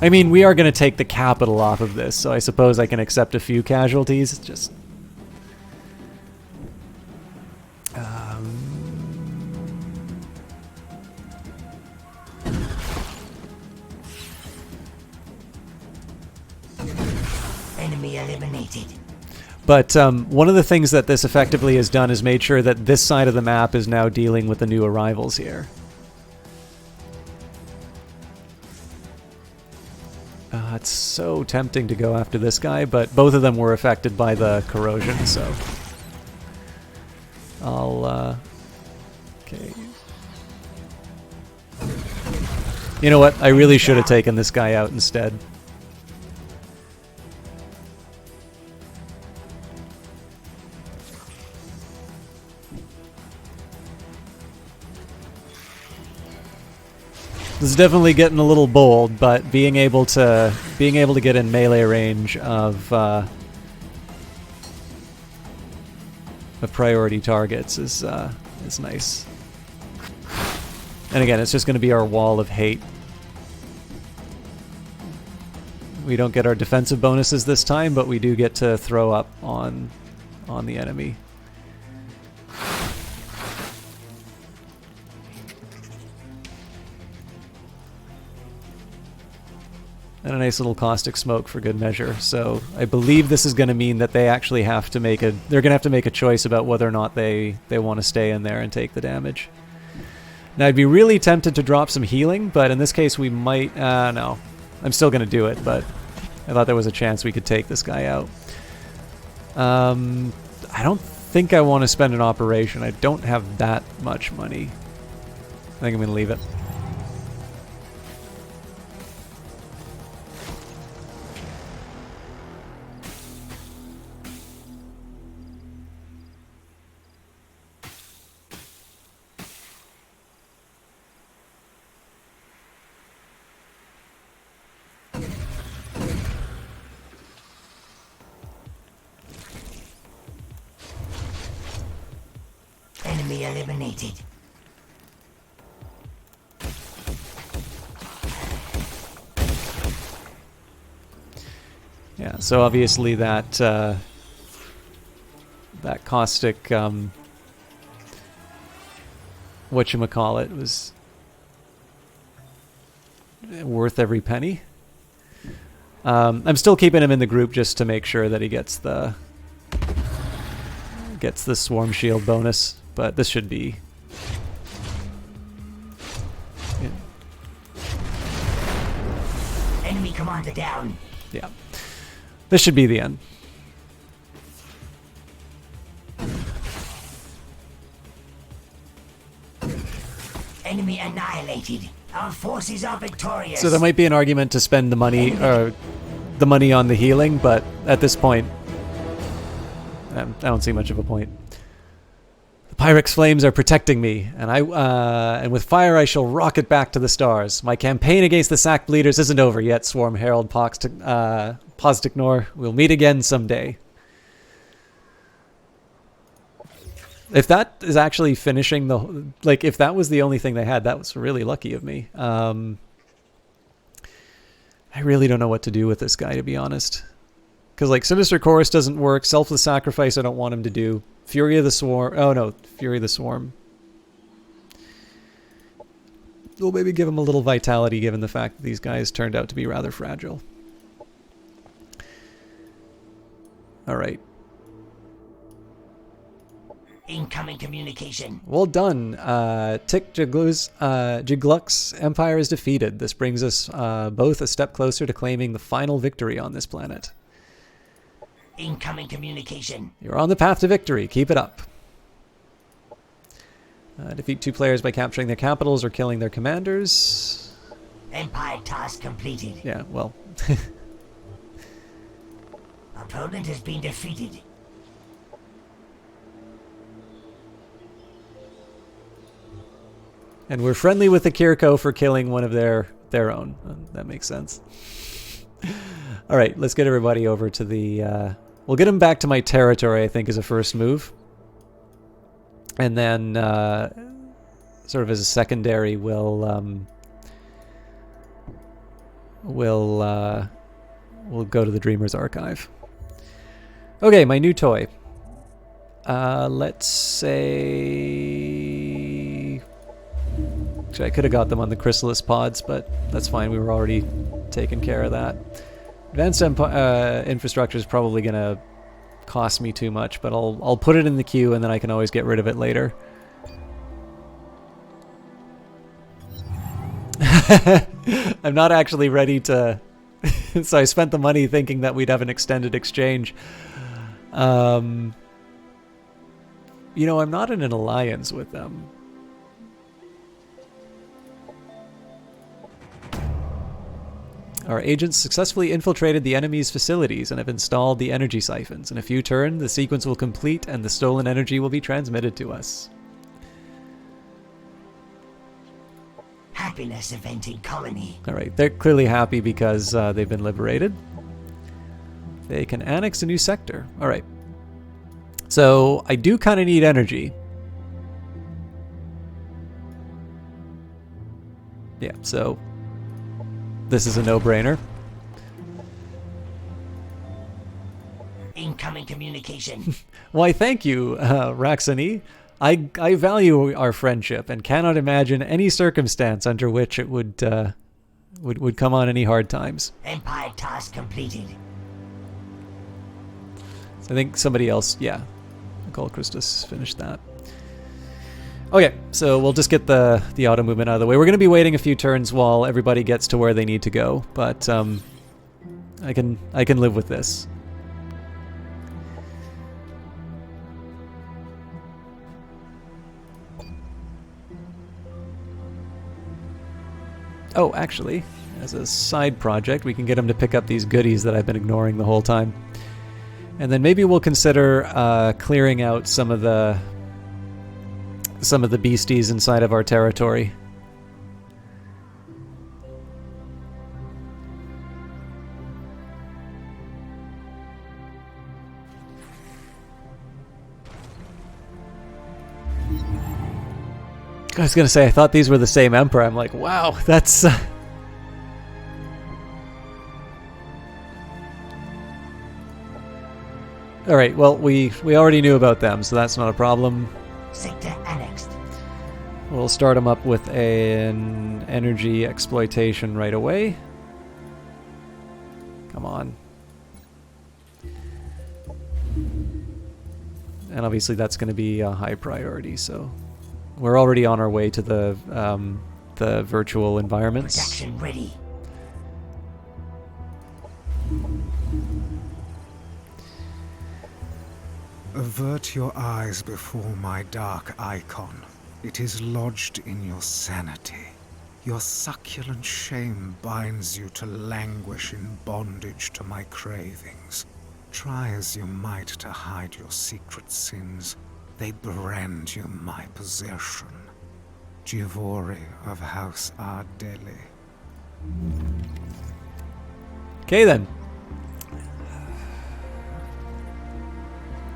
I mean, we are going to take the capital off of this, so I suppose I can accept a few casualties. It's just... Enemy eliminated. But one of the things that this effectively has done is made sure that this side of the map is now dealing with the new arrivals here. It's so tempting to go after this guy, but both of them were affected by the corrosion, so... I'll, okay. You know what? I really should have taken this guy out instead. This is definitely getting a little bold, but being able to get in melee range of priority targets is nice. And again, it's just going to be our wall of hate. We don't get our defensive bonuses this time, but we do get to throw up on the enemy. And a nice little caustic smoke for good measure. So I believe this is going to mean that they actually have to make they're going to have to make a choice about whether or not they want to stay in there and take the damage. Now I'd be really tempted to drop some healing, but in this case we might, no. I'm still going to do it, but I thought there was a chance we could take this guy out. I don't think I want to spend an operation. I don't have that much money. I think I'm going to leave it. Enemy eliminated. Yeah, so obviously that that caustic whatchamacallit was worth every penny. I'm still keeping him in the group just to make sure that he gets the swarm shield bonus, but this should be Enemy commander down. yeah. This should be the end. Enemy annihilated. Our forces are victorious. So there might be an argument to spend the money on the healing, but at this point, I don't see much of a point. The Pyrex flames are protecting me, and with fire I shall rocket back to the stars. My campaign against the sack bleeders isn't over yet, Swarm Herald Posticnor. We'll meet again someday. If that is actually finishing the... Like, if that was the only thing they had, that was really lucky of me. I really don't know what to do with this guy, to be honest. Because, like, Sinister Chorus doesn't work. Selfless Sacrifice I don't want him to do. Fury of the Swarm... Oh, no. Fury of the Swarm. We'll maybe give him a little vitality, given the fact that these guys turned out to be rather fragile. Alright. Incoming communication. Well done. Jigluk's empire is defeated. This brings us both a step closer to claiming the final victory on this planet. Incoming communication. You're on the path to victory. Keep it up. Defeat 2 players by capturing their capitals or killing their commanders. Empire task completed. Yeah, well. Opponent has been defeated. And we're friendly with the Kirko for killing one of their own. That makes sense. All right, let's get everybody over to the... we'll get them back to my territory, I think, as a first move. And then, sort of as a secondary, we'll go to the Dreamer's Archive. Okay, my new toy. Let's say... Actually, I could have got them on the Chrysalis pods, but that's fine. We were already taking care of that. Advanced infrastructure is probably going to cost me too much, but I'll put it in the queue, and then I can always get rid of it later. I'm not actually ready to... So I spent the money thinking that we'd have an extended exchange. You know, I'm not in an alliance with them. Our agents successfully infiltrated the enemy's facilities and have installed the energy siphons. In a few turns, the sequence will complete and the stolen energy will be transmitted to us. Happiness event in colony. Alright, they're clearly happy because they've been liberated. They can annex a new sector. Alright. So, I do kind of need energy. Yeah, so... This is a no-brainer. Incoming communication. Why, thank you, Raxani. I value our friendship and cannot imagine any circumstance under which it would come on any hard times. Empire task completed. So I think somebody else, yeah, Nicole Christus finished that. Okay, so we'll just get the auto movement out of the way. We're going to be waiting a few turns while everybody gets to where they need to go, but I can live with this. Oh, actually, as a side project, we can get him to pick up these goodies that I've been ignoring the whole time. And then maybe we'll consider clearing out some of the beasties inside of our territory. I was going to say, I thought these were the same emperor. I'm like, wow, that's... Alright, well, we already knew about them, so that's not a problem. Sector annexed. We'll start them up with an energy exploitation right away. Come on. And obviously that's going to be a high priority, so... We're already on our way to the virtual environments. Production ready. Avert your eyes before my dark icon. It is lodged in your sanity. Your succulent shame binds you to languish in bondage to my cravings. Try as you might to hide your secret sins, they brand you my possession. Givori of House Ardeli. Okay then.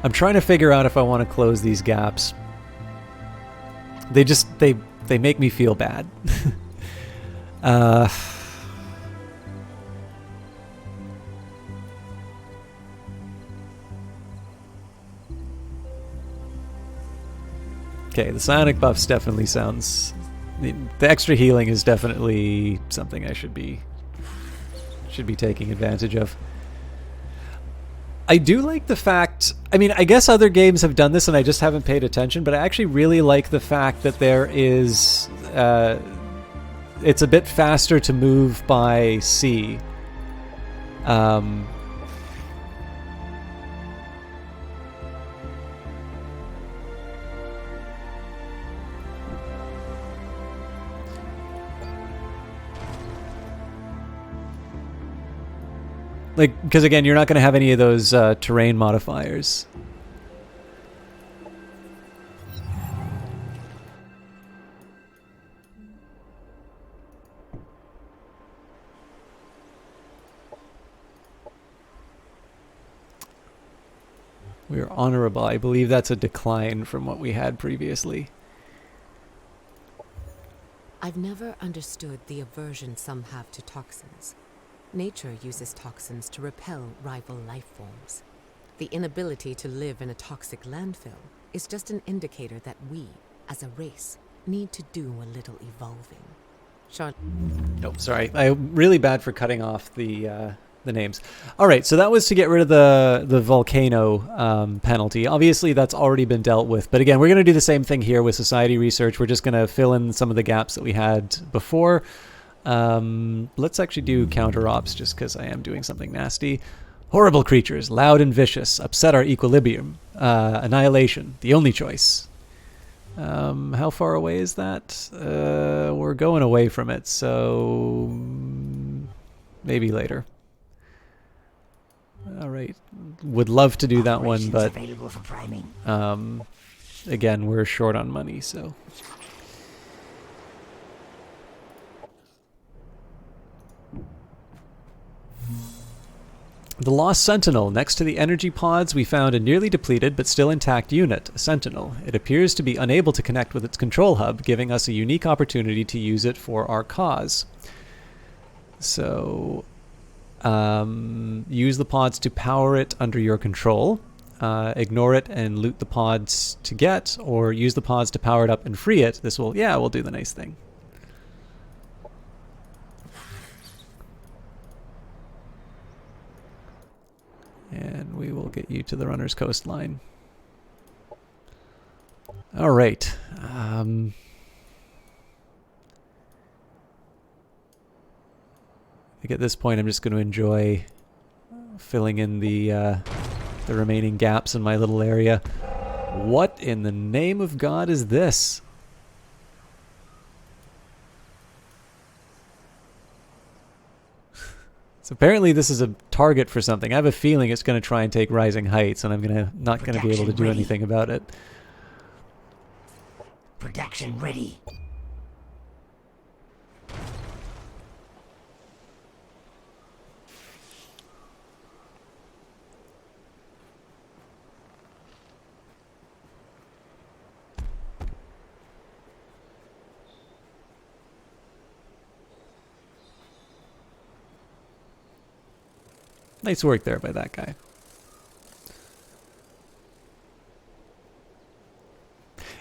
I'm trying to figure out if I want to close these gaps. They make me feel bad. Okay, the psionic buffs definitely sounds... The extra healing is definitely something I should be taking advantage of. I do like the fact... I mean, I guess other games have done this and I just haven't paid attention, but I actually really like the fact that there is... it's a bit faster to move by sea. Like, because again, you're not going to have any of those terrain modifiers. We're honorable. I believe that's a decline from what we had previously. I've never understood the aversion some have to toxins. Nature uses toxins to repel rival life forms. The inability to live in a toxic landfill is just an indicator that we, as a race, need to do a little evolving. Oh, sorry. I'm really bad for cutting off the names. All right, so that was to get rid of the volcano penalty. Obviously, that's already been dealt with. But again, we're going to do the same thing here with society research. We're just going to fill in some of the gaps that we had before. Let's actually do counter ops just because I am doing something nasty. Horrible creatures, loud and vicious, upset our equilibrium. Annihilation, the only choice. How far away is that? We're going away from it, so maybe later. All right, would love to do that one, but available for priming. Again, we're short on money, so. The Lost Sentinel. Next to the energy pods, we found a nearly depleted but still intact unit, a Sentinel. It appears to be unable to connect with its control hub, giving us a unique opportunity to use it for our cause. So, use the pods to power it under your control. Ignore it and loot the pods to get, or use the pods to power it up and free it. This will, yeah, we'll do the nice thing. And we will get you to the runner's coastline. All right. I think at this point I'm just going to enjoy filling in the remaining gaps in my little area. What in the name of God is this? So apparently this is a target for something. I have a feeling it's going to try and take Rising Heights, and I'm not going to be able to do anything about it. Production ready. Nice work there by that guy.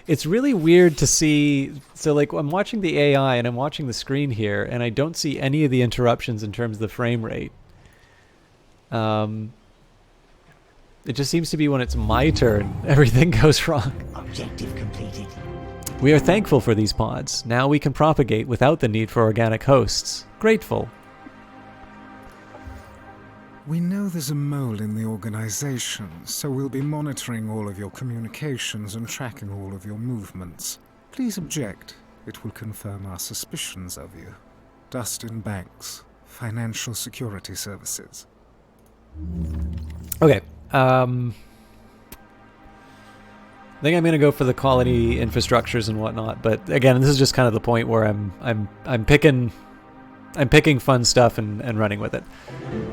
It's really weird to see. So, like, I'm watching the AI and I'm watching the screen here, and I don't see any of the interruptions in terms of the frame rate. It just seems to be when it's my turn, everything goes wrong. Objective completed. We are thankful for these pods. Now we can propagate without the need for organic hosts. Grateful. We know there's a mole in the organization, so we'll be monitoring all of your communications and tracking all of your movements. Please object. It will confirm our suspicions of you. Dustin Banks, Financial Security Services. Okay. I think I'm gonna go for the colony infrastructures and whatnot, but again, this is just kind of the point where I'm picking fun stuff and running with it.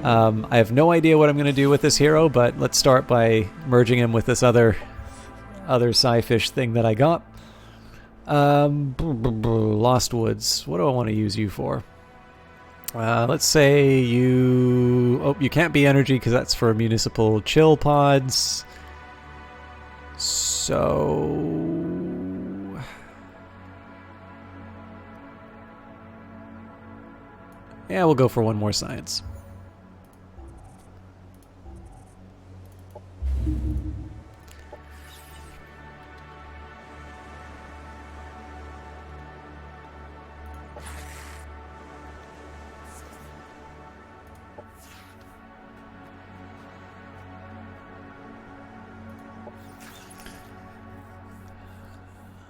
I have no idea what I'm going to do with this hero, but let's start by merging him with this other sci-fish thing that I got. Lost Woods. What do I want to use you for? Let's say you... Oh, you can't be energy because that's for municipal chill pods. So... yeah, we'll go for one more science.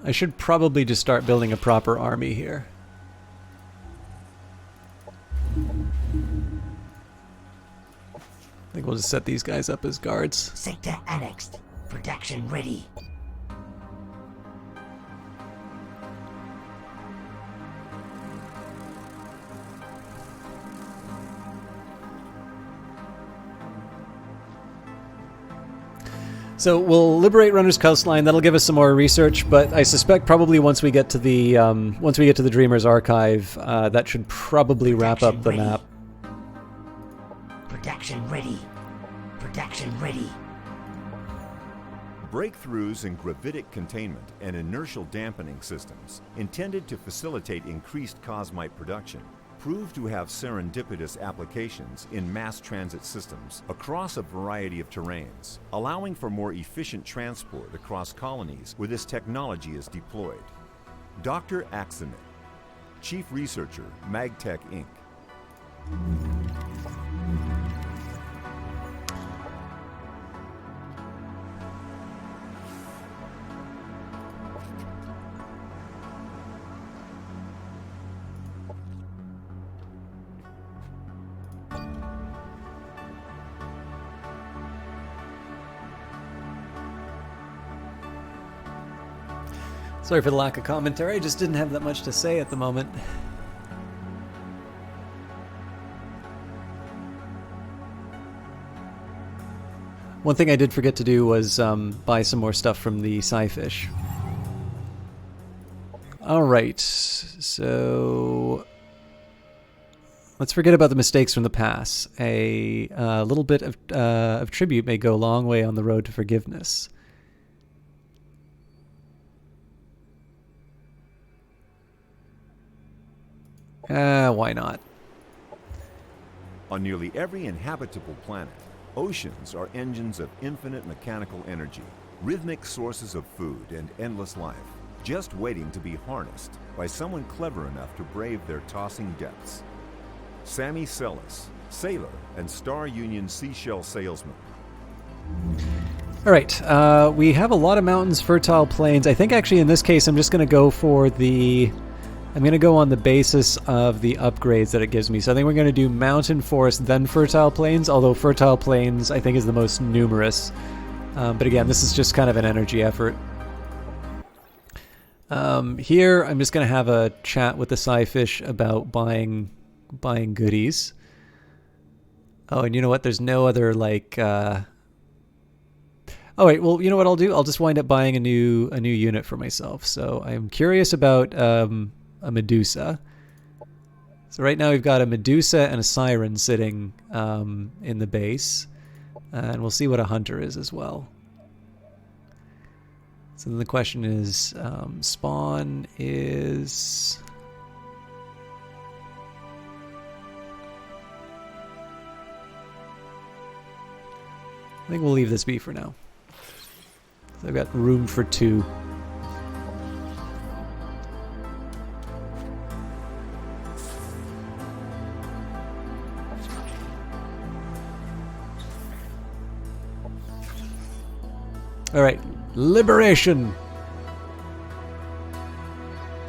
I should probably just start building a proper army here. I think we'll just set these guys up as guards. Sector annexed. Production ready. So we'll liberate Runner's Coastline. That'll give us some more research, but I suspect probably once we get to the Dreamer's Archive, that should probably wrap up the map. Production ready. Production ready. Breakthroughs in gravitic containment and inertial dampening systems intended to facilitate increased cosmite production prove to have serendipitous applications in mass transit systems across a variety of terrains, allowing for more efficient transport across colonies where this technology is deployed. Dr. Axenet, Chief Researcher, MagTech Inc. Sorry for the lack of commentary, I just didn't have that much to say at the moment. One thing I did forget to do was buy some more stuff from the sci-fish. Alright, so... let's forget about the mistakes from the past. A little bit of tribute may go a long way on the road to forgiveness. Why not? On nearly every inhabitable planet, oceans are engines of infinite mechanical energy, rhythmic sources of food and endless life, just waiting to be harnessed by someone clever enough to brave their tossing depths. Sammy Sellis, sailor and Star Union seashell salesman. Alright, we have a lot of mountains, fertile plains. I think actually in this case I'm just going to go for the I'm going to go on the basis of the upgrades that it gives me. So I think we're going to do mountain, forest, then fertile plains, although fertile plains I think is the most numerous. But again, this is just kind of an energy effort. Here, I'm just going to have a chat with the Psyfish about buying goodies. Oh, and you know what? There's no other, like... Oh, wait, well, you know what I'll do? I'll just wind up buying a new unit for myself. So I'm curious about a Medusa. So right now we've got a Medusa and a Siren sitting in the base. And we'll see what a Hunter is as well. So then the question is, spawn is... I think we'll leave this be for now. So I've got room for 2. All right, liberation.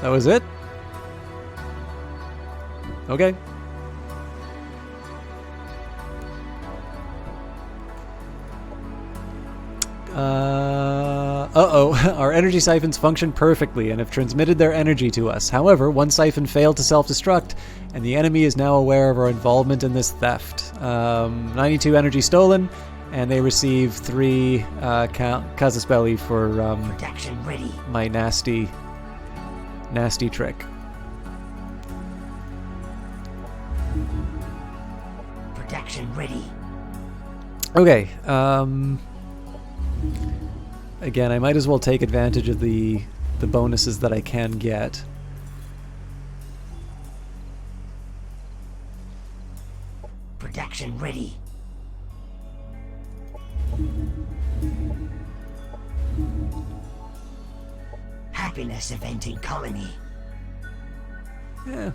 That was it? Okay. Uh-oh, our energy siphons function perfectly and have transmitted their energy to us. However, one siphon failed to self-destruct, and the enemy is now aware of our involvement in this theft. 92 energy stolen, and they receive 3 Casus for Protection ready. my nasty trick. Protection ready. Okay, again, I might as well take advantage of the bonuses that I can get. Protection ready. Happiness event in colony. Yeah,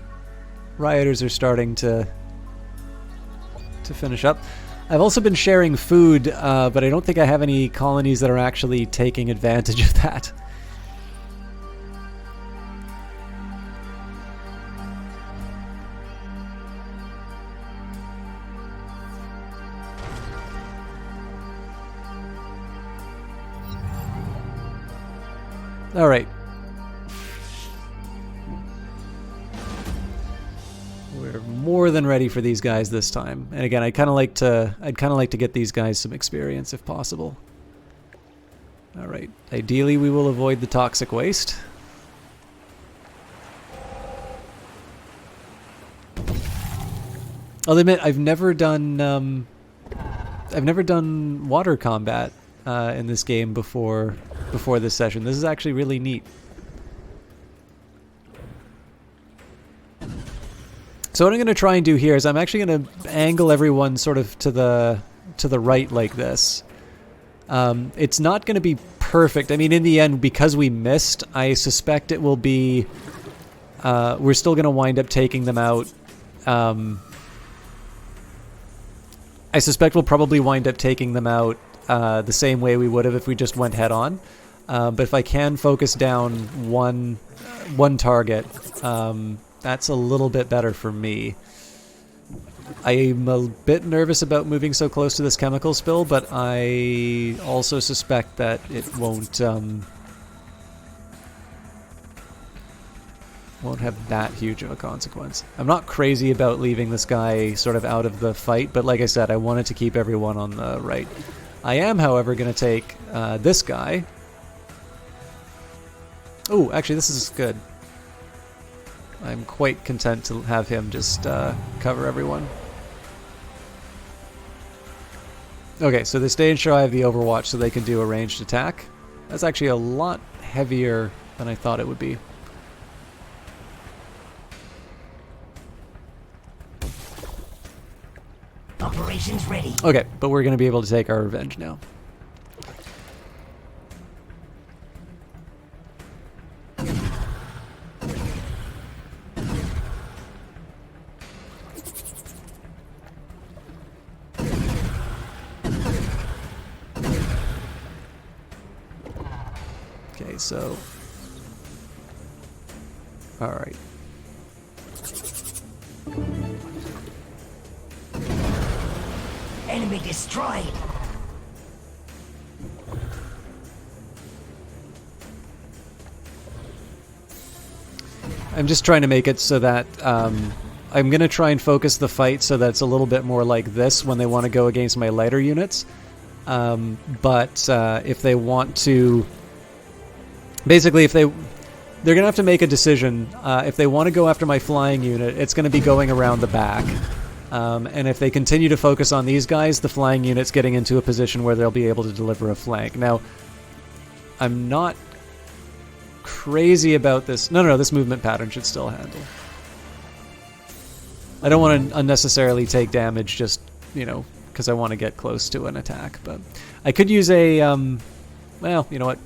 rioters are starting to finish up. I've also been sharing food, but I don't think I have any colonies that are actually taking advantage of that. All right. We're more than ready for these guys this time. And again, I'd kind of like to get these guys some experience if possible. All right. Ideally, we will avoid the toxic waste. I'll admit I've never done water combat in this game before this session. This is actually really neat. So what I'm going to try and do here is I'm actually going to angle everyone sort of to the right like this. It's not going to be perfect. I mean, in the end, because we missed, I suspect it will be... we're still going to wind up taking them out. I suspect we'll probably wind up taking them out the same way we would have if we just went head on. But if I can focus down one target, that's a little bit better for me. I'm a bit nervous about moving so close to this chemical spill, but I also suspect that it won't have that huge of a consequence. I'm not crazy about leaving this guy sort of out of the fight, but like I said, I wanted to keep everyone on the right. I am, however, going to take this guy. Oh, actually, this is good. I'm quite content to have him just cover everyone. Okay, so they stay in show I have the Overwatch so they can do a ranged attack. That's actually a lot heavier than I thought it would be. Operations ready. Okay, but we're going to be able to take our revenge now. Okay, so... Alright. Enemy destroyed. I'm just trying to make it so that I'm going to try and focus the fight so that it's a little bit more like this when they want to go against my lighter units. But if they want to... Basically, they're going to have to make a decision. If they want to go after my flying unit, it's going to be going around the back. And if they continue to focus on these guys, the flying unit's getting into a position where they'll be able to deliver a flank. Now, I'm not crazy about this. No, this movement pattern should still handle. I don't want to unnecessarily take damage just, because I want to get close to an attack. But I could use a, well, you know what?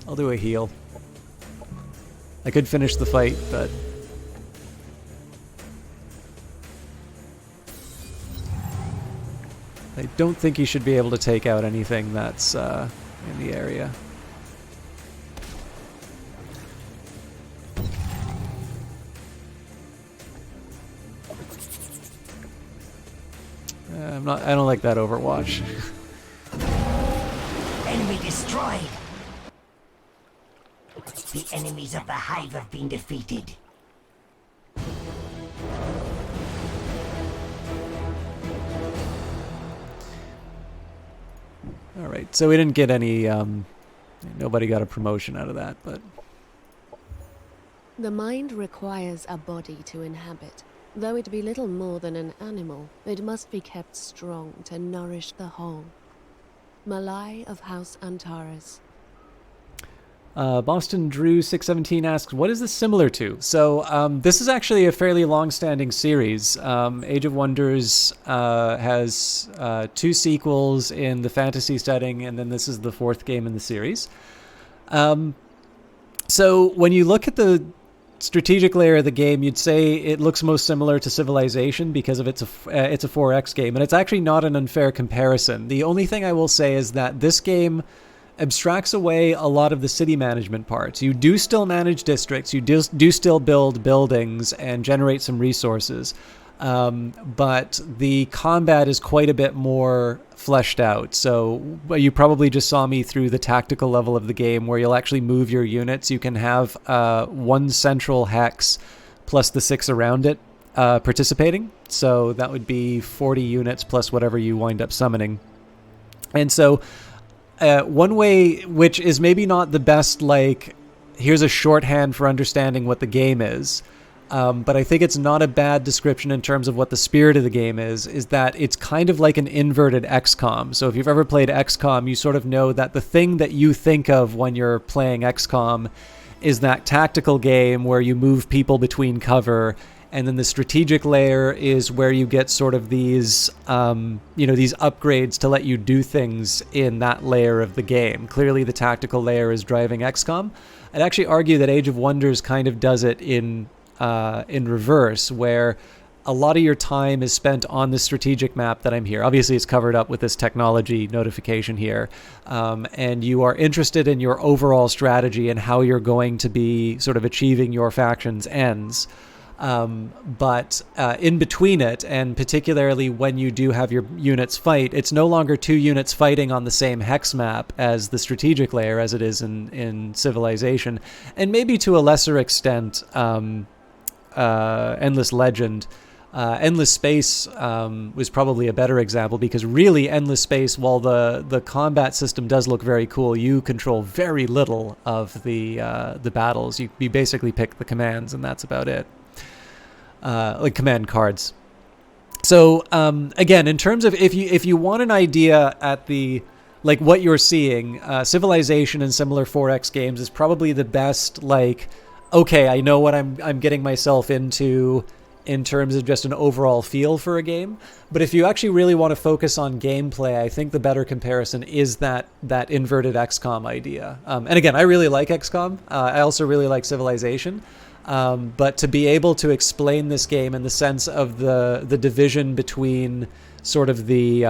I'll do a heal. I could finish the fight, but... I don't think he should be able to take out anything that's in the area. I don't like that Overwatch. Enemy destroyed. The enemies of the Hive have been defeated. Alright, so we didn't get any, nobody got a promotion out of that, but... The mind requires a body to inhabit. Though it be little more than an animal, it must be kept strong to nourish the whole. Malai of House Antares. Boston Drew 617 asks, what is this similar to? So this is actually a fairly long-standing series. Age of Wonders has 2 sequels in the fantasy setting, and then this is the 4th game in the series. So when you look at the strategic layer of the game, you'd say it looks most similar to Civilization because of it's a 4X game, and it's actually not an unfair comparison. The only thing I will say is that this game abstracts away a lot of the city management parts. You do still manage districts, you do still build buildings and generate some resources, but the combat is quite a bit more fleshed out. So you probably just saw me through the tactical level of the game where you'll actually move your units. You can have 1 central hex plus the 6 around it participating. So that would be 40 units plus whatever you wind up summoning. And so one way, which is maybe not the best, here's a shorthand for understanding what the game is, but I think it's not a bad description in terms of what the spirit of the game is that it's kind of like an inverted XCOM. So if you've ever played XCOM, you sort of know that the thing that you think of when you're playing XCOM is that tactical game where you move people between cover, and then the strategic layer is where you get sort of these, these upgrades to let you do things in that layer of the game. Clearly the tactical layer is driving XCOM. I'd actually argue that Age of Wonders kind of does it in reverse, where a lot of your time is spent on the strategic map that I'm here. Obviously, it's covered up with this technology notification here, and you are interested in your overall strategy and how you're going to be sort of achieving your faction's ends. But in between it, and particularly when you do have your units fight, it's no longer 2 units fighting on the same hex map as the strategic layer as it is in Civilization, and maybe to a lesser extent Endless Legend. Endless Space was probably a better example, because really Endless Space, while the combat system does look very cool, you control very little of the battles. You basically pick the commands and that's about it. Like command cards. So again, in terms of if you want an idea at the what you're seeing, Civilization and similar 4X games is probably the best. Okay, I know what I'm getting myself into in terms of just an overall feel for a game. But if you actually really want to focus on gameplay, I think the better comparison is that inverted XCOM idea. And again, I really like XCOM. I also really like Civilization. But to be able to explain this game in the sense of the division between sort of the,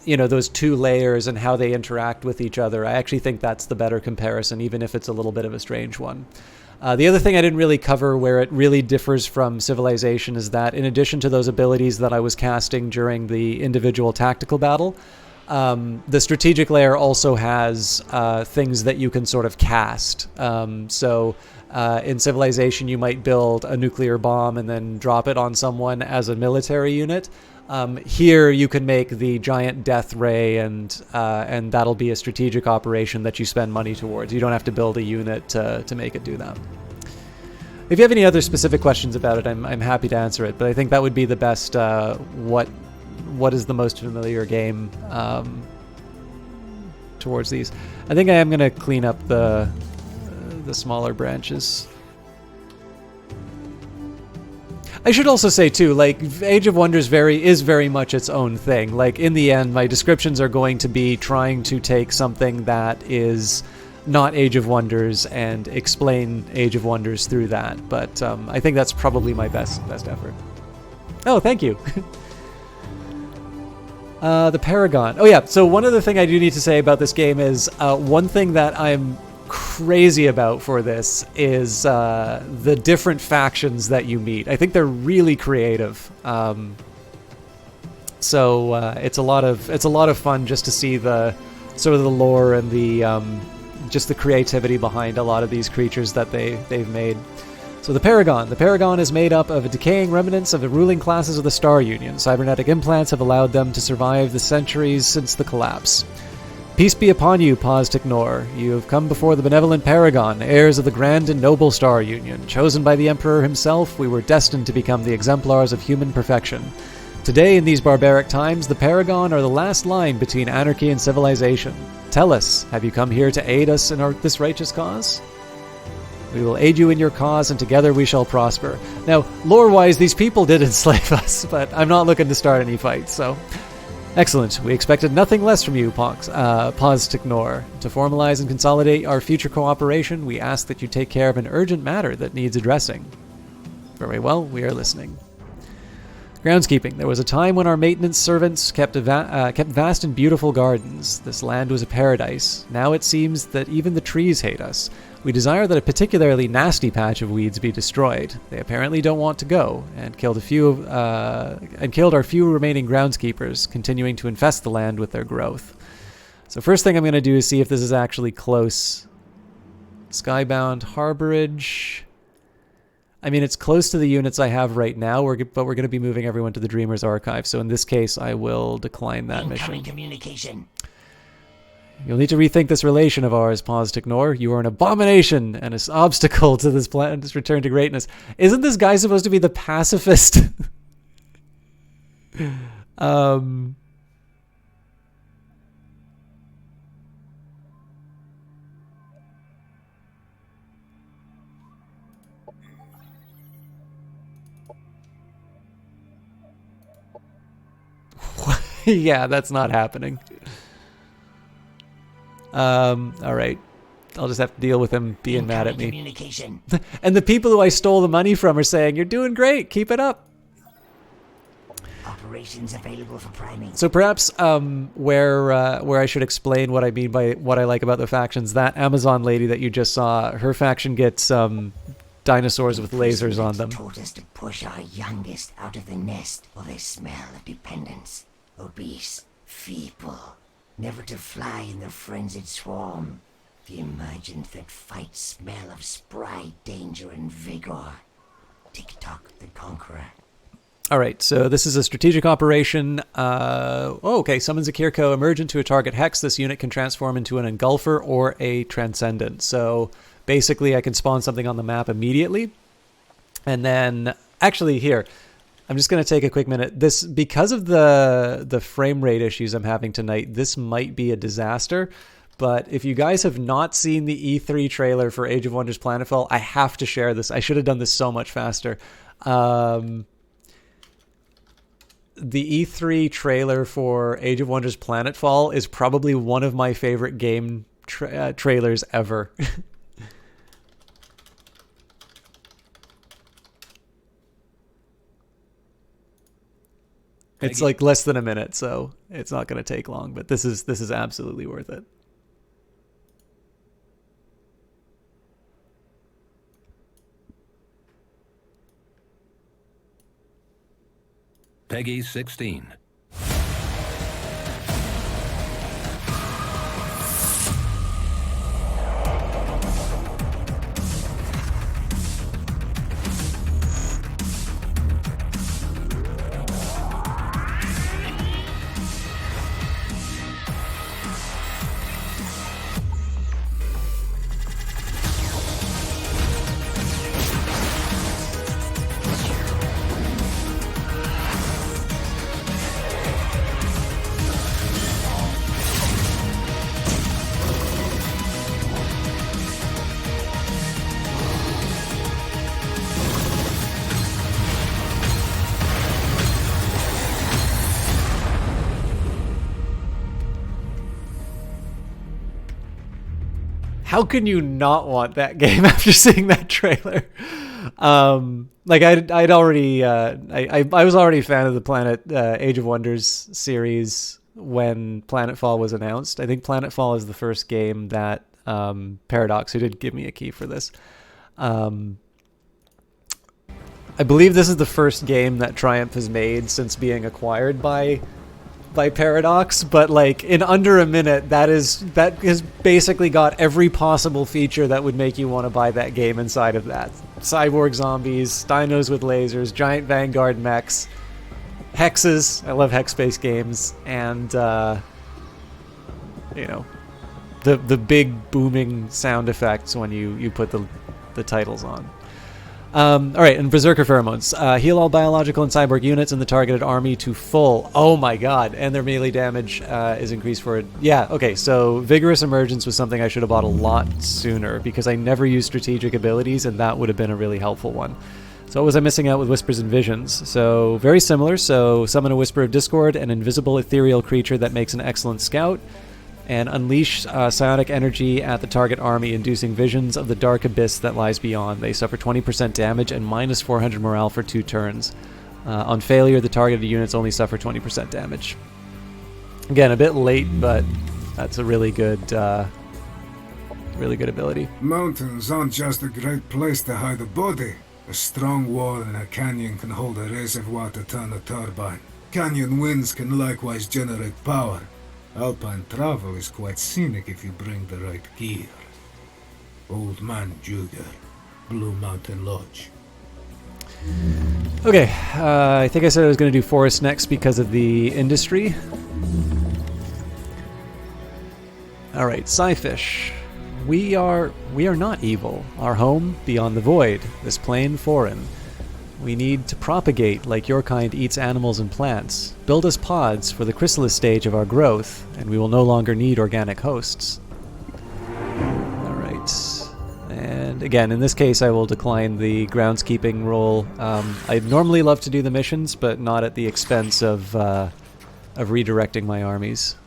those 2 layers and how they interact with each other, I actually think that's the better comparison, even if it's a little bit of a strange one. The other thing I didn't really cover where it really differs from Civilization is that in addition to those abilities that I was casting during the individual tactical battle, the strategic layer also has things that you can sort of cast. So in Civilization, you might build a nuclear bomb and then drop it on someone as a military unit. Here, you can make the giant death ray, and that'll be a strategic operation that you spend money towards. You don't have to build a unit to make it do that. If you have any other specific questions about it, I'm happy to answer it. But I think that would be the best. What is the most familiar game towards these? I think I am going to clean up the smaller branches. I should also say too, like, Age of Wonders is very much its own thing. Like, in the end, my descriptions are going to be trying to take something that is not Age of Wonders and explain Age of Wonders through that. But I think that's probably my best effort. Oh, thank you. The Paragon. Oh yeah, so one other thing I do need to say about this game is one thing that I'm crazy about for this is the different factions that you meet. I think they're really creative. So it's a lot of fun just to see the sort of the lore and the just the creativity behind a lot of these creatures that they've made. So the Paragon. The Paragon is made up of decaying remnants of the ruling classes of the Star Union. Cybernetic implants have allowed them to survive the centuries since the collapse. Peace be upon you, Paz Tignor. You have come before the benevolent Paragon, heirs of the grand and noble Star Union. Chosen by the Emperor himself, we were destined to become the exemplars of human perfection. Today, in these barbaric times, the Paragon are the last line between anarchy and civilization. Tell us, have you come here to aid us in this righteous cause? We will aid you in your cause, and together we shall prosper. Now, lore-wise, these people did enslave us, but I'm not looking to start any fights, so... Excellent. We expected nothing less from you, Paz Tignor. To formalize and consolidate our future cooperation, we ask that you take care of an urgent matter that needs addressing. Very well, we are listening. Groundskeeping. There was a time when our maintenance servants kept vast and beautiful gardens. This land was a paradise. Now it seems that even the trees hate us. We desire that a particularly nasty patch of weeds be destroyed. They apparently don't want to go, and killed our few remaining groundskeepers, continuing to infest the land with their growth. So first thing I'm going to do is see if this is actually close. Skybound Harborage. I mean, it's close to the units I have right now, but we're going to be moving everyone to the Dreamer's Archive. So in this case, I will decline that mission. Communication. You'll need to rethink this relation of ours, Paz Tignor. You are an abomination and an obstacle to this planet's return to greatness. Isn't this guy supposed to be the pacifist? Yeah, that's not happening. All right. I'll just have to deal with him being mad at me. Communication. And the people who I stole the money from are saying, "You're doing great. Keep it up." Operations available for priming. So perhaps where I should explain what I mean by what I like about the factions. That Amazon lady that you just saw, her faction gets dinosaurs with lasers on them. Taught us to push our youngest out of the nest while they smell of dependence. Obese, feeble, never to fly in the frenzied swarm. The emergent that fight smell of spry danger and vigor. Tick-tock the Conqueror. All right, so this is a strategic operation. Okay, summons a Kirko emergent to a target hex. This unit can transform into an engulfer or a transcendent. So basically, I can spawn something on the map immediately. And then, actually here, I'm just going to take a quick minute. Because of the frame rate issues I'm having tonight, this might be a disaster. But if you guys have not seen the E3 trailer for Age of Wonders Planetfall, I have to share this. I should have done this so much faster. The E3 trailer for Age of Wonders Planetfall is probably one of my favorite game trailers ever. It's like less than a minute, so it's not going to take long, but this is absolutely worth it. Peggy 16. How can you not want that game after seeing that trailer? Like I'd already, I was already a fan of the Age of Wonders series when Planetfall was announced. I think Planetfall is the first game that Paradox, who did give me a key for this, I believe this is the first game that Triumph has made since being acquired by Paradox, but like in under a minute, that has basically got every possible feature that would make you want to buy that game inside of that. Cyborg zombies, dinos with lasers, giant vanguard mechs, hexes. I love hex-based games, and you know, the big booming sound effects when you put the titles on. All right, and Berserker Pheromones. Heal all biological and cyborg units in the targeted army to full. Oh my god, and their melee damage is increased for it. Yeah, okay, so Vigorous Emergence was something I should have bought a lot sooner because I never used strategic abilities, and that would have been a really helpful one. So what was I missing out with Whispers and Visions? So very similar, so summon a Whisper of Discord, an invisible ethereal creature that makes an excellent scout, and unleash psionic energy at the target army, inducing visions of the dark abyss that lies beyond. They suffer 20% damage and minus 400 morale for 2 turns. On failure, the targeted units only suffer 20% damage. Again, a bit late, but that's a really good ability. Mountains aren't just a great place to hide a body. A strong wall in a canyon can hold a reservoir to turn a turbine. Canyon winds can likewise generate power. Alpine travel is quite scenic if you bring the right gear. Old Man Juger, Blue Mountain Lodge. Okay, I think I said I was going to do Forest next because of the industry. Alright, Psyfish. We are not evil. Our home, beyond the void. This plane, foreign. We need to propagate like your kind eats animals and plants. Build us pods for the chrysalis stage of our growth, and we will no longer need organic hosts. Alright. And again, in this case, I will decline the groundskeeping role. I'd normally love to do the missions, but not at the expense of redirecting my armies.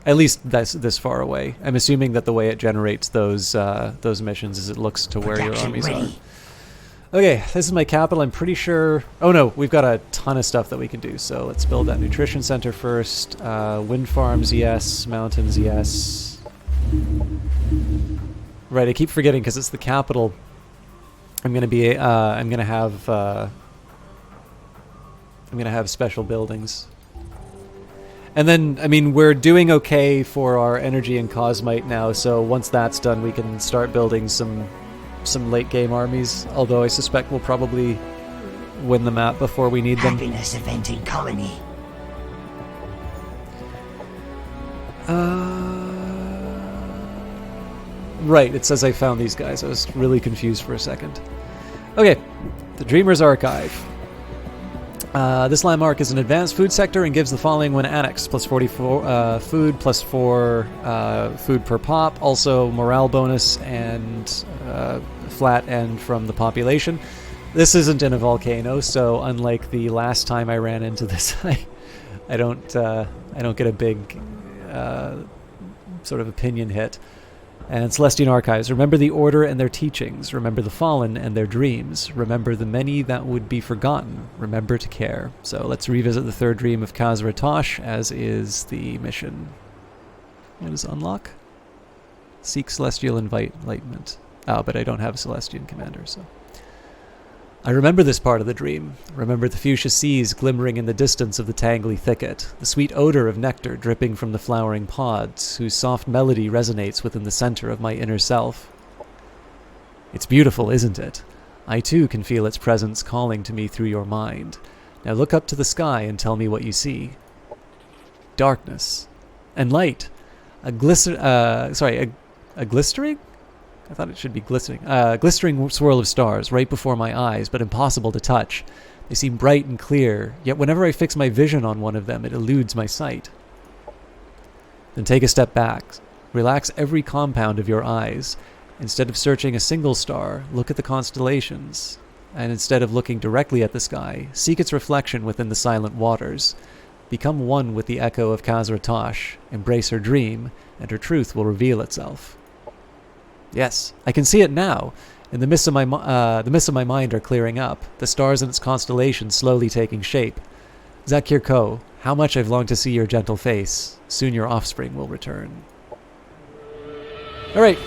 At least that's this far away. I'm assuming that the way it generates those missions is it looks to where your armies are. Okay, this is my capital. I'm pretty sure... Oh no, we've got a ton of stuff that we can do. So let's build that nutrition center first. Wind farms, yes. Mountains, yes. Right, I keep forgetting because it's the capital. I'm gonna have special buildings. And then, I mean, we're doing okay for our energy and cosmite now. So once that's done, we can start building some late game armies, although I suspect we'll probably win the map before we need them. Happiness event in colony. Right, it says I found these guys. I was really confused for a second. Okay, the Dreamer's Archive. This landmark is an advanced food sector and gives the following when annexed: plus 44 food, plus 4 food per pop, also morale bonus and flat end from the population. This isn't in a volcano, so unlike the last time I ran into this, I don't get a big sort of opinion hit. And Celestian Archives. Remember the Order and their teachings. Remember the Fallen and their dreams. Remember the many that would be forgotten. Remember to care. So let's revisit the third dream of Kazra Tosh, as is the mission. What is unlock? Seek Celestial Enlightenment. Oh, but I don't have a Celestian commander, so... I remember this part of the dream. Remember the fuchsia seas glimmering in the distance of the tangly thicket, the sweet odor of nectar dripping from the flowering pods, whose soft melody resonates within the center of my inner self. It's beautiful, isn't it? I too can feel its presence calling to me through your mind. Now look up to the sky and tell me what you see. Darkness. And light. A glistering? I thought it should be glistening. Glistering swirl of stars right before my eyes, but impossible to touch. They seem bright and clear, yet whenever I fix my vision on one of them, it eludes my sight. Then take a step back. Relax every compound of your eyes. Instead of searching a single star, look at the constellations. And instead of looking directly at the sky, seek its reflection within the silent waters. Become one with the echo of Khazra-Tosh. Embrace her dream, and her truth will reveal itself. Yes, I can see it now. And the mists of my mind are clearing up, the stars and its constellations slowly taking shape. Zakir Ko, how much I've longed to see your gentle face. Soon your offspring will return. All right.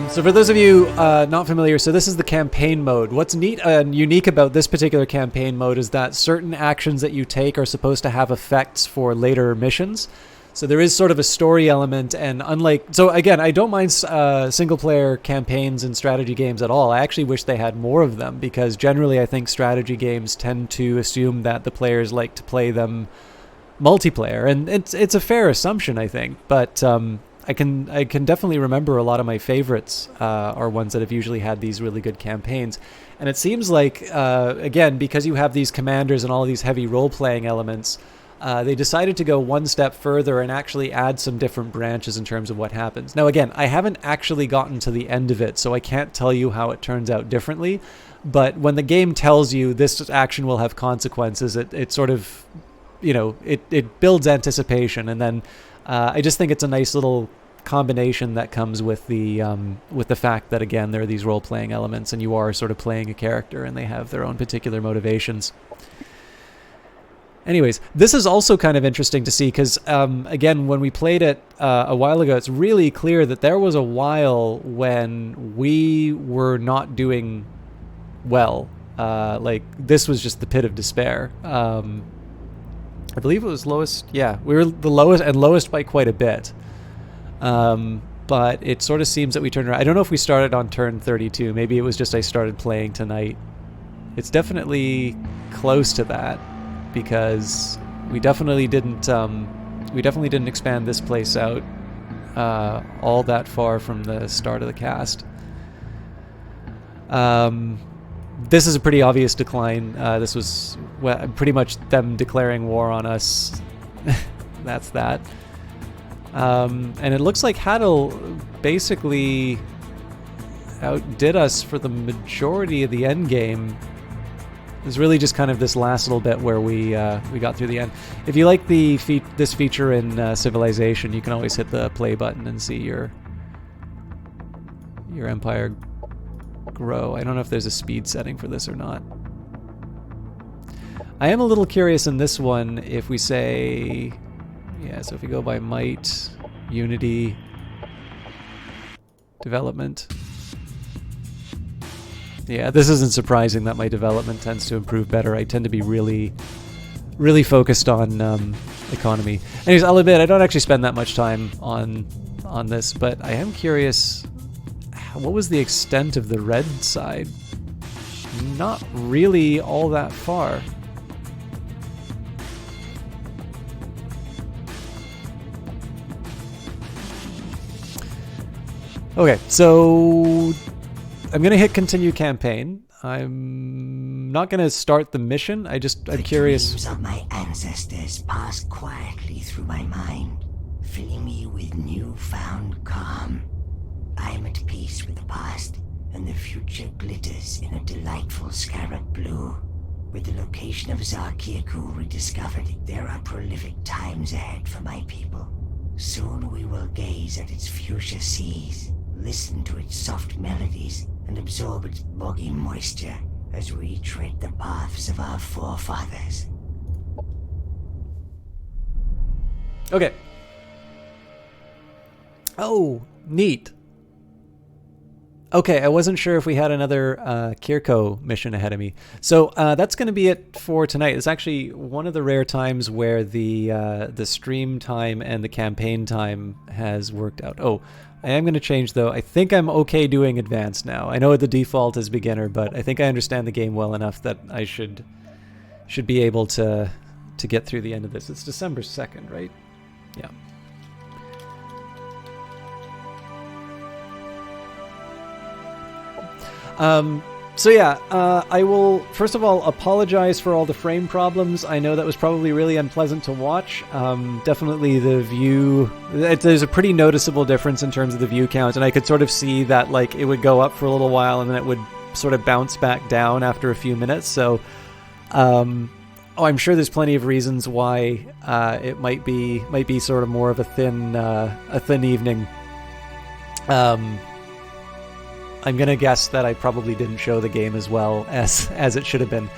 So for those of you not familiar, so this is the campaign mode. What's neat and unique about this particular campaign mode is that certain actions that you take are supposed to have effects for later missions. So there is sort of a story element, and so again, I don't mind single-player campaigns in strategy games at all. I actually wish they had more of them, because generally I think strategy games tend to assume that the players like to play them multiplayer, and it's a fair assumption, I think, but I can definitely remember a lot of my favorites are ones that have usually had these really good campaigns. And it seems like, again, because you have these commanders and all of these heavy role-playing elements, they decided to go one step further and actually add some different branches in terms of what happens. Now, again, I haven't actually gotten to the end of it, so I can't tell you how it turns out differently. But when the game tells you this action will have consequences, it sort of, it builds anticipation. And then I just think it's a nice little combination that comes with the fact that, again, there are these role-playing elements and you are sort of playing a character and they have their own particular motivations. Anyways, this is also kind of interesting to see because, again, when we played it a while ago, it's really clear that there was a while when we were not doing well. Like, this was just the pit of despair. I believe it was lowest. Yeah, we were the lowest by quite a bit. But it sort of seems that we turned around. I don't know if we started on turn 32. Maybe it was just I started playing tonight. It's definitely close to that because we definitely didn't expand this place out all that far from the start of the cast. This is a pretty obvious decline. This was pretty much them declaring war on us. That's that. And it looks like Haddle basically outdid us for the majority of the end game. It was really just kind of this last little bit where we got through the end. If you like this feature in Civilization, you can always hit the play button and see your empire grow. I don't know if there's a speed setting for this or not. I am a little curious in this one if we say, yeah, so if we go by might, unity, development. Yeah, this isn't surprising that my development tends to improve better. I tend to be really, really focused on economy. Anyways, I'll admit I don't actually spend that much time on this, but I am curious, what was the extent of the red side? Not really all that far. Okay, so I'm going to hit continue campaign. I'm not going to start the mission. I'm curious. The dreams of my ancestors pass quietly through my mind, filling me with newfound calm. I am at peace with the past, and the future glitters in a delightful scarlet blue. With the location of Zakir-Ku rediscovered, there are prolific times ahead for my people. Soon we will gaze at its fuchsia seas, listen to its soft melodies, and absorb its boggy moisture as we tread the paths of our forefathers. Okay. Oh, neat. Okay, I wasn't sure if we had another Kirko mission ahead of me. So that's going to be it for tonight. It's actually one of the rare times where the stream time and the campaign time has worked out. Oh, I am going to change, though. I think I'm okay doing advanced now. I know the default is beginner, but I think I understand the game well enough that I should be able to get through the end of this. It's December 2nd, right? Yeah. So yeah, I will first of all apologize for all the frame problems. I know that was probably really unpleasant to watch. Definitely the view, there's a pretty noticeable difference in terms of the view count, and I could sort of see that like it would go up for a little while and then it would sort of bounce back down after a few minutes. So, I'm sure there's plenty of reasons why it might be sort of more of a thin evening. I'm going to guess that I probably didn't show the game as well as it should have been.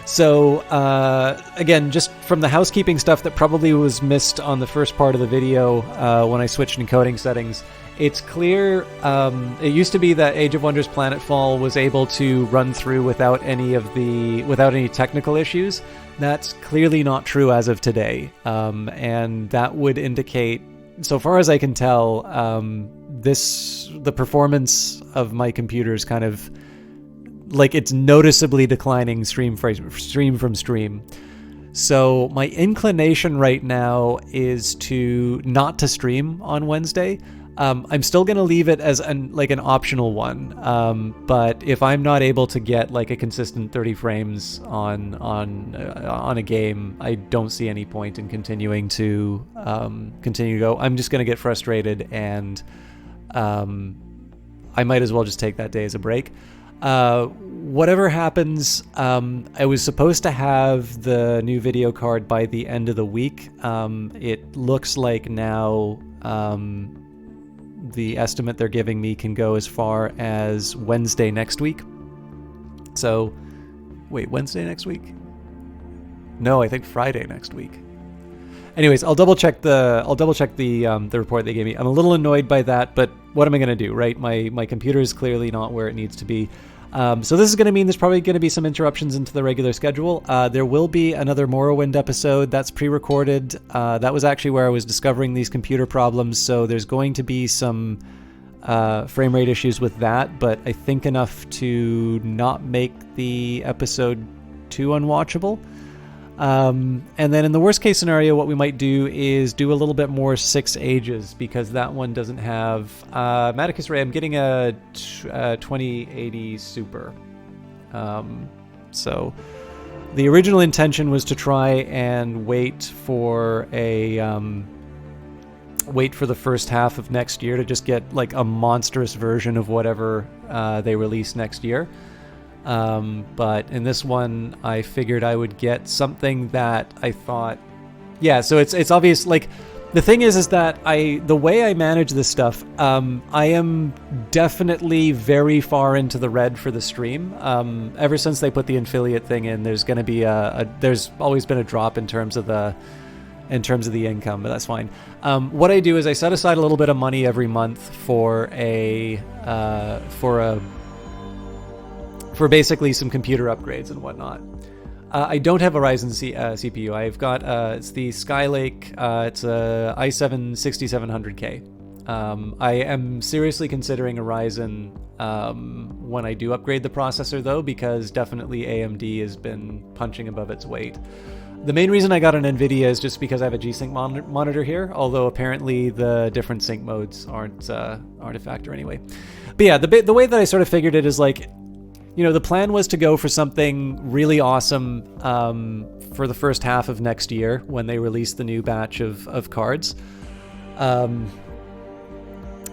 So, again, just from the housekeeping stuff that probably was missed on the first part of the video when I switched encoding settings, it's clear it used to be that Age of Wonders Planetfall was able to run through without any technical issues. That's clearly not true as of today, and that would indicate, so far as I can tell, the performance of my computer is kind of like it's noticeably declining stream from stream. So my inclination right now is to not to stream on Wednesday. I'm still going to leave it as an optional one. But if I'm not able to get like a consistent 30 frames on a game, I don't see any point in continuing to go. I'm just going to get frustrated, and I might as well just take that day as a break. Whatever happens, I was supposed to have the new video card by the end of the week. It looks like now the estimate they're giving me can go as far as Wednesday next week. So, wait, Wednesday next week? No, I think Friday next week. Anyways, I'll double check the report they gave me. I'm a little annoyed by that, but what am I going to do, right? My computer is clearly not where it needs to be. So this is going to mean there's probably going to be some interruptions into the regular schedule. There will be another Morrowind episode that's pre-recorded. That was actually where I was discovering these computer problems, so there's going to be some frame rate issues with that, but I think enough to not make the episode too unwatchable. And then in the worst case scenario, what we might do is do a little bit more 6 Ages, because that one doesn't have Maticus Ray. I'm getting a 2080 Super. So the original intention was to try and wait for the first half of next year to just get like a monstrous version of whatever they release next year. But in this one, I figured I would get something that I thought, yeah. So it's obvious. Like the thing is that the way I manage this stuff, I am definitely very far into the red for the stream. Ever since they put the affiliate thing in, there's going to be there's always been a drop in terms of the income, but that's fine. What I do is I set aside a little bit of money every month for basically some computer upgrades and whatnot. I don't have a Ryzen CPU. I've got it's the Skylake. It's a i7 6700K. I am seriously considering a Ryzen when I do upgrade the processor, though, because definitely AMD has been punching above its weight. The main reason I got an NVIDIA is just because I have a G-Sync monitor here, although apparently the different sync modes aren't a factor anyway. But yeah, the way that I sort of figured it is like, you know, the plan was to go for something really awesome for the first half of next year when they release the new batch of cards.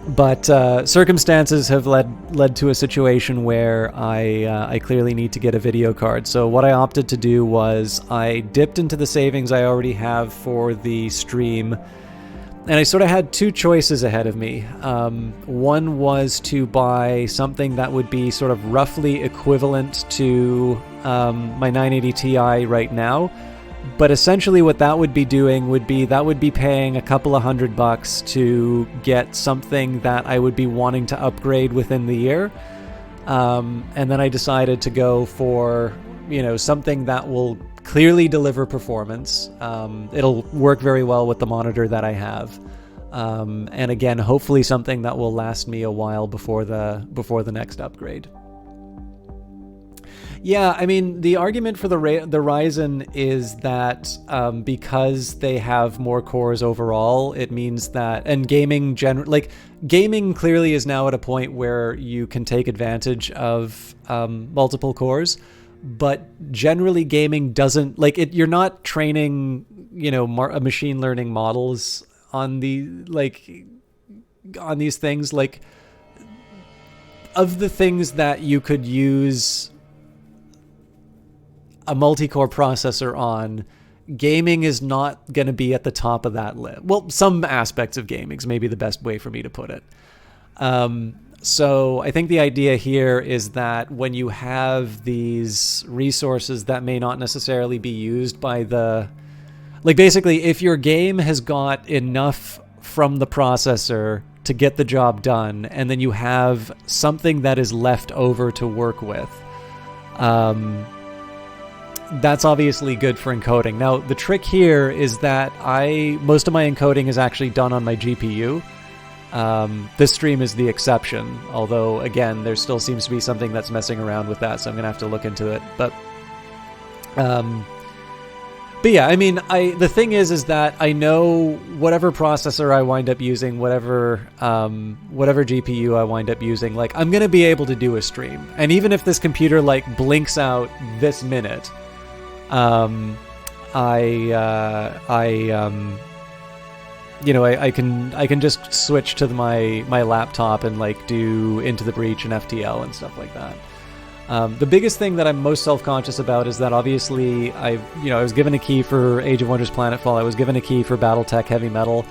But circumstances have led to a situation where I clearly need to get a video card. So what I opted to do was I dipped into the savings I already have for the stream, and I sort of had 2 choices ahead of me. One was to buy something that would be sort of roughly equivalent to my 980 Ti right now, But essentially what that would be doing would be paying a couple of $100 to get something that I would be wanting to upgrade within the year. And then I decided to go for, something that will clearly deliver performance. It'll work very well with the monitor that I have. And again, hopefully something that will last me a while before the next upgrade. Yeah, I mean, the argument for the Ryzen is that because they have more cores overall, it means that, and gaming clearly is now at a point where you can take advantage of multiple cores, but generally gaming doesn't, you're not training, machine learning models on on these things. Of the things that you could use a multi-core processor on, gaming is not going to be at the top of that list. Well, some aspects of gaming is maybe the best way for me to put it. So I think the idea here is that when you have these resources that may not necessarily be used by basically, if your game has got enough from the processor to get the job done, and then you have something that is left over to work with, that's obviously good for encoding. Now, the trick here is that most of my encoding is actually done on my GPU. This stream is the exception, although, again, there still seems to be something that's messing around with that, so I'm going to have to look into it. But yeah, I mean, the thing is that I know whatever processor I wind up using, whatever GPU I wind up using, I'm going to be able to do a stream. And even if this computer, blinks out this minute, I can just switch to my laptop and do Into the Breach and FTL and stuff like that. The biggest thing that I'm most self-conscious about is that obviously I was given a key for Age of Wonders Planetfall. I was given a key for BattleTech Heavy Metal.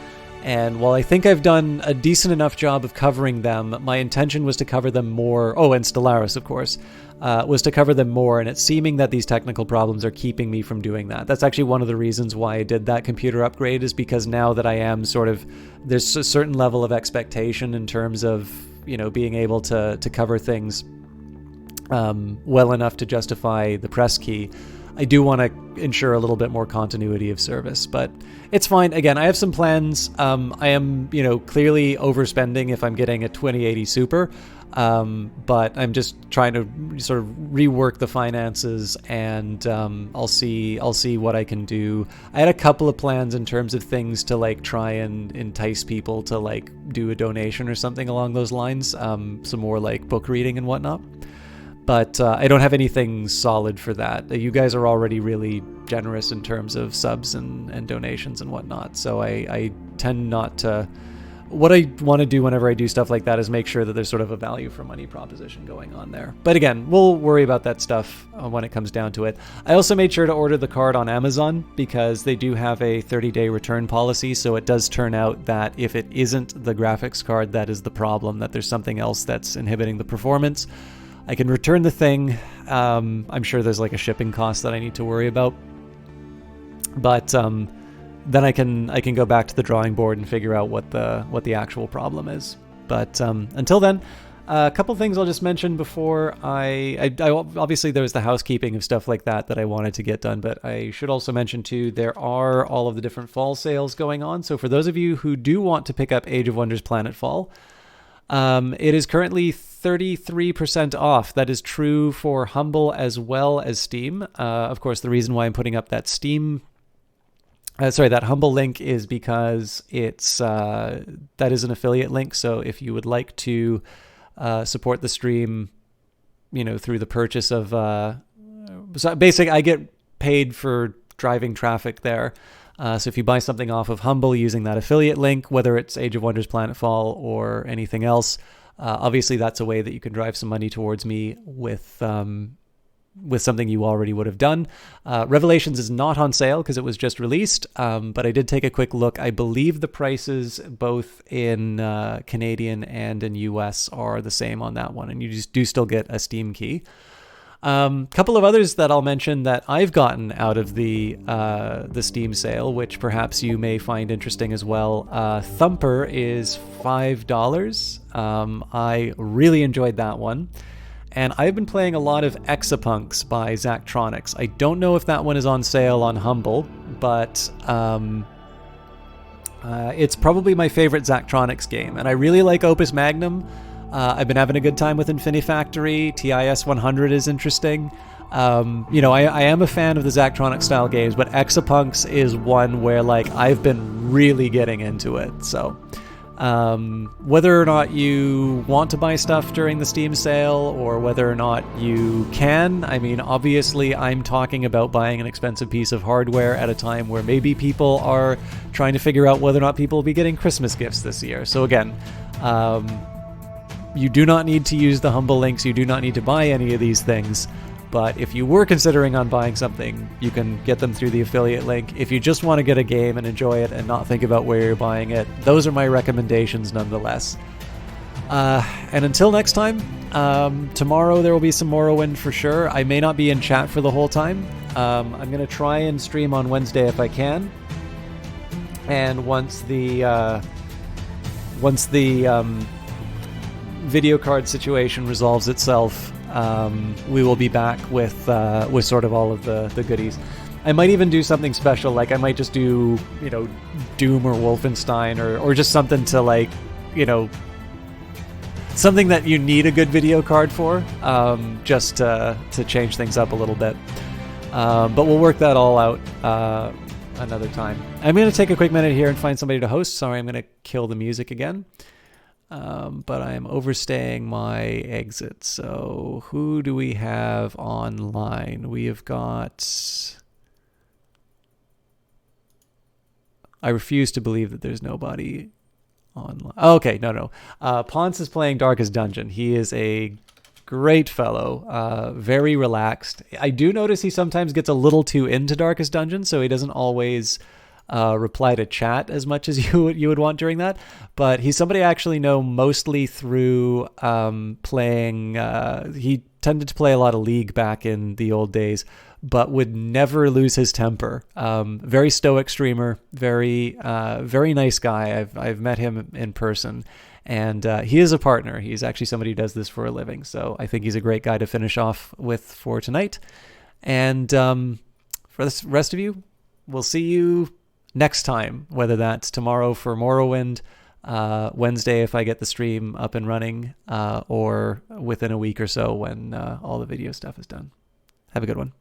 And while I think I've done a decent enough job of covering them, my intention was to cover them more. Oh, and Stellaris, of course, was to cover them more. And it's seeming that these technical problems are keeping me from doing that. That's actually one of the reasons why I did that computer upgrade, is because now that I am there's a certain level of expectation in terms of, being able to cover things well enough to justify the press key. I do want to ensure a little bit more continuity of service, but it's fine. Again, I have some plans. I am, clearly overspending if I'm getting a 2080 Super, but I'm just trying to sort of rework the finances, and I'll see what I can do. I had a couple of plans in terms of things to try and entice people to do a donation or something along those lines, some more book reading and whatnot. But I don't have anything solid for that. You guys are already really generous in terms of subs and donations and whatnot. So I tend not to... What I want to do whenever I do stuff like that is make sure that there's sort of a value for money proposition going on there. But again, we'll worry about that stuff when it comes down to it. I also made sure to order the card on Amazon because they do have a 30-day return policy. So it does turn out that if it isn't the graphics card that is the problem, that there's something else that's inhibiting the performance, I can return the thing. I'm sure there's a shipping cost that I need to worry about, but then I can go back to the drawing board and figure out what the actual problem is. But until then, a couple things I'll just mention before I obviously there was the housekeeping of stuff like that I wanted to get done, but I should also mention too, there are all of the different fall sales going on. So for those of you who do want to pick up Age of Wonders Planetfall, it is currently 33% off. That is true for Humble as well as Steam. Of course, the reason why I'm putting up that that Humble link is because it's that is an affiliate link. So if you would like to support the stream, through the purchase of, so basically I get paid for driving traffic there. So if you buy something off of Humble using that affiliate link, whether it's Age of Wonders Planetfall or anything else, obviously that's a way that you can drive some money towards me with something you already would have done. Revelations is not on sale because it was just released, but I did take a quick look. I believe the prices both in Canadian and in US are the same on that one, and you just do still get a Steam key. Couple of others that I'll mention that I've gotten out of the Steam sale, which perhaps you may find interesting as well. Thumper is $5. I really enjoyed that one. And I've been playing a lot of Exapunks by Zachtronics. I don't know if that one is on sale on Humble, but it's probably my favorite Zachtronics game. And I really like Opus Magnum. I've been having a good time with Infinifactory. TIS 100 is interesting. I am a fan of the Zachtronics style games, but Exapunks is one where like I've been really getting into it. So whether or not you want to buy stuff during the Steam sale or whether or not you can, I mean, obviously I'm talking about buying an expensive piece of hardware at a time where maybe people are trying to figure out whether or not people will be getting Christmas gifts this year. So again, you do not need to use the Humble links. You do not need to buy any of these things. But if you were considering on buying something, you can get them through the affiliate link. If you just want to get a game and enjoy it and not think about where you're buying it, those are my recommendations nonetheless. And until next time, tomorrow there will be some Morrowind for sure. I may not be in chat for the whole time. I'm going to try and stream on Wednesday if I can. And once the video card situation resolves itself, we will be back with sort of all of the goodies. I might even do something special, like I might just do, Doom or Wolfenstein or just something to like, something that you need a good video card for, just to change things up a little bit. But we'll work that all out another time. I'm going to take a quick minute here and find somebody to host. Sorry, I'm going to kill the music again. But I'm overstaying my exit. So who do we have online? We have got... I refuse to believe that there's nobody online. Oh, okay, no. Ponce is playing Darkest Dungeon. He is a great fellow, very relaxed. I do notice he sometimes gets a little too into Darkest Dungeon, so he doesn't always... reply to chat as much as you would want during that, but he's somebody I actually know mostly through playing. He tended to play a lot of League back in the old days, but would never lose his temper. Very stoic streamer, very nice guy. I've met him in person, and he is a partner. He's actually somebody who does this for a living, so I think he's a great guy to finish off with for tonight. And for the rest of you, we'll see you next time, whether that's tomorrow for Morrowind, Wednesday if I get the stream up and running, or within a week or so when all the video stuff is done. Have a good one.